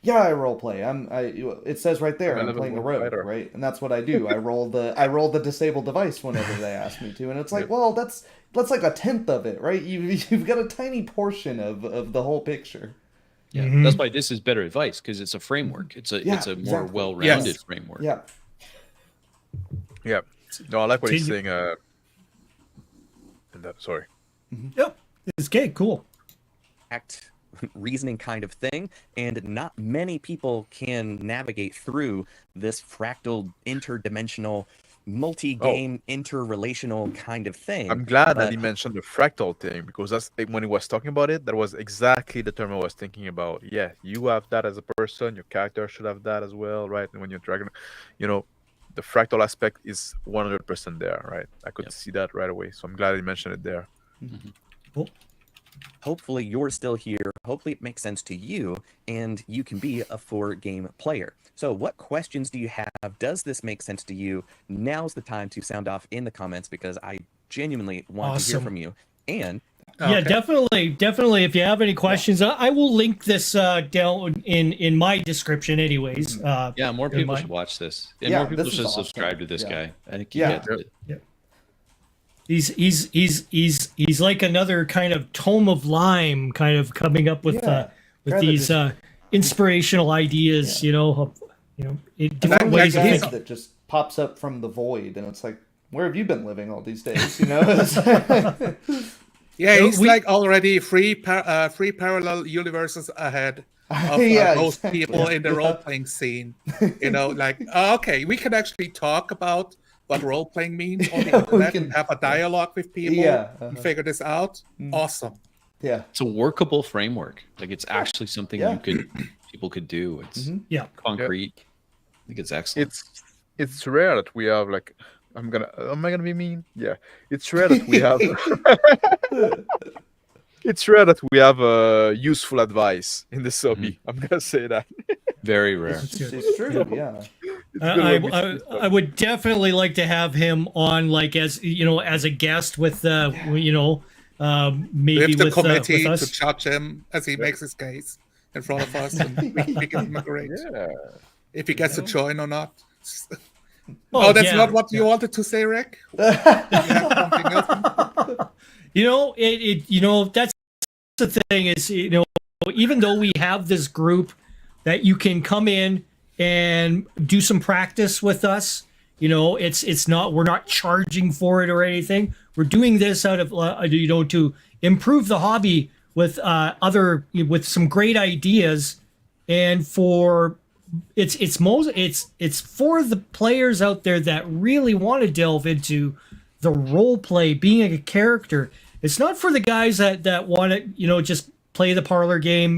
I role play. It says right there, I'm playing a rogue, right? And that's what I do. I roll the disabled device whenever they ask me to, and it's like, well, that's like a tenth of it, right? You've got a tiny portion of the whole picture. Yeah, that's why this is better advice, because it's a framework. It's a more well-rounded framework. Yeah. Yeah. No, I like what he's saying. Sorry. Yep. Okay, cool. Reasoning kind of thing, and not many people can navigate through this fractal, interdimensional, multi-game, interrelational kind of thing. I'm glad that he mentioned the fractal thing, because that's when he was talking about it, that was exactly the term I was thinking about. Yeah, you have that as a person, your character should have that as well, right? And when you're dragging, the fractal aspect is 100% there, right? I could see that right away, so I'm glad he mentioned it there. Cool. Hopefully you're still here. Hopefully it makes sense to you and you can be a 4-game player. So what questions do you have? Does this make sense to you? Now's the time to sound off in the comments, because I genuinely want to hear from you. And yeah, definitely. If you have any questions, I will link this down in my description anyways. Yeah, more people should watch this. And more people should subscribe to this guy. I think he gets it. Yeah. He's like another kind of tome of lime, kind of coming up with these inspirational ideas. Different ways of thinking. That just pops up from the void, and it's like, where have you been living all these days? Yeah, he's like already three parallel universes ahead of most people in the role-playing scene. Okay, we can actually talk about what role-playing means on the internet and have a dialogue with people and figure this out. Awesome. Yeah. It's a workable framework. Like, it's actually something people could do. It's concrete. I think it's excellent. It's rare that we have like, am I gonna be mean? Yeah. It's rare that we have it's rare that we have useful advice in this hobby. I'm gonna say that. Very rare. It's true, yeah. I would definitely like to have him on, like, as a guest with maybe with the committee with us. to judge him as he makes his case in front of us, and we give him a grade. If he gets to join or not. That's not what you wanted to say, Rick. You have something else? That's the thing is, even though we have this group that you can come in and do some practice with us, it's not, we're not charging for it or anything. We're doing this out of to improve the hobby with with some great ideas, and for it's for the players out there that really want to delve into the role play, being a character. It's not for the guys that want to just play the parlor game,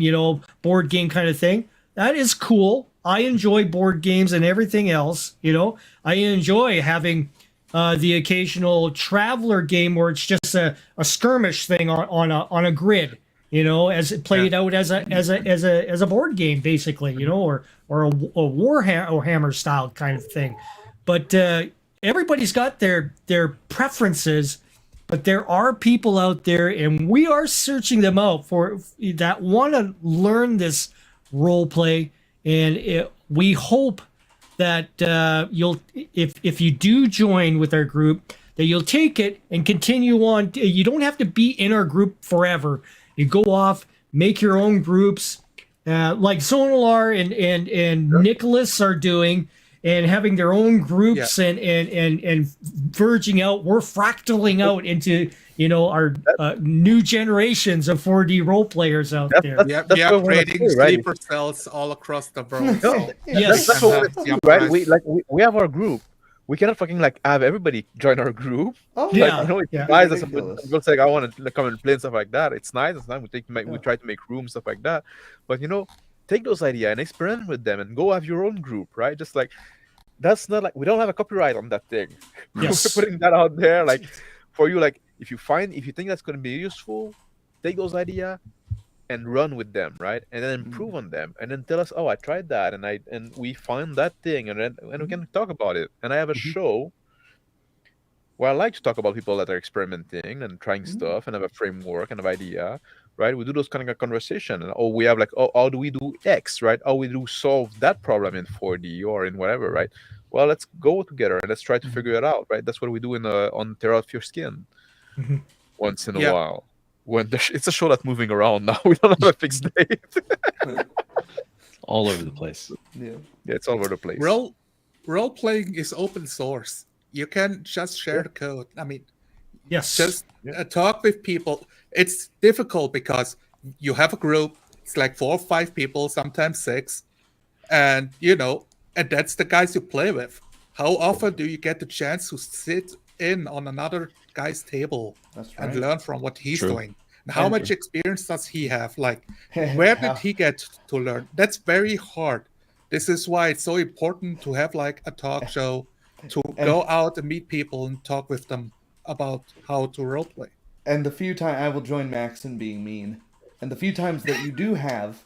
board game kind of thing. That is cool. I enjoy board games and everything else. I enjoy having the occasional traveler game where it's just a skirmish thing on a grid, as it played out as a board game, basically, or a Warhammer style kind of thing. But everybody's got their preferences. But there are people out there, and we are searching them out for that want to learn this role play, and we hope that you'll, if you do join with our group, that you'll take it and continue on. You don't have to be in our group forever. You go off, make your own groups, like Sonalar and Nicholas are doing, and having their own groups and verging out. We're fractaling out into our new generations of 4D role players out there. We are creating sleeper cells all across the world. Yes, that's what right? We have our group. We cannot fucking have everybody join our group. Oh yeah, it's nice. People say I want to come and play and stuff like that. It's nice. It's nice. We try to make room, stuff like that. But take those ideas and experiment with them and go have your own group, right? Just like, that's not like, we don't have a copyright on that thing. Yes. We're putting that out there, like, for you, like, if you think that's going to be useful, take those ideas and run with them, right? And then improve on them, and then tell us, I tried that, and we found that thing, and we can talk about it. And I have a show where I like to talk about people that are experimenting and trying stuff and have a framework and an idea, right? We do those kind of conversation, or we have like, how do we do X, right? How we do solve that problem in 4D or in whatever, right? Well, let's go together and let's try to figure it out, right? That's what we do on Tear Out Your Skin once in a while. When it's a show that's moving around now. We don't have a fixed date. All over the place. Yeah, it's all over the place. Role playing is open source. You can just share the code. I mean, yes, just talk with people. it's difficult because you have a group. It's like 4 or 5 people, sometimes 6, and and that's the guys you play with. How often do you get the chance to sit in on another guy's table and learn from what he's doing? And how much experience does he have? Like, where did he get to learn? That's very hard. This is why it's so important to have like a talk show, to go out and meet people and talk with them about how to roleplay. And the few times I will join Max in being mean, and the few times that you do have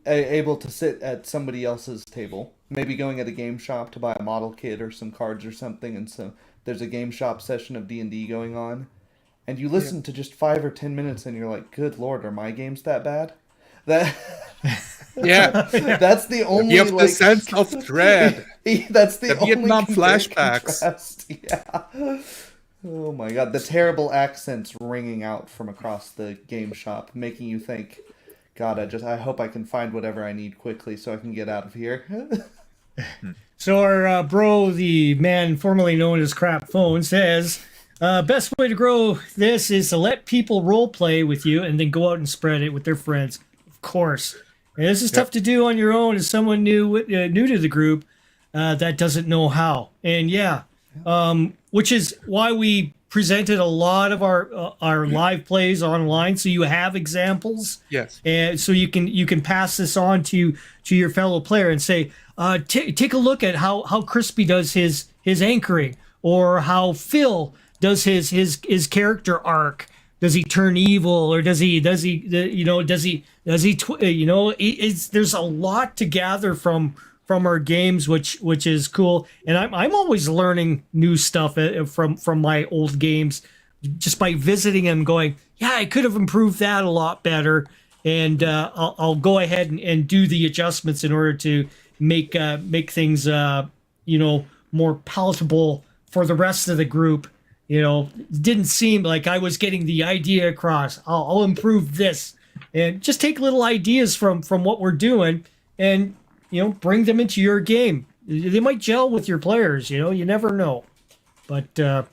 able to sit at somebody else's table, maybe going at a game shop to buy a model kit or some cards or something, and so there's a game shop session of D&D going on, and you listen to just 5 or 10 minutes, and you're like, "Good Lord, are my games that bad?" That's the only. You have the sense of dread. That's the only Vietnam flashbacks. Contrast. Yeah. Oh my God, the terrible accents ringing out from across the game shop, making you think, God, I hope I can find whatever I need quickly so I can get out of here. So our bro, the man formerly known as Crap Phone, says, best way to grow this is to let people role play with you and then go out and spread it with their friends. Of course. And this is tough to do on your own as someone new to the group that doesn't know how. And which is why we presented a lot of our live plays online, so you have examples. Yes. And so you can pass this on to your fellow player and say, take a look at how Crispy does his anchoring, or how Phil does his character arc. Does he turn evil, or does he there's a lot to gather from our games, which is cool. And I'm always learning new stuff from my old games just by visiting them, going, yeah, I could have improved that a lot better. And I'll go ahead and do the adjustments in order to make things more palatable for the rest of the group. It didn't seem like I was getting the idea across. I'll improve this, and just take little ideas from what we're doing and bring them into your game. They might gel with your players. You never know. But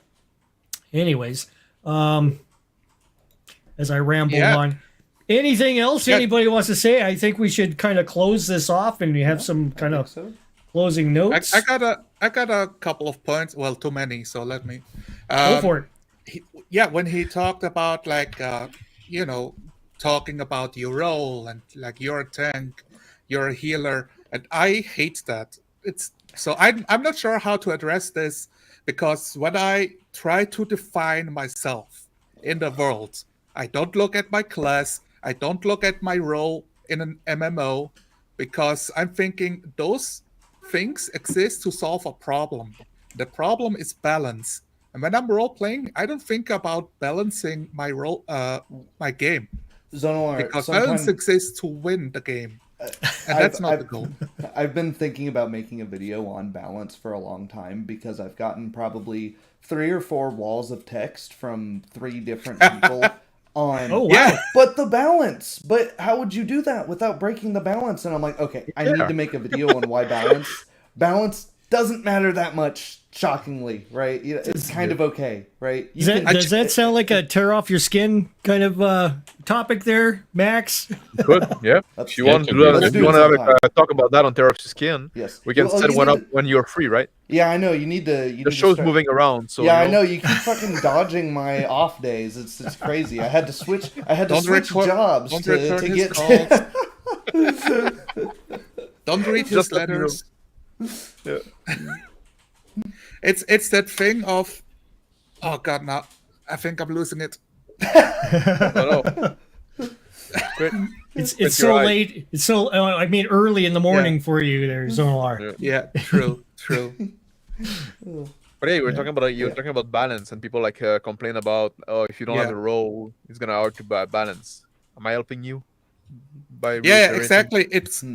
anyways, as I ramble on, anything else anybody wants to say? I think we should kind of close this off, and we have some kind of closing notes. I got a couple of points. Well, too many, so let me go for it. When he talked about talking about your role and like you're a tank, you're a healer, and I hate that. I'm not sure how to address this, because when I try to define myself in the world, I don't look at my class, I don't look at my role in an MMO, because I'm thinking those things exist to solve a problem. The problem is balance. And when I'm role-playing, I don't think about balancing my role, my game. Zonolar, because balance exists to win the game. And that's not the goal. I've been thinking about making a video on balance for a long time, because I've gotten probably 3 or 4 walls of text from 3 different people on. Oh, wow. But the balance. But how would you do that without breaking the balance? And I'm like, okay, I need to make a video on why balance doesn't matter that much. Shockingly, right? It's kind of okay, right? Does that sound like a tear off your skin kind of topic there, Max? Good, yeah. If you want to talk about that on tear off your skin, yes, we can set one up when you're free, right? Yeah, I know. You need to. The show's moving around, so yeah, I know. You keep fucking dodging my off days. It's crazy. I had to switch. Switch jobs to get. Don't read his letters. Yeah. It's that thing of, oh God, now I think I'm losing it. It's so late. It's so early in the morning for you there, Zonolar. Yeah, true. But hey, we're talking about balance, and people complain about, if you don't have a role, it's gonna hard to balance. Am I helping you? Exactly. It's.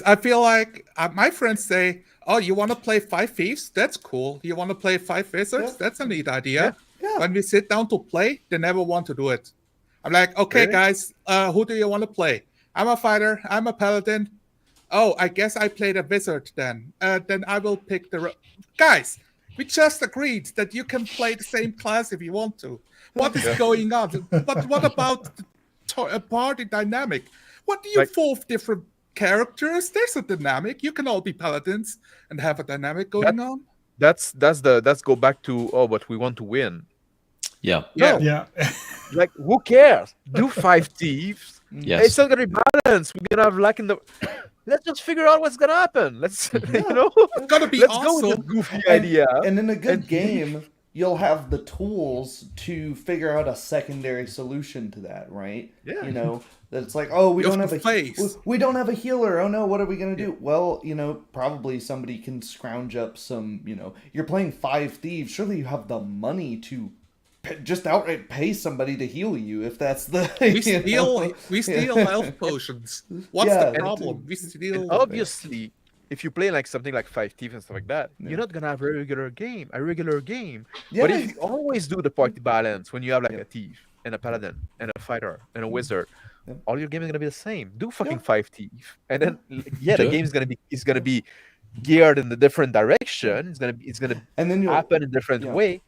I feel like my friends say, oh, you want to play 5 Thieves? That's cool. You want to play 5 Wizards? Yeah. That's a neat idea. Yeah. When we sit down to play, they never want to do it. I'm like, okay, guys, who do you want to play? I'm a fighter. I'm a paladin. Oh, I guess I played a wizard then. Then I will pick guys, We just agreed that you can play the same class if you want to. What is going on? But what about the party dynamic? What do you Like- 4 different characters? There's a dynamic. You can all be paladins and have a dynamic going on. That's go back to but we want to win. Yeah. No. Yeah. Like, who cares? Do 5 thieves. Yes. It's not gonna be balanced. We're gonna have lack in the. Let's just figure out what's gonna happen. Let's It's gonna be let's go with awesome. this goofy idea. And in a good And- game, you'll have the tools to figure out a secondary solution to that, right? Yeah. You know, that it's like, oh, we You don't have have to a face. we don't have a healer. Oh no, what are we gonna do? Well, you know, probably somebody can scrounge up some. You know, you're playing 5 thieves. Surely you have the money to just outright pay somebody to heal you if that's the. We steal health potions. What's Yeah, the problem? We steal. And obviously, if you play like something like 5 thieves and stuff like that, you're not gonna have a regular game. But if you always do the party balance when you have like a thief and a paladin and a fighter and a wizard, all your game is gonna be the same. Do fucking 5 thief, and then the Do it. game is gonna be geared in the different direction. It's gonna and then you'll happen in a different way.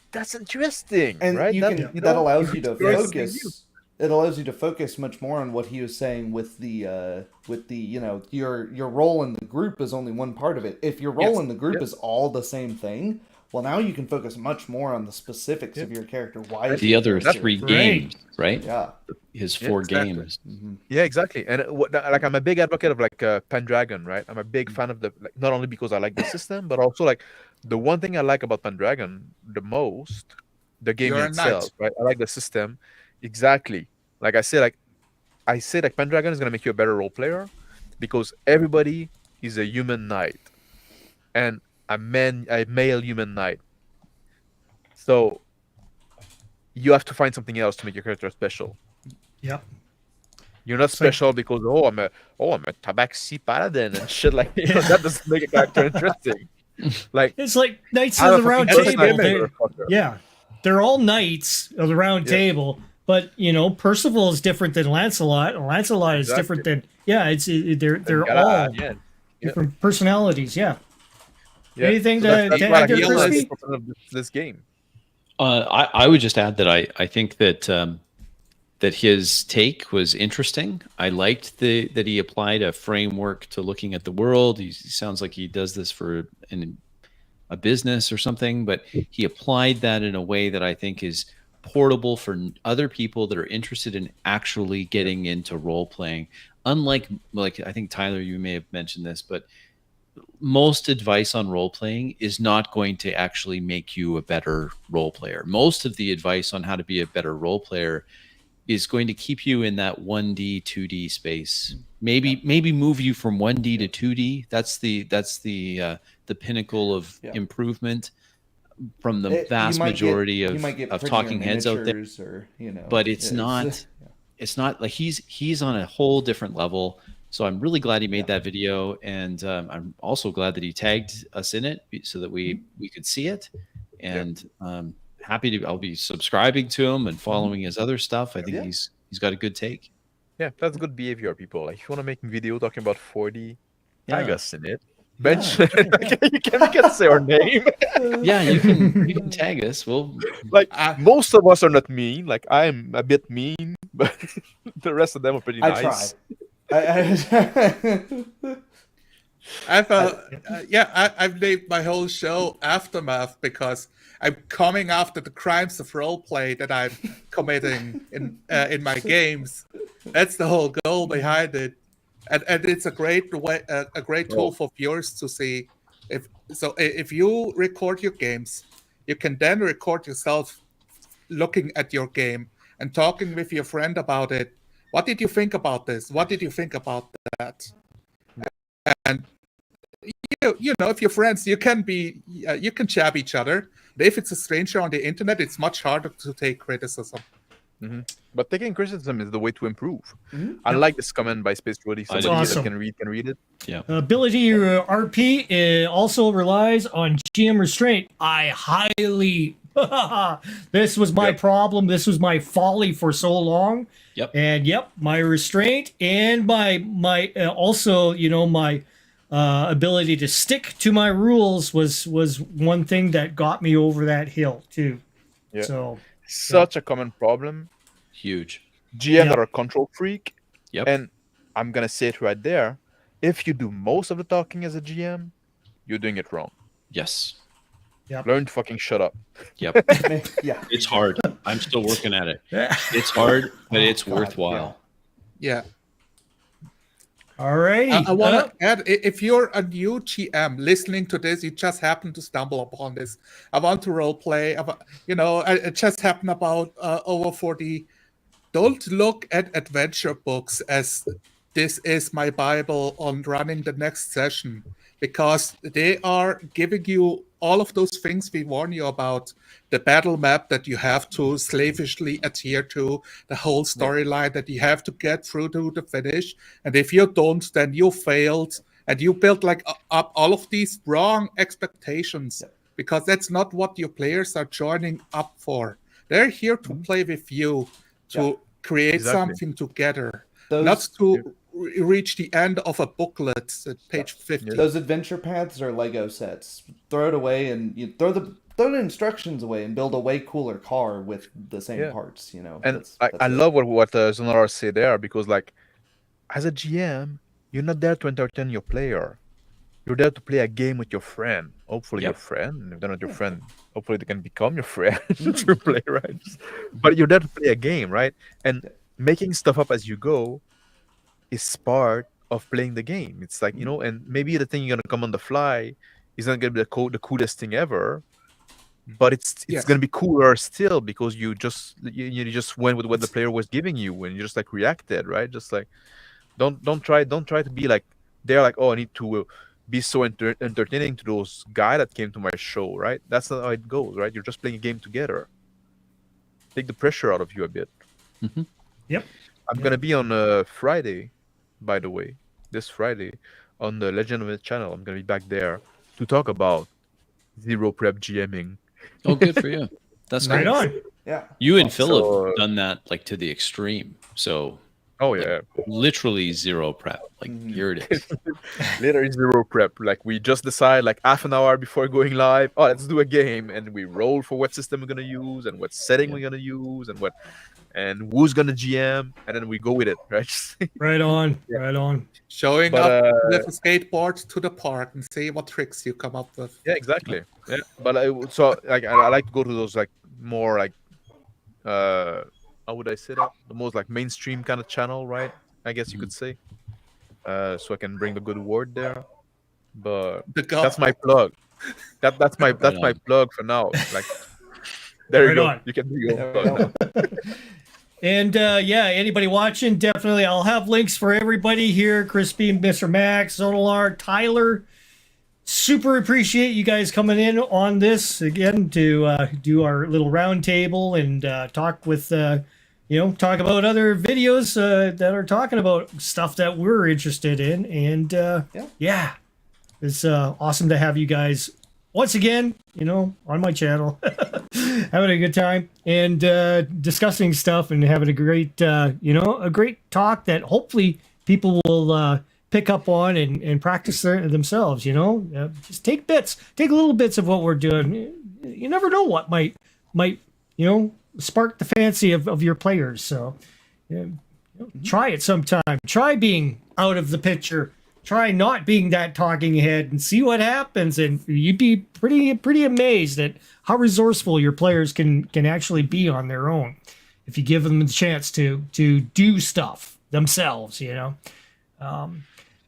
That's interesting, and right? you That, can, you that know, allows you to experience something new. focus. It allows you to focus much more on what he was saying with the you know, your role in the group is only one part of it. If your role Yes. in the group is all the same thing, well, now you can focus much more on the specifics of your character. Why The other That's 3 great. games, right? Yeah. His Yeah, 4 exactly. games. Yeah, exactly. And like, I'm a big advocate of like Pendragon, right? I'm a big fan of the not only because I like the system, but also like the one thing I like about Pendragon the most, the game You're a itself, knight. right? I like the system. Exactly. Like I say Pendragon is gonna make you a better role player because everybody is a human knight and a male human knight. So you have to find something else to make your character special. Yep. You're not special because I'm a tabaxi paladin and shit like that doesn't make a character interesting. Like It's like Knights I'm of a the Round fucking Table. personality, motherfucker. Yeah. They're all knights of the Round Table, but you know, Percival is different than Lancelot, and Lancelot is different than they're all different personalities. Yeah. Anything So to that's add why I there, feel like Crispy? it's part of this game. I would just add that I think that that his take was interesting. I liked that he applied a framework to looking at the world. He sounds like he does this for a business or something, but he applied that in a way that I think is portable for other people that are interested in actually getting into role playing. Unlike, like, I think Tyler, you may have mentioned this, but most advice on role playing is not going to actually make you a better role player. Most of the advice on how to be a better role player is going to keep you in that 1D, 2D space. Maybe move you from 1D to 2D. That's the pinnacle of improvement from the vast majority of talking heads out there. Or, you know, but it's not like he's on a whole different level. So I'm really glad he made that video, and I'm also glad that he tagged us in it so that we could see it. And I'll be subscribing to him and following his other stuff. I think he's got a good take. Yeah, that's good behavior, people. Like, if you want to make a video talking about 4D, tag us in it. Bench, you can say our name. Yeah, you can tag us. We'll like most of us are not mean. Like, I'm a bit mean, but the rest of them are pretty nice. I've named my whole show Aftermath because I'm coming after the crimes of roleplay that I'm committing in my games. That's the whole goal behind it, and it's a great way, a great tool for viewers to see. If you record your games, you can then record yourself looking at your game and talking with your friend about it. What did you think about this? What did you think about that? And you know, if you're friends, you can jab each other. If it's a stranger on the internet, it's much harder to take criticism. Mm-hmm. But taking criticism is the way to improve. I like this comment by Space Rudy. Somebody awesome. that can read it. Yeah. Ability RP also relies on GM restraint. I highly. This was my problem. This was my folly for so long. Yep. And my restraint and my also, you know, my ability to stick to my rules was one thing that got me over that hill too. Yeah. So such a common problem. Huge. GM that are control freak. Yep. And I'm gonna say it right there. If you do most of the talking as a GM, you're doing it wrong. Yes. Yep. Learn to fucking shut up. Yep. Yeah. It's hard. I'm still working at it. It's hard, but it's worthwhile. Yeah. All right. I want to add, if you're a new GM listening to this, you just happen to stumble upon this. I want to role play. It just happened about over 40. Don't look at adventure books as this is my Bible on running the next session, because they are giving you all of those things we warn you about. The battle map that you have to slavishly adhere to, the whole storyline that you have to get through to the finish. And if you don't, then you failed. And you built up all of these wrong expectations, because that's not what your players are joining up for. They're here to play with you, to create something together, not to reach the end of a booklet at page 50. Those adventure paths are Lego sets. Throw it away and you throw the instructions away and build a way cooler car with the same parts. And I love what Zonar say there, because like as a GM, you're not there to entertain your player. You're there to play a game with your friend. Hopefully your friend. If they're not your friend, hopefully they can become your friend through play, right? But you're there to play a game, right? And making stuff up as you go is part of playing the game. It's like, and maybe the thing you're gonna come on the fly is not gonna be the coolest thing ever, but it's gonna be cooler still, because you just went with what the player was giving you and you just like reacted, right? Just like don't try to be like they're like, oh, I need to be so entertaining to those guy that came to my show, right? That's not how it goes, right? You're just playing a game together. Take the pressure out of you a bit. Mm-hmm. Yep. I'm gonna be on Friday, by the way, this Friday on the Legend of It channel. I'm gonna be back there to talk about zero prep GMing. Oh, good for you. That's right great. on. Yeah. You and Phil have done that like to the extreme. So literally zero prep. Like here it is. Literally zero prep. Like we just decide like half an hour before going live, oh, let's do a game, and we roll for what system we're gonna use and what setting we're gonna use and who's gonna GM, and then we go with it, right? Right on. Right on. Showing up with a skateboard to the park and see what tricks you come up with. Yeah, exactly. Yeah, but I like to go to those like more like how would I say that? The most like mainstream kind of channel, right? I guess you could say. So I can bring the good word there. But that's my plug. That's my plug for now. Like there you go. You can do your plug now. And anybody watching, definitely I'll have links for everybody here. Crispy, Mr. Max, Zonalar, Tyler. Super appreciate you guys coming in on this again to do our little round table and talk with talk about other videos that are talking about stuff that we're interested in. And it's awesome to have you guys once again, on my channel, having a good time and discussing stuff and having a great, a great talk that hopefully people will pick up on and practice themselves. Just take little bits of what we're doing. You never know what might spark the fancy of your players. So try it sometime. Try being out of the picture. Try not being that talking head and see what happens. And you'd be pretty amazed at how resourceful your players can actually be on their own if you give them the chance to do stuff themselves.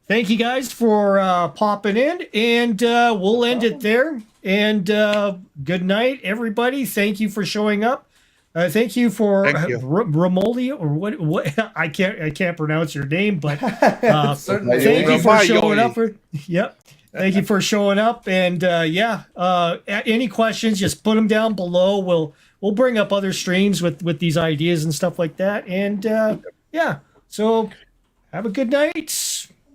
Thank you guys for popping in, and we'll end it there. And good night, everybody. Thank you for showing up. Thank you for Romoli, or what I can't pronounce your name, but thank you for showing up. Thank you for showing up. And any questions, just put them down below. We'll bring up other streams with these ideas and stuff like that. And so have a good night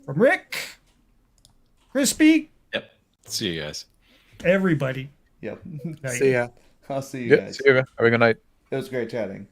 from Rick, Crispy. Yep. See you guys. Everybody. Yep. See ya. I'll see you guys. See you. Have a good night. It was great chatting.